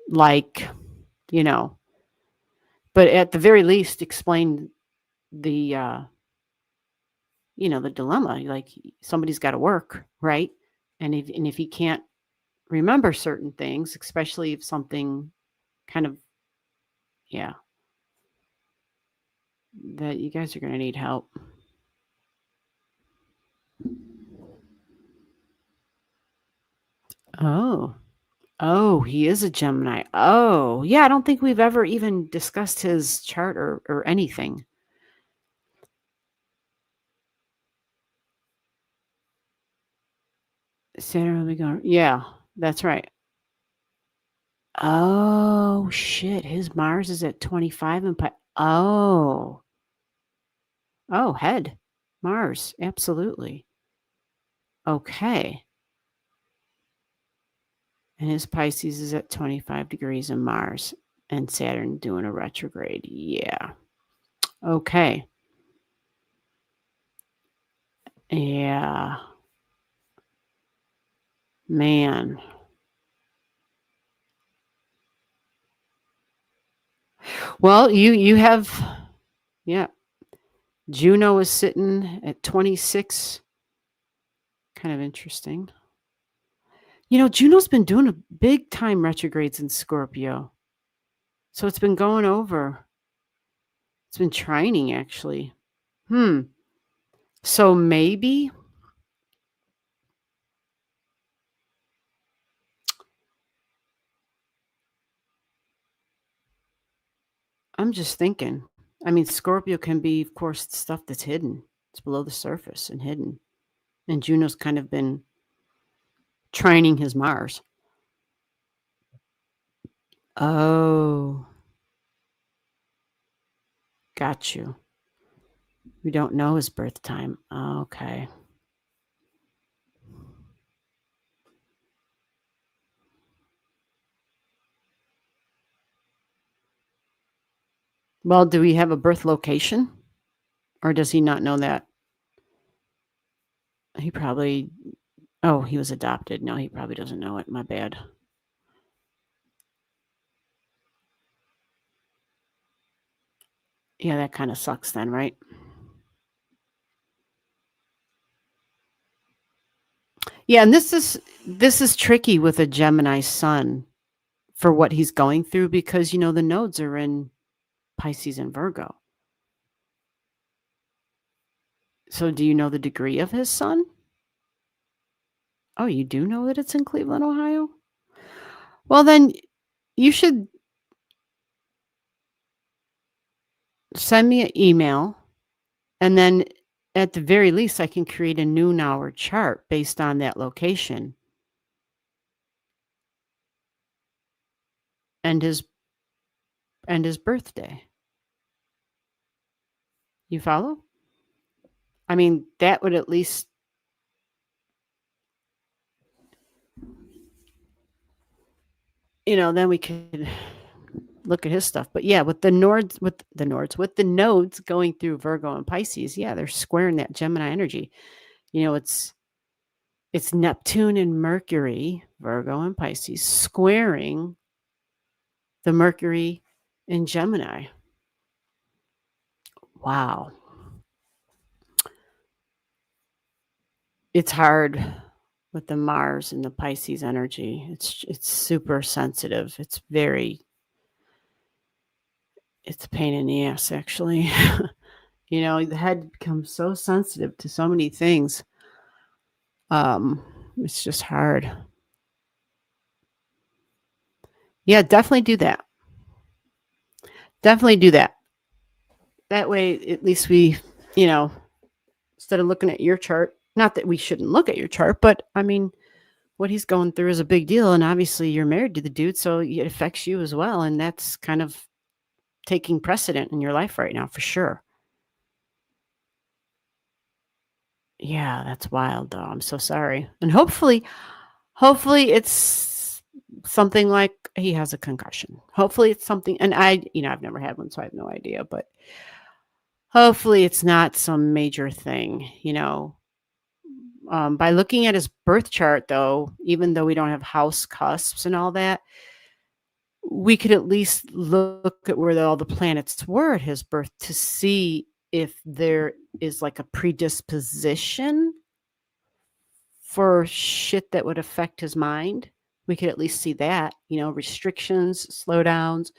like, you know, but at the very least explain the the dilemma. Like, somebody's got to work, right? And if he can't remember certain things, especially if something kind of, yeah, that you guys are going to need help. Oh, he is a Gemini. Oh, yeah, I don't think we've ever even discussed his chart or anything. Saturn, let me go. Yeah, that's right. Oh, shit. His Mars is at 25 and oh. Oh, head. Mars. Absolutely. Okay. And his Pisces is at 25 degrees in Mars and Saturn doing a retrograde. Yeah. Okay. Yeah. Man. Well, you have, yeah. Juno is sitting at 26. Kind of interesting. You know, Juno's been doing a big time retrogrades in Scorpio. So it's been going over. It's been trining, actually. So maybe I'm just thinking. I mean, Scorpio can be, of course, stuff that's hidden. It's below the surface and hidden. And Juno's kind of been trining his Mars. Oh. Got you. We don't know his birth time. Okay. Well, do we have a birth location? Or does he not know that? He probably, oh, he was adopted. No, he probably doesn't know it. My bad. Yeah, that kind of sucks then, right? Yeah, and this is tricky with a Gemini sun for what he's going through because, the nodes are in Pisces and Virgo. So do you know the degree of his sun? Oh, you do know that it's in Cleveland, Ohio? Well, then you should send me an email, and then at the very least, I can create a noon hour chart based on that location. and his birthday. You follow? I mean, that would at least, then we could look at his stuff. But yeah, with the nodes going through Virgo and Pisces, yeah, they're squaring that Gemini energy. It's Neptune and Mercury, Virgo and Pisces, squaring the Mercury in Gemini. Wow. It's hard with the Mars and the Pisces energy. It's super sensitive. It's a pain in the ass, actually. The head becomes so sensitive to so many things. It's just hard. Yeah, definitely do that. Definitely do that. That way, at least we, instead of looking at your chart, not that we shouldn't look at your chart, but I mean, what he's going through is a big deal. And obviously you're married to the dude, so it affects you as well. And that's kind of taking precedent in your life right now, for sure. Yeah, that's wild, though. I'm so sorry. And hopefully it's something like he has a concussion. Hopefully it's something, and I've never had one, so I have no idea, but hopefully it's not some major thing, By looking at his birth chart, though, even though we don't have house cusps and all that, we could at least look at where all the planets were at his birth to see if there is like a predisposition for shit that would affect his mind. We could at least see that, restrictions, slowdowns.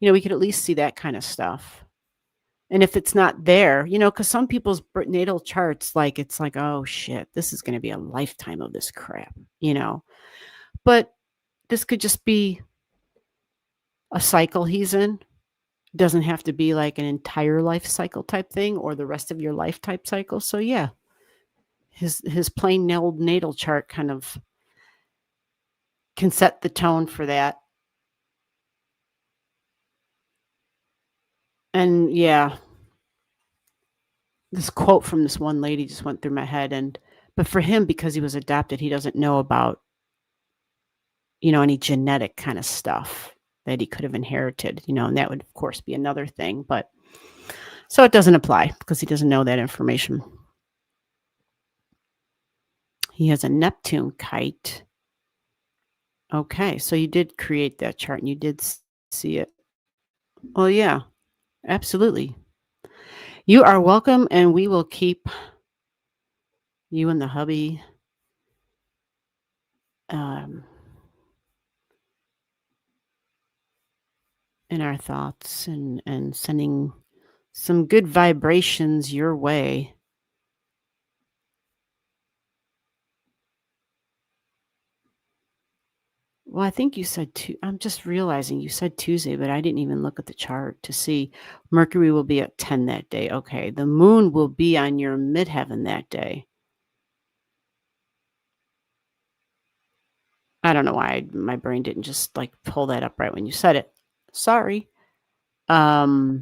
We could at least see that kind of stuff. And if it's not there, because some people's natal charts, it's like, oh shit, this is going to be a lifetime of this crap, But this could just be a cycle he's in. Doesn't have to be like an entire life cycle type thing or the rest of your life type cycle. So yeah, his plain old natal chart kind of can set the tone for that. And yeah, this quote from this one lady just went through my head. But for him, because he was adopted, he doesn't know about, any genetic kind of stuff that he could have inherited, and that would of course be another thing. But so it doesn't apply because he doesn't know that information. He has a Neptune kite. Okay, so you did create that chart and you did see it. Well, yeah, absolutely. You are welcome, and we will keep you and the hubby in our thoughts and sending some good vibrations your way. Well, I think you said I'm just realizing you said Tuesday, but I didn't even look at the chart to see. Mercury will be at 10 that day. Okay. The moon will be on your midheaven that day. I don't know why my brain didn't just pull that up right when you said it. Sorry. Okay,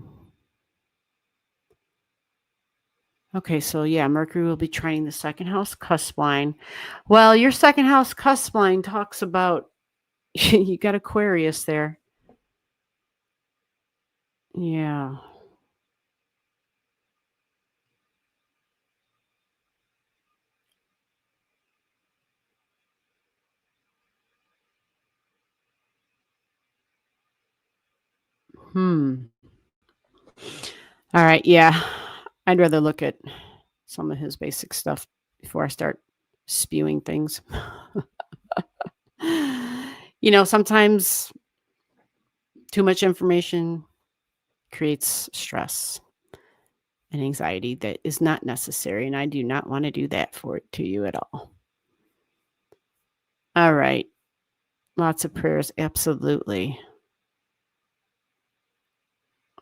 so yeah, Mercury will be trining the second house cusp line. Well, your second house cusp line talks about you got Aquarius there. Yeah. All right, yeah. I'd rather look at some of his basic stuff before I start spewing things. Sometimes too much information creates stress and anxiety that is not necessary, and I do not want to do that to you at all. All right. Lots of prayers, absolutely.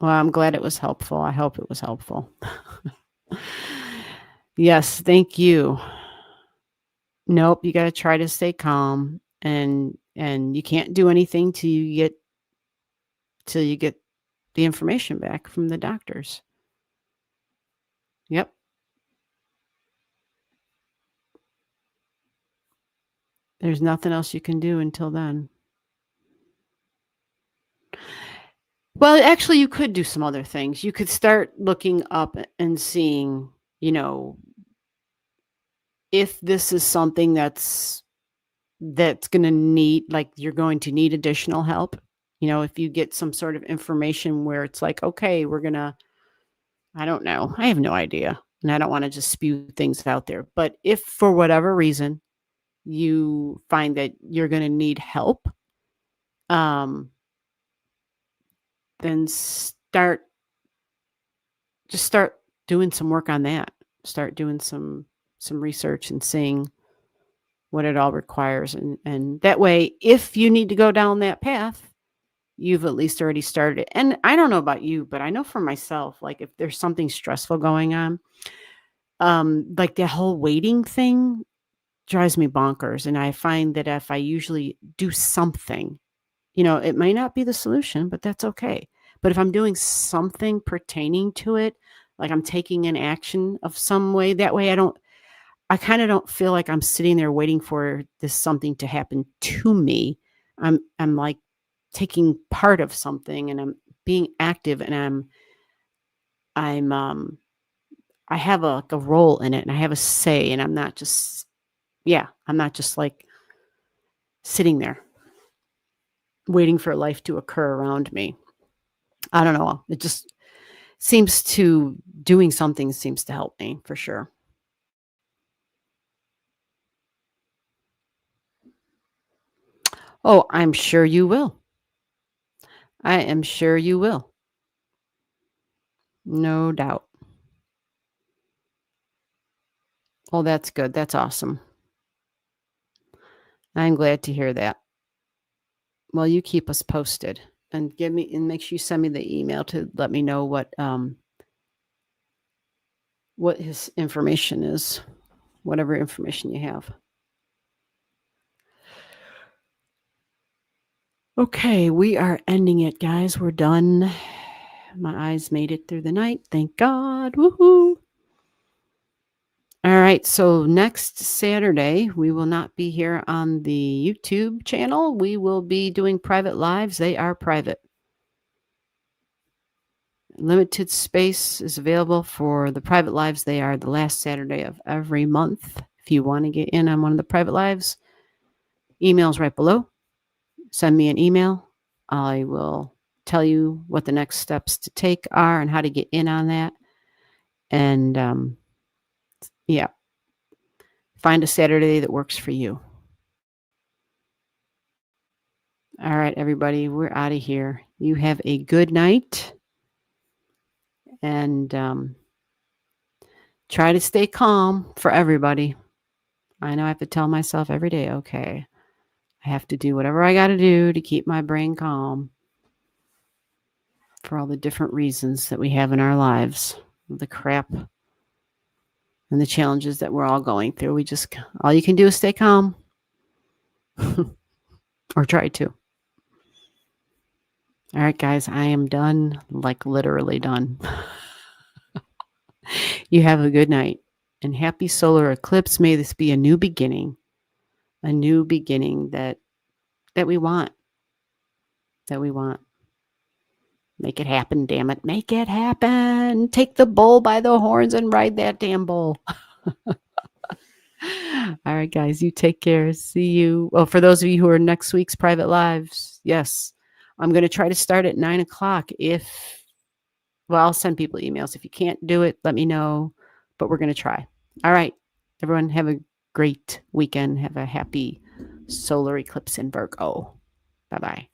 Well, I'm glad it was helpful. I hope it was helpful. Yes, thank you. Nope, you got to try to stay calm, and you can't do anything till you get till you get the information back from the doctors. Yep. There's nothing else you can do until then. Well, actually, you could do some other things. You could start looking up and seeing, if this is something that's going to need, like you're going to need additional help. If you get some sort of information where it's like, okay, we're going to, I don't know. I have no idea. And I don't want to just spew things out there. But if for whatever reason you find that you're going to need help, then start doing some work on that. Start doing some research and seeing what it all requires. And that way, if you need to go down that path, you've at least already started it. And I don't know about you, but I know for myself, like if there's something stressful going on, like the whole waiting thing drives me bonkers. And I find that if I usually do something, it may not be the solution, but that's okay. But if I'm doing something pertaining to it, like I'm taking an action of some way, that way I kind of don't feel like I'm sitting there waiting for this something to happen to me. I'm like taking part of something, and I'm being active, and I have a role in it, and I have a say, and I'm not just like sitting there waiting for life to occur around me. I don't know. It just doing something seems to help me for sure. Oh, I'm sure you will. I am sure you will. No doubt. Oh, that's good. That's awesome. I'm glad to hear that. Well, you keep us posted and make sure you send me the email to let me know what his information is, whatever information you have. Okay, we are ending it, guys. We're done. My eyes made it through the night. Thank God. Woohoo. All right, so next Saturday, we will not be here on the YouTube channel. We will be doing private lives. They are private. Limited space is available for the private lives. They are the last Saturday of every month. If you want to get in on one of the private lives, email's right below. Send me an email. I will tell you what the next steps to take are and how to get in on that. And find a Saturday that works for you. All right, everybody, we're out of here. You have a good night. And try to stay calm for everybody. I know I have to tell myself every day, okay, I have to do whatever I got to do to keep my brain calm for all the different reasons that we have in our lives, the crap and the challenges that we're all going through. All you can do is stay calm or try to. All right, guys, I am done, like literally done. You have a good night and happy solar eclipse. May this be a new beginning that we want. Make it happen, damn it. Make it happen. Take the bull by the horns and ride that damn bull. All right, guys, you take care. See you. Well, for those of you who are next week's private lives, yes, I'm going to try to start at 9 o'clock. I'll send people emails. If you can't do it, let me know, but we're going to try. All right, everyone, have a great weekend. Have a happy solar eclipse in Virgo. Bye-bye.